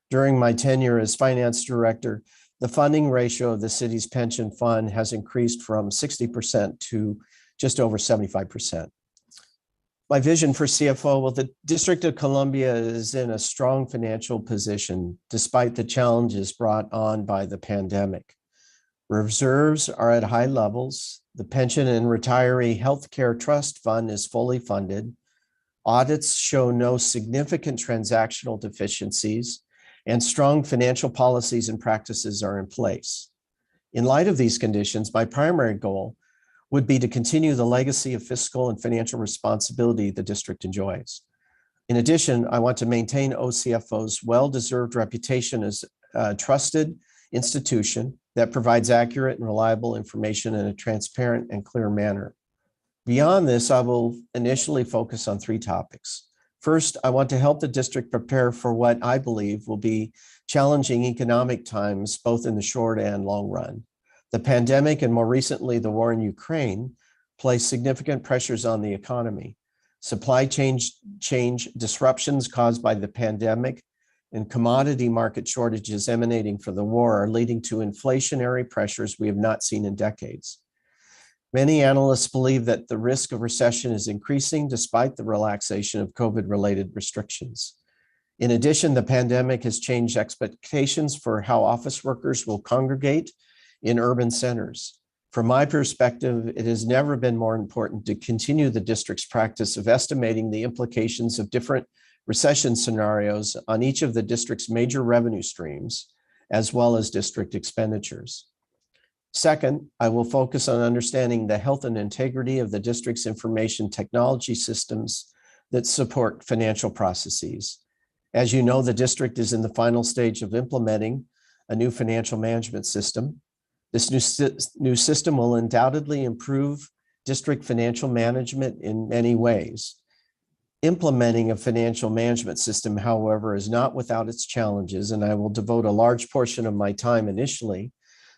P: During my tenure as finance director, the funding ratio of the city's pension fund has increased from 60% to just over 75%. My vision for CFO, well, the District of Columbia is in a strong financial position despite the challenges brought on by the pandemic. Reserves are at high levels. The Pension and Retiree Healthcare Trust Fund is fully funded. Audits show no significant transactional deficiencies, and strong financial policies and practices are in place. In light of these conditions, my primary goal would be to continue the legacy of fiscal and financial responsibility the district enjoys. In addition, I want to maintain OCFO's well-deserved reputation as a trusted institution that provides accurate and reliable information in a transparent and clear manner. Beyond this, I will initially focus on three topics. First, I want to help the district prepare for what I believe will be challenging economic times, both in the short and long run. The pandemic and more recently the war in Ukraine place significant pressures on the economy. Supply chain disruptions caused by the pandemic and commodity market shortages emanating from the war are leading to inflationary pressures we have not seen in decades. Many analysts believe that the risk of recession is increasing despite the relaxation of COVID-related restrictions. In addition, the pandemic has changed expectations for how office workers will congregate in urban centers. From my perspective, it has never been more important to continue the district's practice of estimating the implications of different recession scenarios on each of the district's major revenue streams, as well as district expenditures. Second, I will focus on understanding the health and integrity of the district's information technology systems that support financial processes. As you know, the district is in the final stage of implementing a new financial management system. This new system will undoubtedly improve district financial management in many ways. Implementing a financial management system, however, is not without its challenges, and I will devote a large portion of my time initially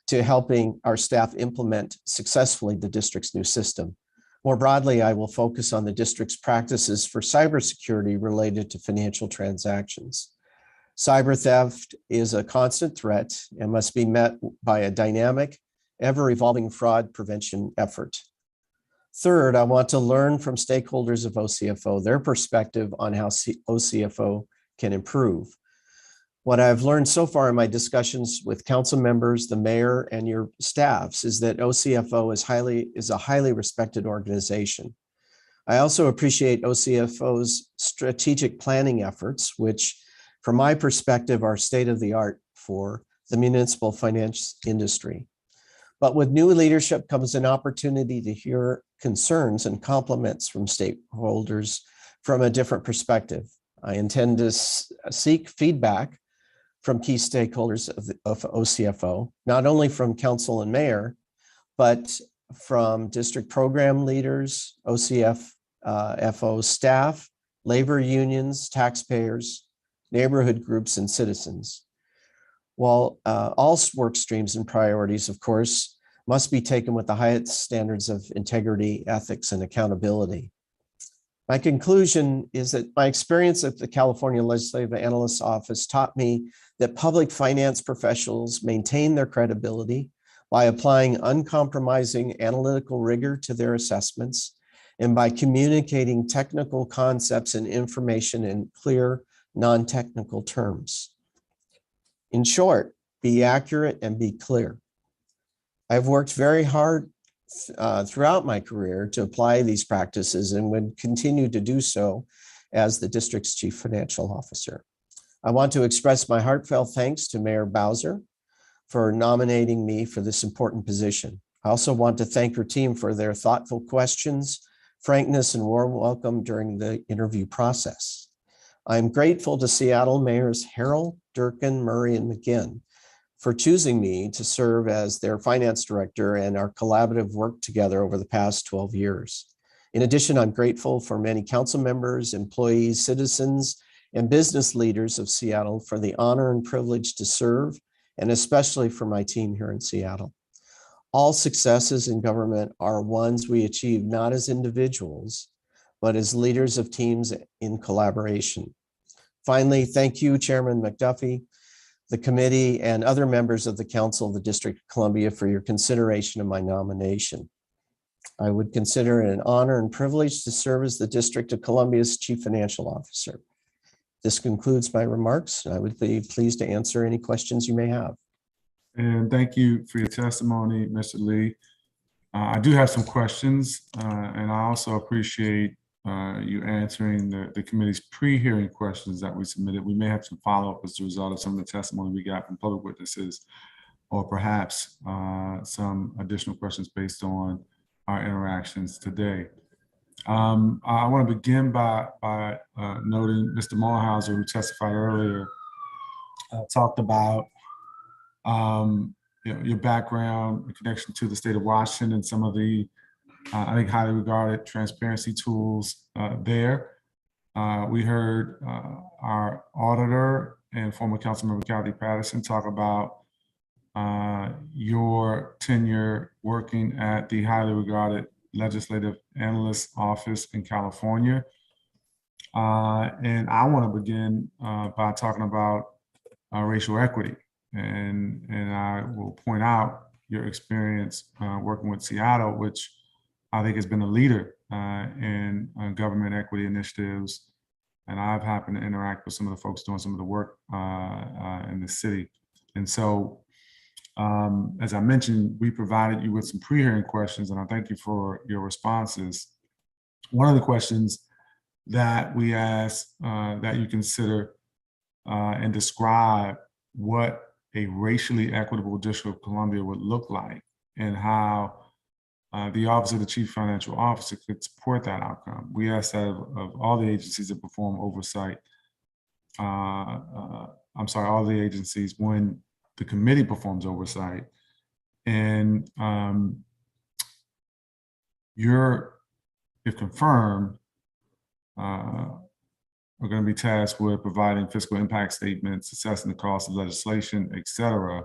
P: to helping our staff implement successfully the district's new system. More broadly, I will focus on the district's practices for cybersecurity related to financial transactions. Cyber theft is a constant threat and must be met by a dynamic, ever-evolving fraud prevention effort. Third, I want to learn from stakeholders of OCFO, their perspective on how OCFO can improve. What I've learned so far in my discussions with council members, the mayor, and your staffs is that OCFO is a highly respected organization. I also appreciate OCFO's strategic planning efforts, which from my perspective are state of the art for the municipal finance industry. But with new leadership comes an opportunity to hear concerns and compliments from stakeholders from a different perspective. I intend to seek feedback from key stakeholders of OCFO, not only from council and mayor, but from district program leaders, OCFO staff, labor unions, taxpayers, neighborhood groups, and citizens. While all work streams and priorities, of course, must be taken with the highest standards of integrity, ethics, and accountability. My conclusion is that my experience at the California Legislative Analyst's Office taught me that public finance professionals maintain their credibility by applying uncompromising analytical rigor to their assessments and by communicating technical concepts and information in clear, non-technical terms. In short, be accurate and be clear. I've worked very hard throughout my career to apply these practices and would continue to do so as the district's chief financial officer. I want to express my heartfelt thanks to Mayor Bowser for nominating me for this important position. I also want to thank her team for their thoughtful questions, frankness, and warm welcome during the interview process. I'm grateful to Seattle Mayors Harrell, Durkin, Murray, and McGinn for choosing me to serve as their finance director and our collaborative work together over the past 12 years. In addition, I'm grateful for many council members, employees, citizens, and business leaders of Seattle for the honor and privilege to serve, and especially for my team here in Seattle. All successes in government are ones we achieve not as individuals, but as leaders of teams in collaboration. Finally, thank you, Chairman McDuffie, the committee, and other members of the Council of the District of Columbia for your consideration of my nomination. I would consider it an honor and privilege to serve as the District of Columbia's Chief Financial Officer. This concludes my remarks. I would be pleased to answer any questions you may have.
B: And thank you for your testimony, Mr. Lee. I do have some questions, and I also appreciate you answering the committee's pre-hearing questions that we submitted. We may have some follow-up as a result of some of the testimony we got from public witnesses, or perhaps some additional questions based on our interactions today. I want to begin by noting Mr. Smallhouser, who testified earlier, talked about your background in connection to the state of Washington and some of the I think highly regarded transparency tools there. We heard our auditor and former Councilmember Kathy Patterson talk about your tenure working at the highly regarded Legislative Analyst's Office in California. And I want to begin by talking about racial equity. And I will point out your experience working with Seattle, which I think has been a leader in government equity initiatives. And I've happened to interact with some of the folks doing some of the work in the city. And so, as I mentioned, we provided you with some pre-hearing questions, and I thank you for your responses. One of the questions that we asked that you consider and describe what a racially equitable District of Columbia would look like, and how the Office of the Chief Financial Officer could support that outcome. We asked that of all the agencies that perform oversight. All the agencies when the committee performs oversight. And if confirmed, are going to be tasked with providing fiscal impact statements, assessing the cost of legislation, et cetera.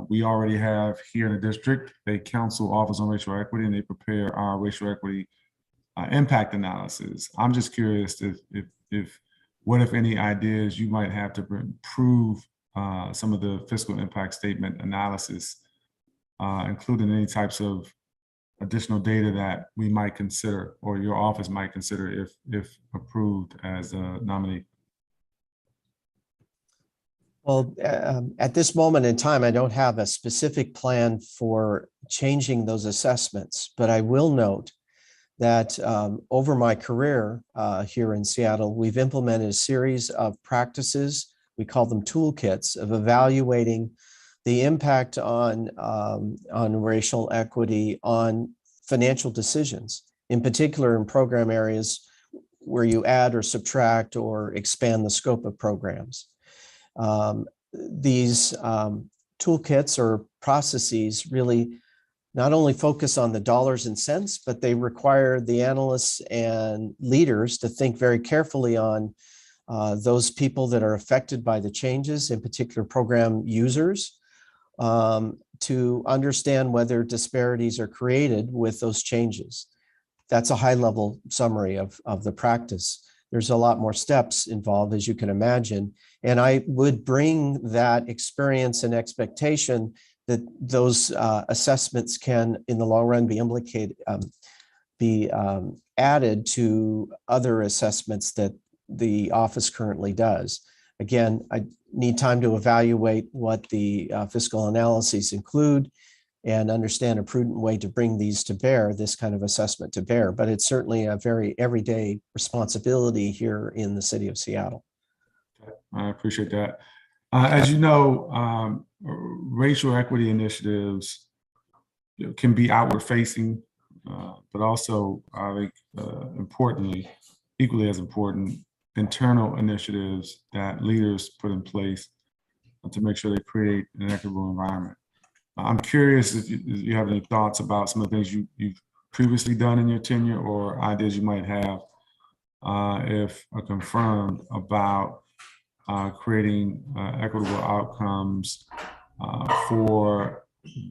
B: We already have here in the district a council office on racial equity, and they prepare our racial equity impact analysis. I'm just curious if what, if any, ideas you might have to improve some of the fiscal impact statement analysis, including any types of additional data that we might consider, or your office might consider if approved as a nominee.
P: Well, at this moment in time, I don't have a specific plan for changing those assessments, but I will note that over my career here in Seattle, we've implemented a series of practices, we call them toolkits, of evaluating the impact on racial equity on financial decisions, in particular in program areas where you add or subtract or expand the scope of programs. These toolkits or processes really not only focus on the dollars and cents, but they require the analysts and leaders to think very carefully on those people that are affected by the changes, in particular program users, to understand whether disparities are created with those changes. That's a high-level summary of the practice. There's a lot more steps involved, as you can imagine. And I would bring that experience and expectation that those assessments can, in the long run, be added to other assessments that the office currently does. Again, I need time to evaluate what the fiscal analyses include and understand a prudent way to bring these to bear, this kind of assessment to bear. But it's certainly a very everyday responsibility here in the city of Seattle.
B: I appreciate that. As you know, racial equity initiatives can be outward facing, but also, I think, importantly, equally as important, internal initiatives that leaders put in place to make sure they create an equitable environment. I'm curious if you have any thoughts about some of the things you've previously done in your tenure, or ideas you might have, if confirmed, about creating equitable outcomes for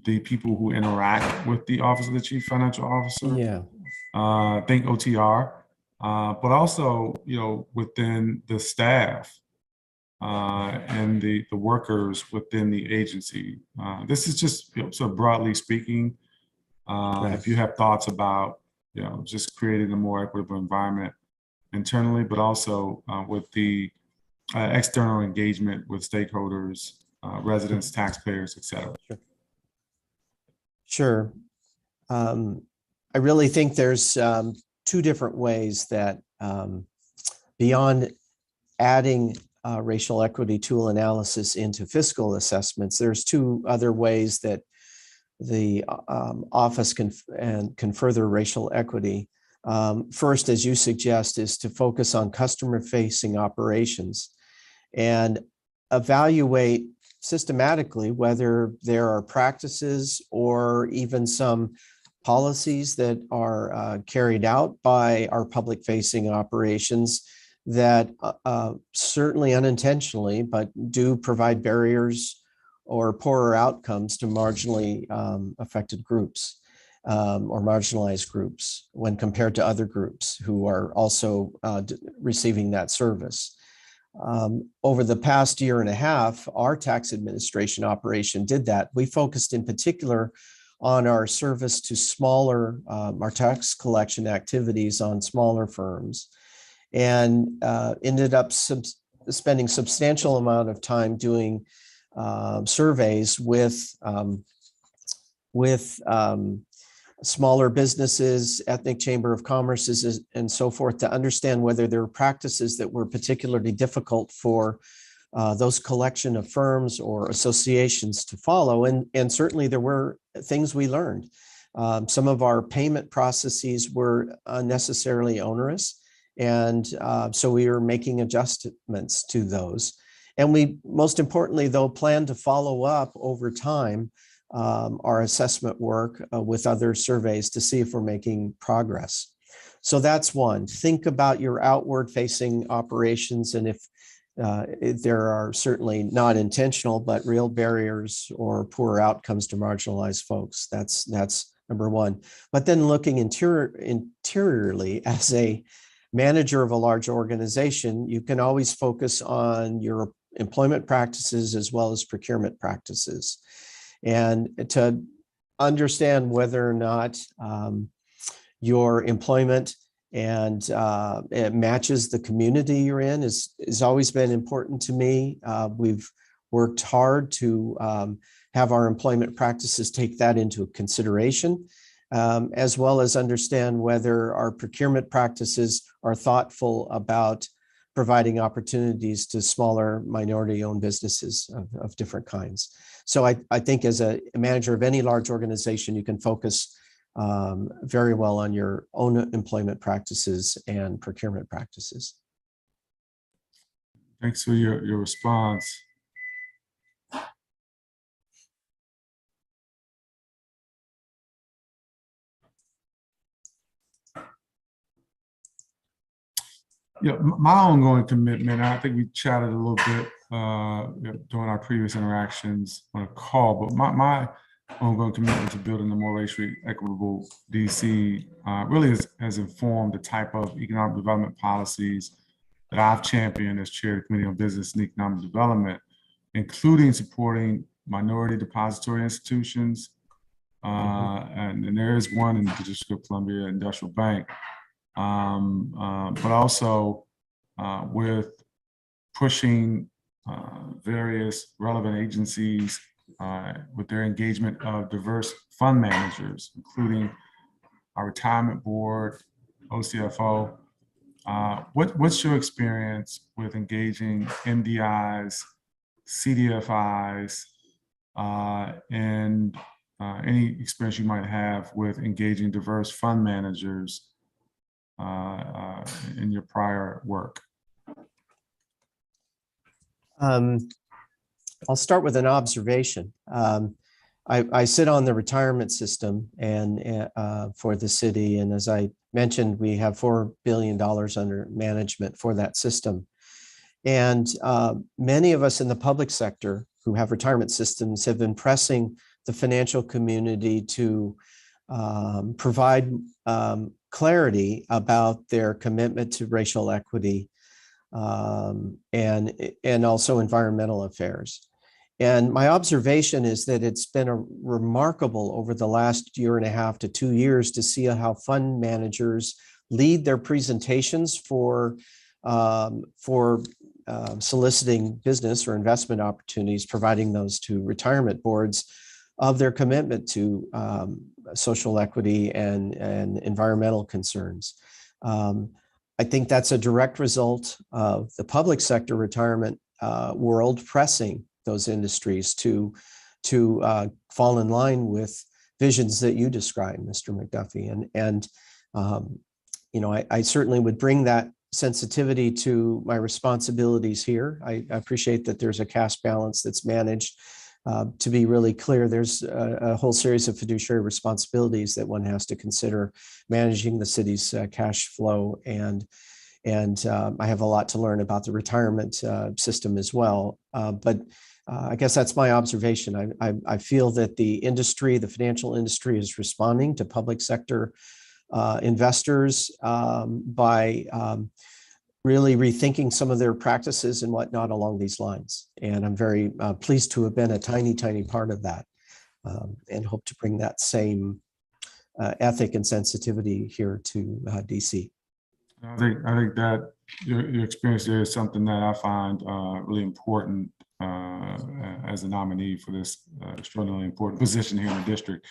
B: the people who interact with the Office of the Chief Financial Officer.
P: Yeah.
B: Think OTR, but also, within the staff and the workers within the agency. This is just sort of broadly speaking. If you have thoughts about just creating a more equitable environment internally, but also with the external engagement with stakeholders, residents, taxpayers, et cetera.
P: Sure. I really think there's two different ways that beyond adding racial equity tool analysis into fiscal assessments, there's two other ways that the office can further racial equity. First, as you suggest, is to focus on customer-facing operations and evaluate systematically whether there are practices or even some policies that are carried out by our public-facing operations that certainly unintentionally, but do provide barriers or poorer outcomes to marginally affected groups or marginalized groups when compared to other groups who are also receiving that service. Over the past year and a half, our tax administration operation did that. We focused in particular on our service to smaller, our tax collection activities on smaller firms, and ended up spending substantial amount of time doing surveys with smaller businesses, ethnic chamber of commerces, and so forth, to understand whether there were practices that were particularly difficult for those collection of firms or associations to follow. And certainly there were things we learned. Some of our payment processes were unnecessarily onerous. And so we were making adjustments to those. And we, most importantly, though, plan to follow up over time our assessment work with other surveys to see if we're making progress. So that's one. Think about your outward facing operations, and if there are certainly not intentional, but real barriers or poor outcomes to marginalized folks. That's number one. But then looking interiorly as a manager of a large organization, you can always focus on your employment practices as well as procurement practices. And to understand whether or not your employment and it matches the community you're in has always been important to me. We've worked hard to have our employment practices take that into consideration, as well as understand whether our procurement practices are thoughtful about providing opportunities to smaller minority-owned businesses of different kinds. So I think as a manager of any large organization, you can focus very well on your own employment practices and procurement practices.
B: Thanks for your response. Yeah, my ongoing commitment, I think we chatted a little bit during our previous interactions on a call, but my ongoing commitment to building a more racially equitable DC really has informed the type of economic development policies that I've championed as chair of the Committee on Business and Economic Development, including supporting minority depository institutions. And there is one in the District of Columbia Industrial Bank, but also with pushing various relevant agencies with their engagement of diverse fund managers, including our retirement board, OCFO. What's your experience with engaging MDIs, CDFIs, and any experience you might have with engaging diverse fund managers in your prior work?
P: I'll start with an observation. I sit on the retirement system and for the city, and as I mentioned, we have $4 billion under management for that system. And many of us in the public sector who have retirement systems have been pressing the financial community to provide clarity about their commitment to racial equity and also environmental affairs. And my observation is that it's been remarkable over the last year and a half to 2 years to see how fund managers lead their presentations for soliciting business or investment opportunities, providing those to retirement boards of their commitment to social equity and environmental concerns. I think that's a direct result of the public sector retirement world pressing those industries to fall in line with visions that you described, Mr. McDuffie. And you know, I certainly would bring that sensitivity to my responsibilities here. I appreciate that there's a cash balance that's managed. To be really clear, there's a whole series of fiduciary responsibilities that one has to consider managing the city's cash flow, and I have a lot to learn about the retirement system as well. But I guess that's my observation. I feel that the industry, the financial industry, is responding to public sector investors by really rethinking some of their practices and whatnot along these lines. And I'm very pleased to have been a tiny part of that, and hope to bring that same ethic and sensitivity here to DC.
B: I think that your experience there is something that I find really important as a nominee for this extraordinarily important position here in the district.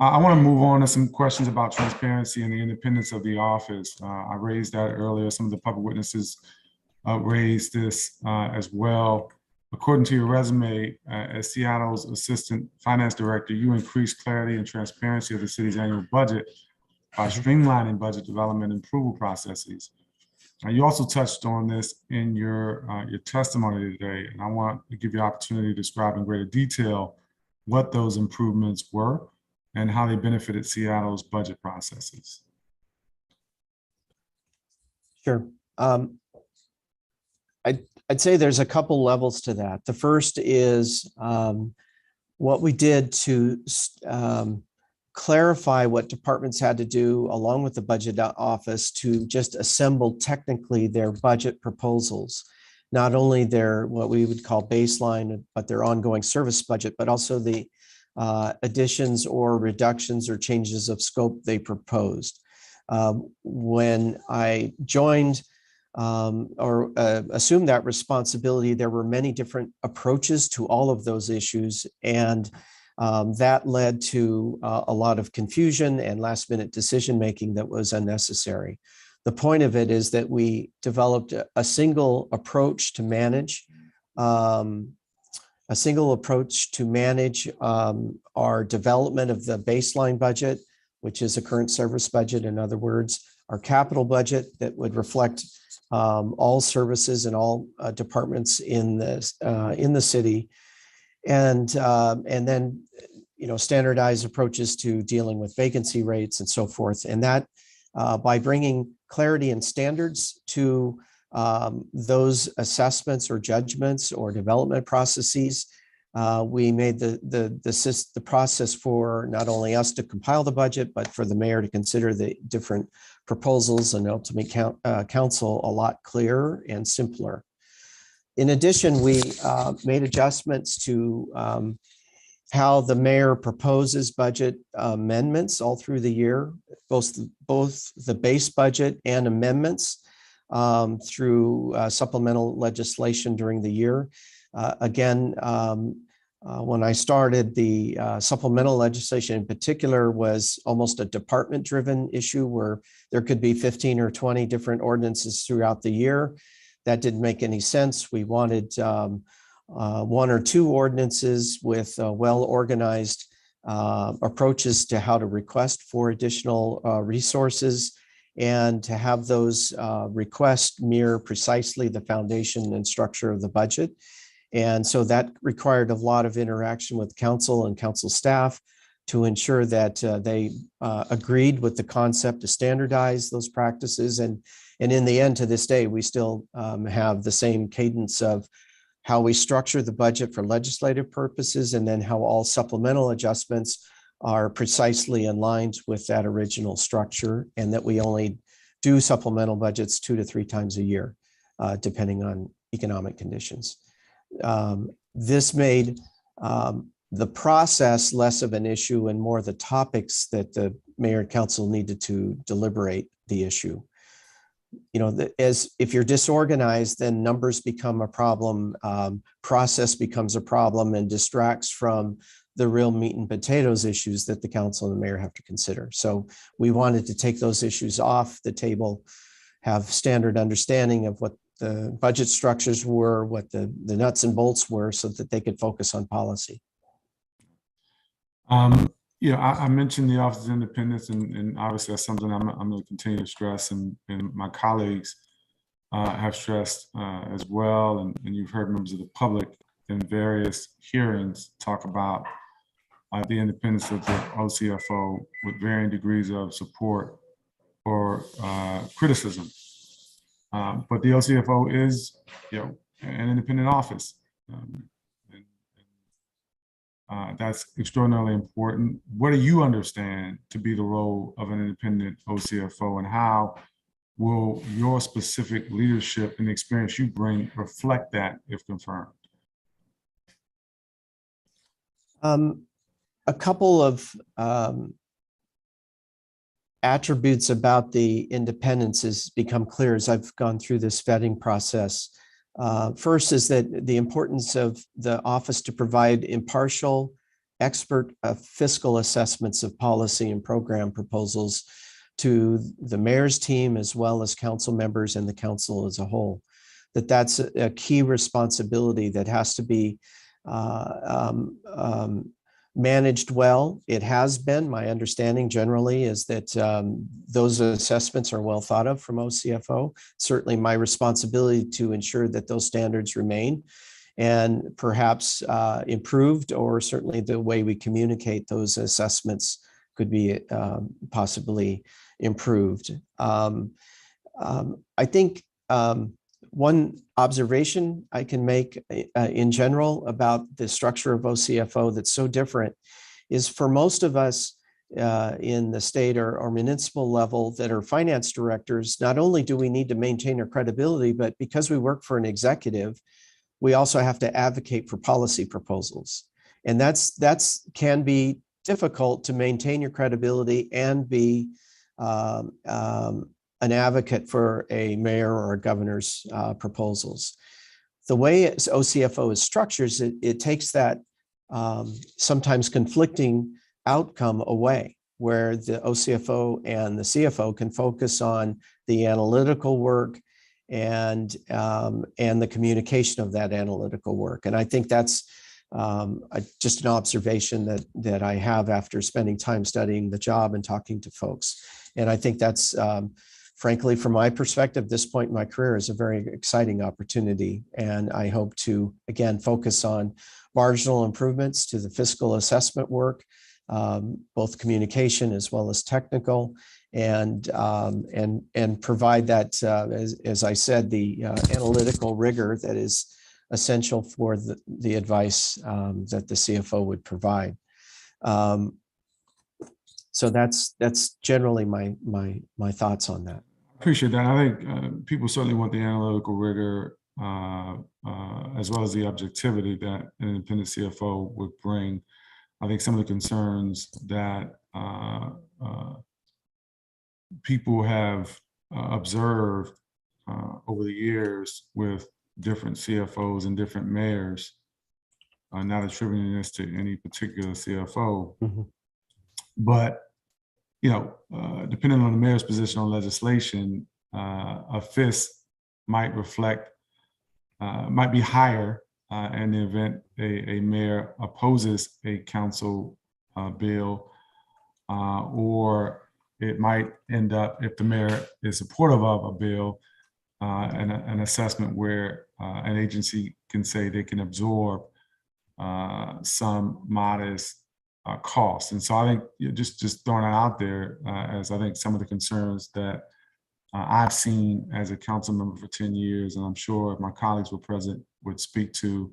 B: I want to move on to some questions about transparency and the independence of the office. I raised that earlier. Some of the public witnesses raised this as well. According to your resume, as Seattle's Assistant Finance Director, you increased clarity and transparency of the city's annual budget by streamlining budget development and approval processes. You also touched on this in your testimony today, and I want to give you an opportunity to describe in greater detail what those improvements were and how they benefited Seattle's budget processes.
P: Sure. I'd say there's a couple levels to that. The first is what we did to clarify what departments had to do along with the budget office to just assemble technically their budget proposals, not only their what we would call baseline, but their ongoing service budget, but also the additions or reductions or changes of scope they proposed. When I joined or assumed that responsibility, there were many different approaches to all of those issues, and that led to a lot of confusion and last minute decision making that was unnecessary. The point of it is that we developed a single approach to manage our development of the baseline budget, which is a current service budget. In other words, our capital budget that would reflect all services and all departments in the city, and then standardized approaches to dealing with vacancy rates and so forth. And that by bringing clarity and standards to those assessments or judgments or development processes, we made the process for not only us to compile the budget, but for the mayor to consider the different proposals and ultimate council a lot clearer and simpler. In addition, we made adjustments to how the mayor proposes budget amendments all through the year, both the base budget and amendments through supplemental legislation during the year. Again, when I started, the supplemental legislation in particular was almost a department-driven issue where there could be 15 or 20 different ordinances throughout the year. That didn't make any sense. We wanted one or two ordinances with well-organized approaches to how to request for additional resources, and to have those requests mirror precisely the foundation and structure of the budget. And so that required a lot of interaction with council and council staff to ensure that they agreed with the concept to standardize those practices. And in the end, to this day, we still have the same cadence of how we structure the budget for legislative purposes, and then how all supplemental adjustments are precisely aligned with that original structure, and that we only do supplemental budgets 2 to 3 times a year, depending on economic conditions. This made the process less of an issue and more the topics that the mayor and council needed to deliberate the issue. As if you're disorganized, then numbers become a problem, process becomes a problem, and distracts from the real meat and potatoes issues that the council and the mayor have to consider. So we wanted to take those issues off the table, have standard understanding of what the budget structures were, what the nuts and bolts were, so that they could focus on policy.
B: I mentioned the Office of Independence, and obviously that's something I'm going to continue to stress, and my colleagues have stressed as well. And you've heard members of the public in various hearings talk about the independence of the OCFO with varying degrees of support or criticism. But the OCFO is, an independent office. That's extraordinarily important. What do you understand to be the role of an independent OCFO, and how will your specific leadership and experience you bring reflect that if confirmed?
P: A couple of attributes about the independence has become clear as I've gone through this vetting process. First is that the importance of the office to provide impartial, expert fiscal assessments of policy and program proposals to the mayor's team, as well as council members and the council as a whole. That's a key responsibility that has to be managed well. It has been. My understanding generally is that those assessments are well thought of from OCFO. Certainly my responsibility to ensure that those standards remain, and perhaps improved, or certainly the way we communicate those assessments could be possibly improved. I think one observation I can make in general about the structure of OCFO that's so different is for most of us in the state or municipal level that are finance directors, not only do we need to maintain our credibility, but because we work for an executive, we also have to advocate for policy proposals. And that's can be difficult to maintain your credibility and be an advocate for a mayor or a governor's proposals. The way OCFO is structured, it takes that sometimes conflicting outcome away, where the OCFO and the CFO can focus on the analytical work and the communication of that analytical work. And I think that's just an observation that I have after spending time studying the job and talking to folks. And I think that's, frankly, from my perspective, this point in my career is a very exciting opportunity. And I hope to, again, focus on marginal improvements to the fiscal assessment work, both communication as well as technical, and provide that, as I said, the analytical rigor that is essential for the advice that the CFO would provide. So that's generally my thoughts on that.
B: Appreciate that. I think people certainly want the analytical rigor as well as the objectivity that an independent CFO would bring. I think some of the concerns that people have observed over the years with different CFOs and different mayors, not attributing this to any particular CFO, but depending on the mayor's position on legislation, a FIS might be higher in the event a mayor opposes a council bill, or it might end up, if the mayor is supportive of a bill, an assessment where an agency can say they can absorb some modest costs. And so I think just throwing it out there as I think some of the concerns that I've seen as a council member for 10 years, and I'm sure if my colleagues were present would speak to,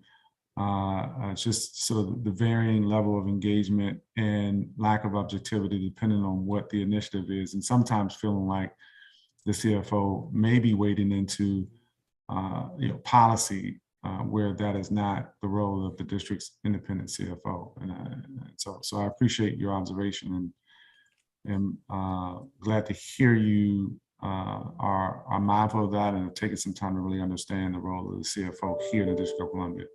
B: just sort of the varying level of engagement and lack of objectivity depending on what the initiative is, and sometimes feeling like the CFO may be wading into policy where that is not the role of the district's independent CFO. And so I appreciate your observation, and glad to hear you are mindful of that and have taken some time to really understand the role of the CFO here in the District of Columbia.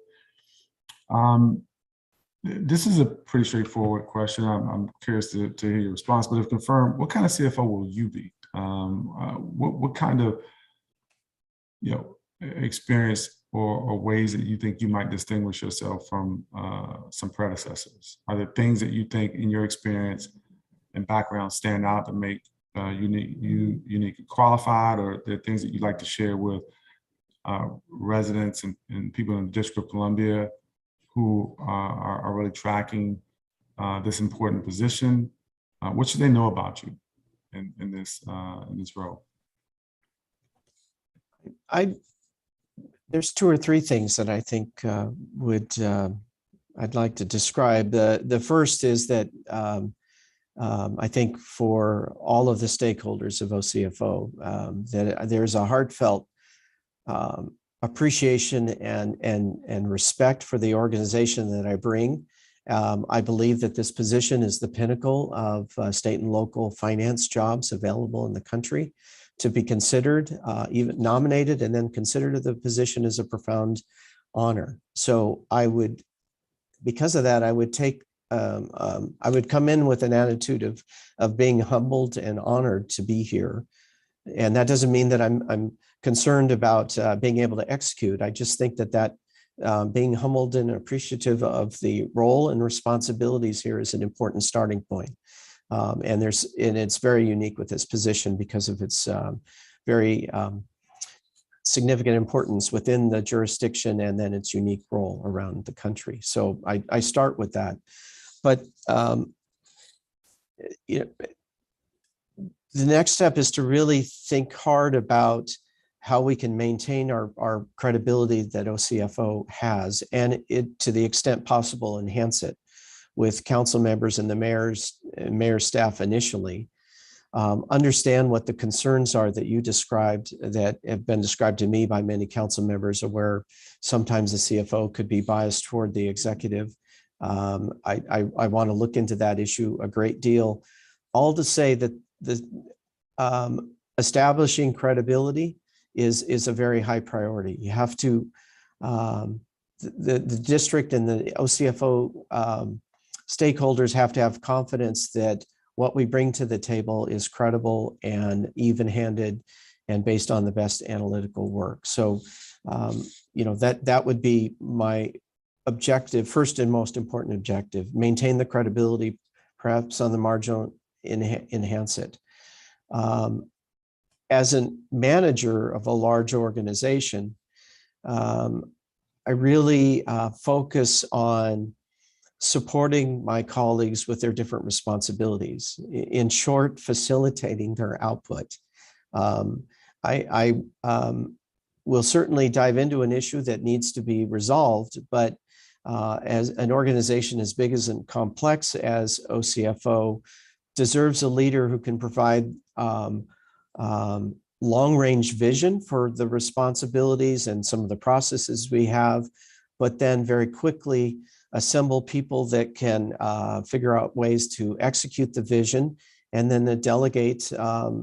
B: This is a pretty straightforward question. I'm curious to hear your response, but if confirmed, what kind of CFO will you be? What kind of experience or ways that you think you might distinguish yourself from some predecessors? Are there things that you think in your experience and background stand out to make you uniquely qualified, or are there things that you'd like to share with residents and people in the District of Columbia who are really tracking this important position? What should they know about you in this role?
P: There's two or three things that I think I'd like to describe. The first is that I think for all of the stakeholders of OCFO, that there's a heartfelt appreciation and respect for the organization that I bring. I believe that this position is the pinnacle of state and local finance jobs available in the country. To be considered, even nominated and then considered the position is a profound honor. So because of that, I would come in with an attitude of being humbled and honored to be here. And that doesn't mean that I'm concerned about being able to execute. I just think that being humbled and appreciative of the role and responsibilities here is an important starting point. And it's very unique with this position because of its very significant importance within the jurisdiction and then its unique role around the country. So I start with that. But The next step is to really think hard about how we can maintain our credibility that OCFO has, and it, to the extent possible, enhance it with council members and the mayor's staff initially. Understand what the concerns are that you described, that have been described to me by many council members, where sometimes the CFO could be biased toward the executive. I want to look into that issue a great deal. All to say that the establishing credibility is a very high priority. You have to, the district and the OCFO stakeholders have to have confidence that what we bring to the table is credible and even-handed and based on the best analytical work. So, that would be my objective, first and most important objective: maintain the credibility, perhaps on the margin, enhance it. As a manager of a large organization, I really focus on supporting my colleagues with their different responsibilities. In short, facilitating their output. I will certainly dive into an issue that needs to be resolved, but as an organization as big as and complex as OCFO deserves a leader who can provide long-range vision for the responsibilities and some of the processes we have, but then very quickly assemble people that can figure out ways to execute the vision, and then to delegate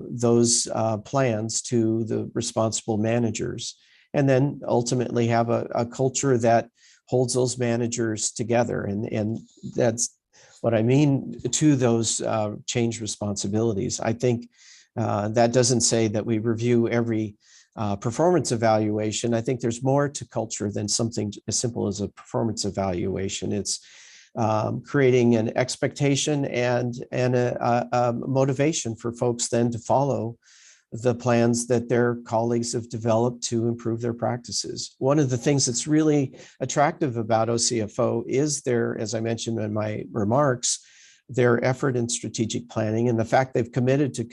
P: those plans to the responsible managers, and then ultimately have a culture that holds those managers together. And that's what I mean to those change responsibilities. I think that doesn't say that we review every performance evaluation. I think there's more to culture than something as simple as a performance evaluation. It's creating an expectation and a motivation for folks then to follow the plans that their colleagues have developed to improve their practices. One of the things that's really attractive about OCFO is their, as I mentioned in my remarks, their effort in strategic planning and the fact they've committed to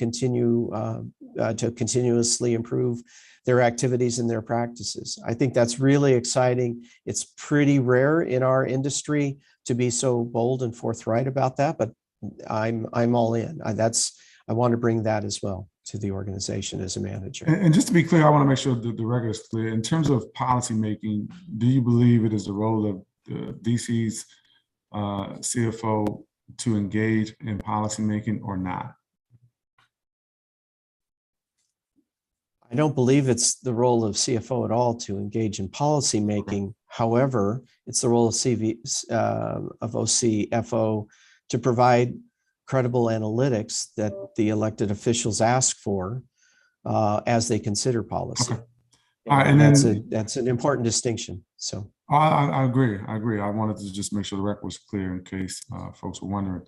P: continuously improve their activities and their practices. I think that's really exciting. It's pretty rare in our industry to be so bold and forthright about that, but I'm all in. I want to bring that as well to the organization as a manager.
B: And just to be clear, I want to make sure that the record is clear. In terms of policymaking, do you believe it is the role of DC's CFO to engage in policymaking or not?
P: I don't believe it's the role of CFO at all to engage in policymaking. However, it's the role of OCFO to provide credible analytics that the elected officials ask for as they consider policy.
B: Okay. All right, and
P: that's an important distinction. So
B: I agree. I wanted to just make sure the record was clear in case folks were wondering.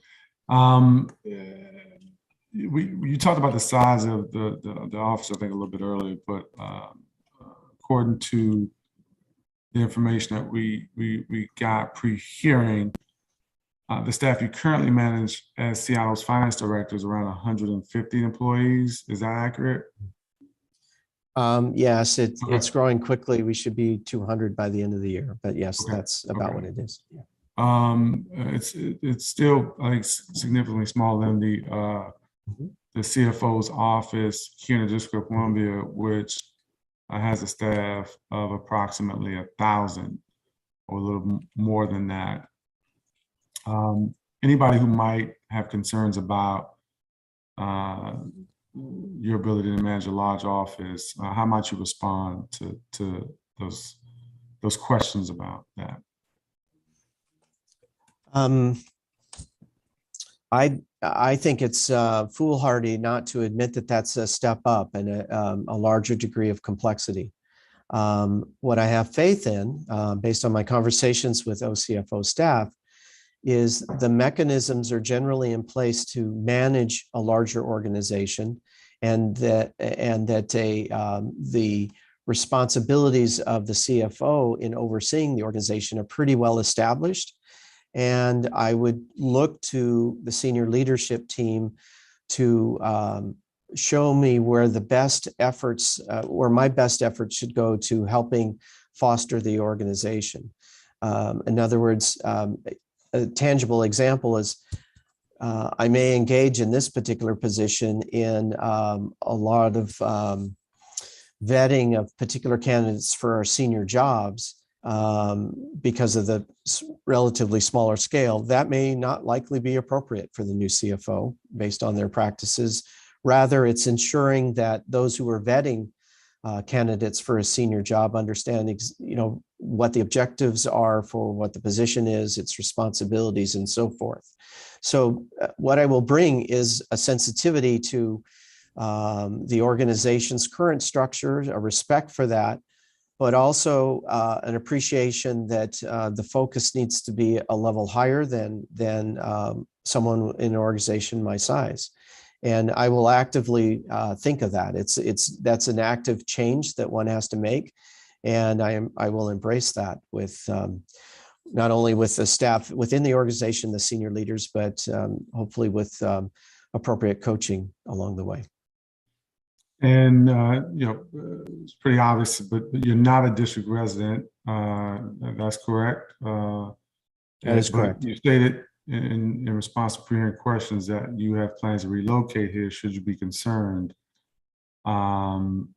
B: You talked about the size of the office, I think, a little bit earlier, but according to the information that we got pre-hearing, the staff you currently manage as Seattle's finance director is around 150 employees. Is that accurate?
P: Yes, it's growing quickly. We should be 200 by the end of the year, but yes, okay. That's about what it is. Yeah.
B: It's still, I think, significantly smaller than the CFO's office here in the District of Columbia, which has a staff of approximately 1,000 or a little more than that. Anybody who might have concerns about your ability to manage a large office, how might you respond to those questions about that?
P: I think it's foolhardy not to admit that that's a step up and a larger degree of complexity. What I have faith in, based on my conversations with OCFO staff, is the mechanisms are generally in place to manage a larger organization, and that the responsibilities of the CFO in overseeing the organization are pretty well established. And I would look to the senior leadership team to show me where the best efforts, where my best efforts should go to helping foster the organization. In other words, a tangible example is I may engage in this particular position in a lot of vetting of particular candidates for our senior jobs because of the relatively smaller scale. That may not likely be appropriate for the new CFO based on their practices. Rather, it's ensuring that those who are vetting candidates for a senior job understand, what the objectives are for what the position is, its responsibilities, and so forth. So what I will bring is a sensitivity to the organization's current structure, a respect for that, but also an appreciation that the focus needs to be a level higher than someone in an organization my size. And I will actively think of that. That's an active change that one has to make, and I will embrace that with not only with the staff within the organization, the senior leaders, but hopefully with appropriate coaching along the way.
B: And, it's pretty obvious, but you're not a district resident. That's correct.
P: That is correct.
B: You stated in response to previous questions that you have plans to relocate here should you be concerned. Confirmed,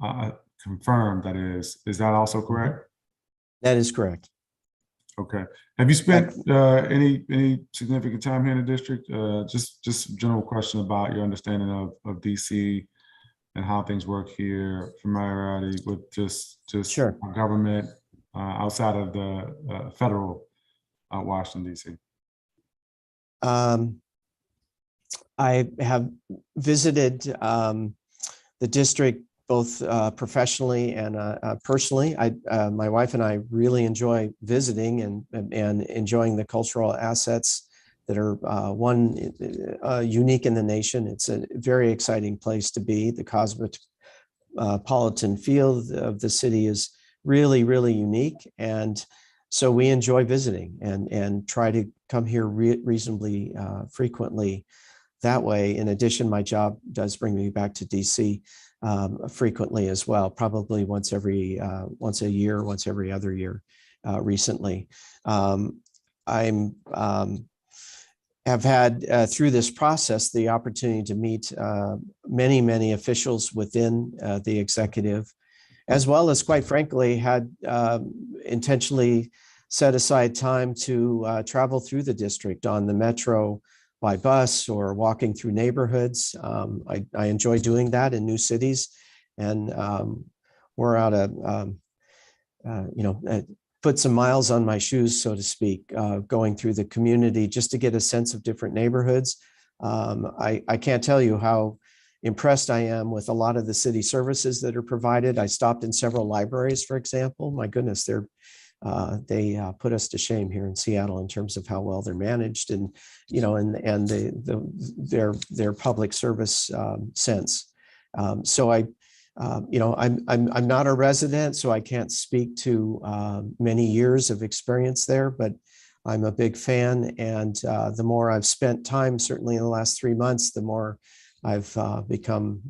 B: that is. Is that also correct?
P: That is correct.
B: Okay. Have you spent any significant time here in the district? Just a general question about your understanding of DC and how things work here, familiarity with just
P: Sure.
B: government outside of the federal Washington, DC.
P: I have visited the district both professionally and personally. My wife and I really enjoy visiting and enjoying the cultural assets that are unique in the nation. It's a very exciting place to be. The cosmopolitan feel of the city is really, really unique. And so we enjoy visiting and try to come here reasonably frequently that way. In addition, my job does bring me back to DC frequently as well, probably once a year, once every other year recently. Have had through this process the opportunity to meet many officials within the executive, as well as, quite frankly, had intentionally set aside time to travel through the district on the metro by bus or walking through neighborhoods. I enjoy doing that in new cities, and we're out put some miles on my shoes, so to speak, going through the community just to get a sense of different neighborhoods. I can't tell you how impressed I am with a lot of the city services that are provided. I stopped in several libraries, for example. My goodness, they put us to shame here in Seattle in terms of how well they're managed, and their public service sense. So I'm not a resident, so I can't speak to many years of experience there, but I'm a big fan. And the more I've spent time, certainly in the last 3 months, the more I've become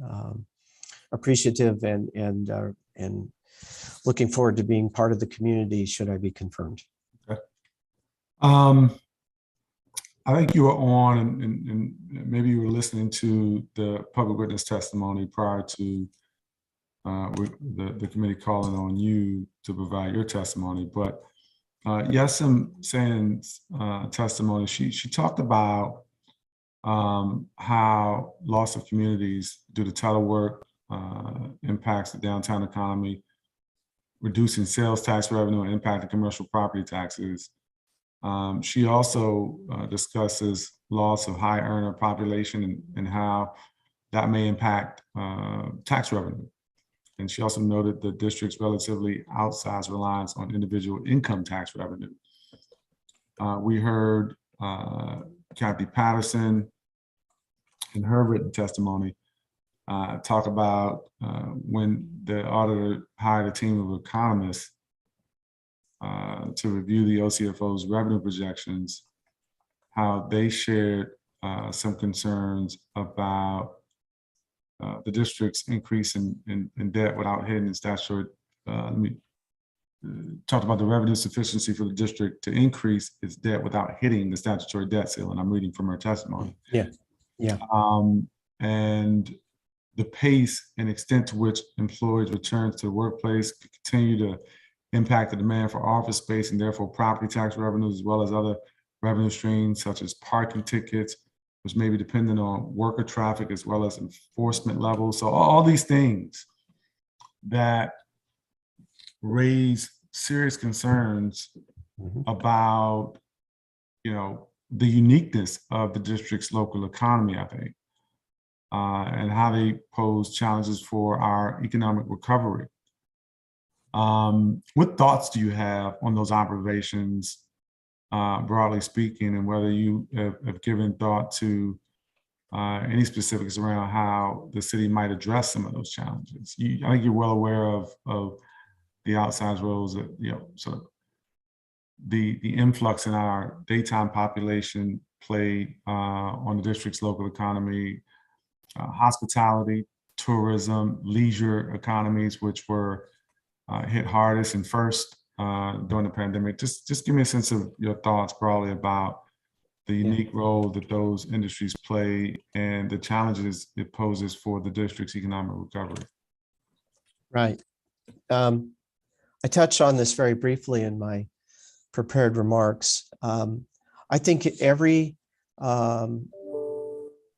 P: appreciative and looking forward to being part of the community should I be confirmed.
B: Okay. I think you were on, and maybe you were listening to the public witness testimony prior to the committee calling on you to provide your testimony. But Yesem Sands' testimony, she talked about how loss of communities due to telework impacts the downtown economy, reducing sales tax revenue, and impacting commercial property taxes. She also discusses loss of high earner population and how that may impact tax revenue. And she also noted the district's relatively outsized reliance on individual income tax revenue. We heard Kathy Patterson in her written testimony talk about when the auditor hired a team of economists to review the OCFO's revenue projections, how they shared some concerns about the district's increase in debt without hitting the statutory. Let me talked about the revenue sufficiency for the district to increase its debt without hitting the statutory debt ceiling. I'm reading from her testimony.
P: Yeah, yeah.
B: And the pace and extent to which employees return to the workplace could continue to impact the demand for office space and therefore property tax revenues, as well as other revenue streams such as parking tickets, which may be dependent on worker traffic as well as enforcement levels. So all these things that raise serious concerns about, the uniqueness of the district's local economy, I think, and how they pose challenges for our economic recovery. What thoughts do you have on those observations, broadly speaking, and whether you have given thought to any specifics around how the city might address some of those challenges? I think you're well aware of the outsized roles that, sort of the influx in our daytime population play on the district's local economy, hospitality, tourism, leisure economies, which were hit hardest and first during the pandemic. Just give me a sense of your thoughts broadly about the unique role that those industries play and the challenges it poses for the district's economic recovery.
P: Right. I touched on this very briefly in my prepared remarks. I think every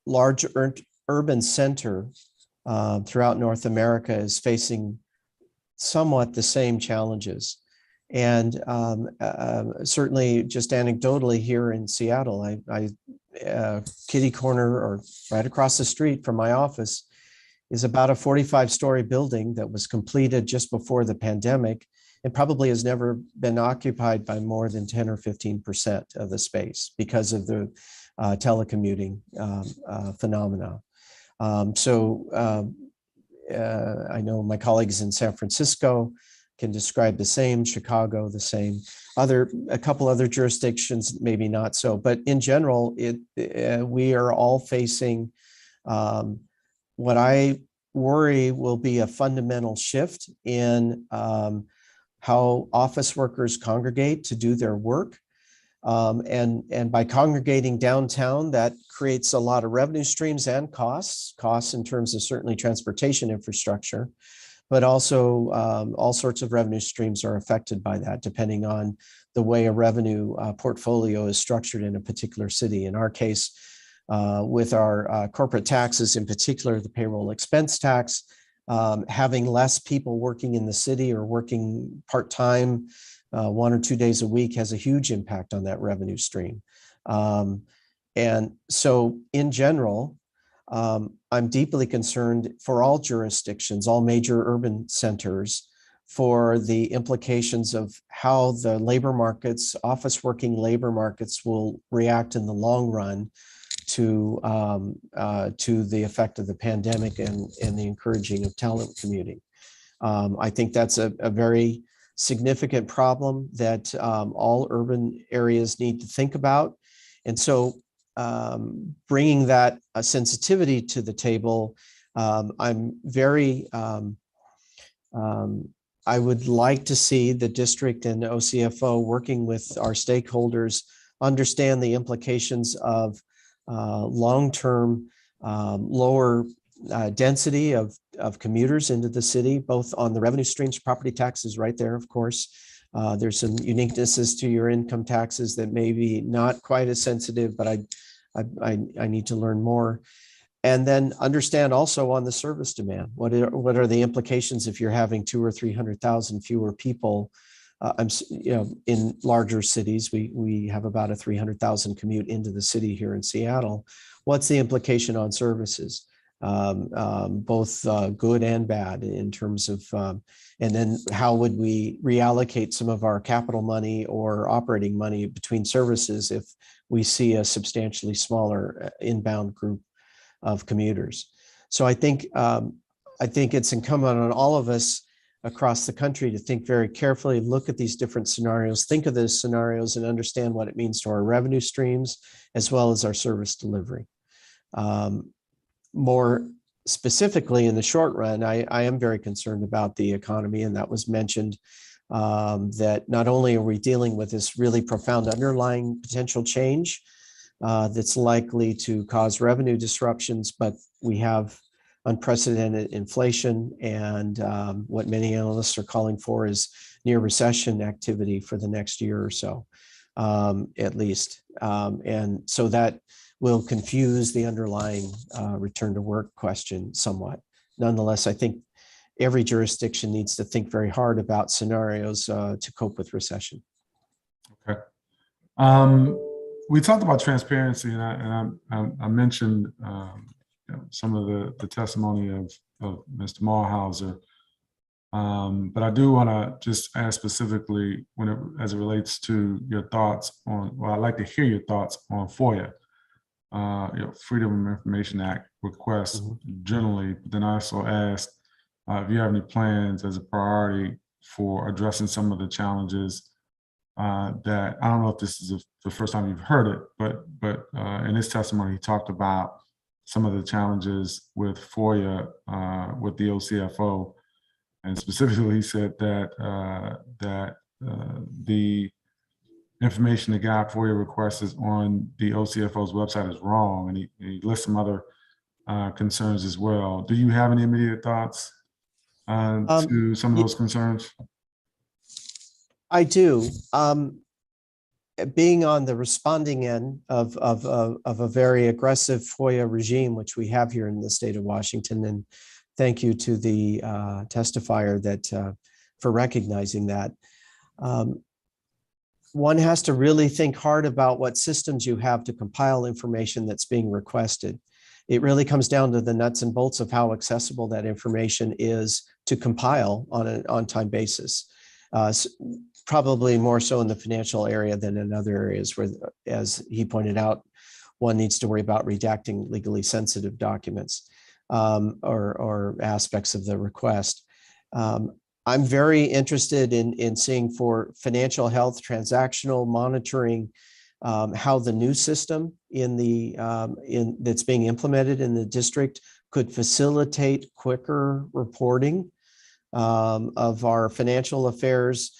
P: large urban center throughout North America is facing somewhat the same challenges. And certainly just anecdotally here in Seattle, I kitty corner or right across the street from my office is about a 45-story building that was completed just before the pandemic and probably has never been occupied by more than 10 or 15% of the space because of the telecommuting phenomena. I know my colleagues in San Francisco can describe the same, Chicago the same, a couple other jurisdictions maybe not so, but in general, we are all facing what I worry will be a fundamental shift in how office workers congregate to do their work. And by congregating downtown, that creates a lot of revenue streams and costs in terms of certainly transportation infrastructure, but also all sorts of revenue streams are affected by that, depending on the way a revenue portfolio is structured in a particular city. In our case, with our corporate taxes, in particular, the payroll expense tax, having less people working in the city or working part-time 1 or 2 days a week has a huge impact on that revenue stream. And so in general, I'm deeply concerned for all jurisdictions, all major urban centers, for the implications of how the labor markets, office working labor markets will react in the long run to the effect of the pandemic and the encouraging of telecommuting. I think that's a very significant problem that all urban areas need to think about. And so bringing that sensitivity to the table, I'm very, I would like to see the district and OCFO working with our stakeholders understand the implications of long-term lower density of commuters into the city, both on the revenue streams, property taxes right there, of course. There's some uniquenesses to your income taxes that may be not quite as sensitive, but I need to learn more. And then understand also on the service demand, what are the implications if you're having 200,000 or 300,000 fewer people? In larger cities, we have about a 300,000 commute into the city here in Seattle. What's the implication on services? Both good and bad in terms of, and then how would we reallocate some of our capital money or operating money between services if we see a substantially smaller inbound group of commuters? So I think it's incumbent on all of us across the country to think very carefully, look at these different scenarios, think of those scenarios and understand what it means to our revenue streams as well as our service delivery. More specifically in the short run, I am very concerned about the economy, and that was mentioned, that not only are we dealing with this really profound underlying potential change that's likely to cause revenue disruptions, but we have unprecedented inflation and what many analysts are calling for is near recession activity for the next year or so, at least. And so that will confuse the underlying return to work question somewhat. Nonetheless, I think every jurisdiction needs to think very hard about scenarios to cope with recession.
B: Okay. We talked about transparency, and I mentioned some of the testimony of Mr. Smallhouser. But I do want to just ask specifically as it relates to your thoughts on, well, I'd like to hear your thoughts on FOIA, Freedom of Information Act requests generally. But then I also asked if you have any plans as a priority for addressing some of the challenges that, I don't know if this is the first time you've heard it, but in his testimony, he talked about some of the challenges with FOIA with the OCFO. And specifically, he said that the information the guy FOIA requests is on the OCFO's website is wrong, and he lists some other concerns as well. Do you have any immediate thoughts to some of those concerns?
P: I do. Being on the responding end of a very aggressive FOIA regime, which we have here in the state of Washington, and thank you to the testifier that for recognizing that. One has to really think hard about what systems you have to compile information that's being requested. It really comes down to the nuts and bolts of how accessible that information is to compile on an on-time basis. Probably more so in the financial area than in other areas where, as he pointed out, one needs to worry about redacting legally sensitive documents or aspects of the request. I'm very interested in seeing for financial health transactional monitoring how the new system that's being implemented in the district could facilitate quicker reporting of our financial affairs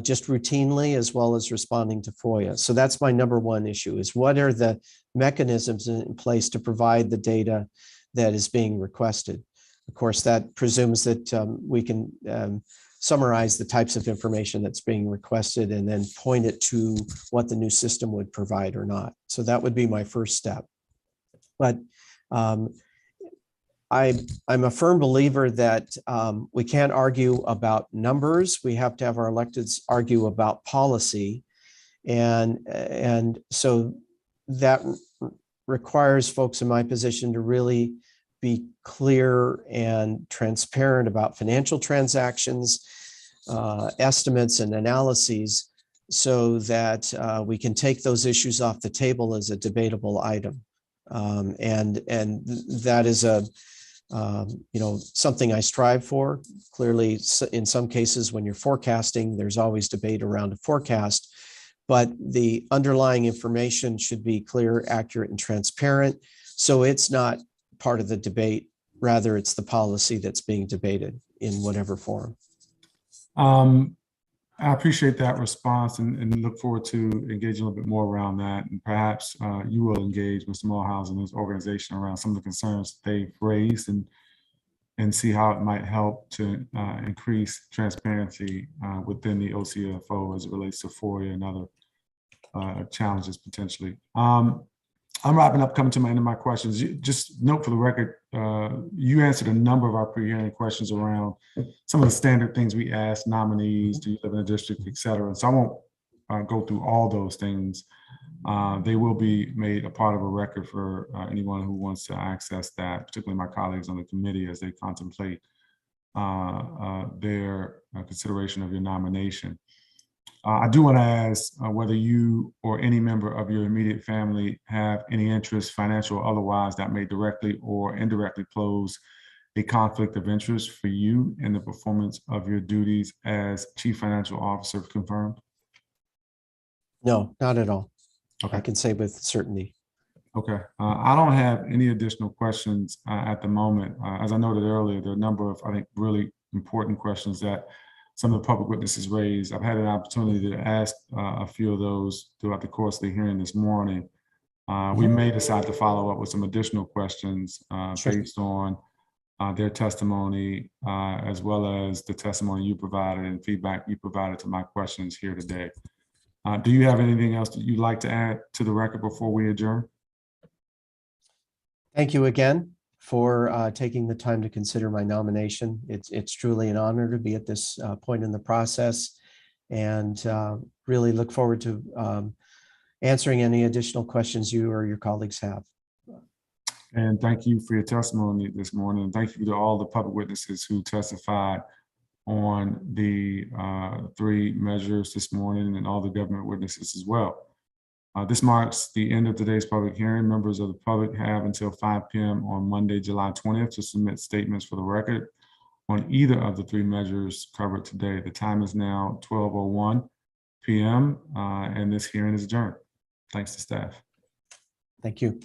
P: just routinely, as well as responding to FOIA. So that's my number one issue, is what are the mechanisms in place to provide the data that is being requested? Of course, that presumes that we can summarize the types of information that's being requested and then point it to what the new system would provide or not. So that would be my first step. But I'm a firm believer that we can't argue about numbers. We have to have our electeds argue about policy. And so that requires folks in my position to really be clear and transparent about financial transactions, estimates and analyses, so that we can take those issues off the table as a debatable item. And that is something I strive for. Clearly, in some cases, when you're forecasting, there's always debate around a forecast, but the underlying information should be clear, accurate, and transparent. So it's not part of the debate, rather it's the policy that's being debated in whatever form.
B: I appreciate that response and look forward to engaging a little bit more around that. And perhaps you will engage Mr. Smallhouser and his organization around some of the concerns they've raised and see how it might help to increase transparency within the OCFO as it relates to FOIA and other challenges potentially. I'm wrapping up, coming to my end of my questions. Just note for the record, you answered a number of our pre-hearing questions around some of the standard things we ask nominees, do you live in a district, et cetera. And so I won't go through all those things. They will be made a part of a record for anyone who wants to access that, particularly my colleagues on the committee as they contemplate their consideration of your nomination. I do want to ask whether you or any member of your immediate family have any interest, financial or otherwise, that may directly or indirectly pose a conflict of interest for you in the performance of your duties as Chief Financial Officer, confirmed?
P: No, not at all.
B: Okay.
P: I can say with certainty.
B: Okay, I don't have any additional questions at the moment. As I noted earlier, there are a number of, I think, really important questions that some of the public witnesses raised. I've had an opportunity to ask a few of those throughout the course of the hearing this morning. We may decide to follow up with some additional questions based on their testimony, as well as the testimony you provided and feedback you provided to my questions here today. Do you have anything else that you'd like to add to the record before we adjourn?
P: Thank you again for taking the time to consider my nomination. It's truly an honor to be at this point in the process, and really look forward to answering any additional questions you or your colleagues have.
B: And thank you for your testimony this morning. Thank you to all the public witnesses who testified on the 3 measures this morning, and all the government witnesses as well. This marks the end of today's public hearing. Members of the public have until 5 p.m. on Monday, July 20th to submit statements for the record on either of the 3 measures covered today. The time is now 12:01 p.m. And this hearing is adjourned. Thanks to staff.
P: Thank you.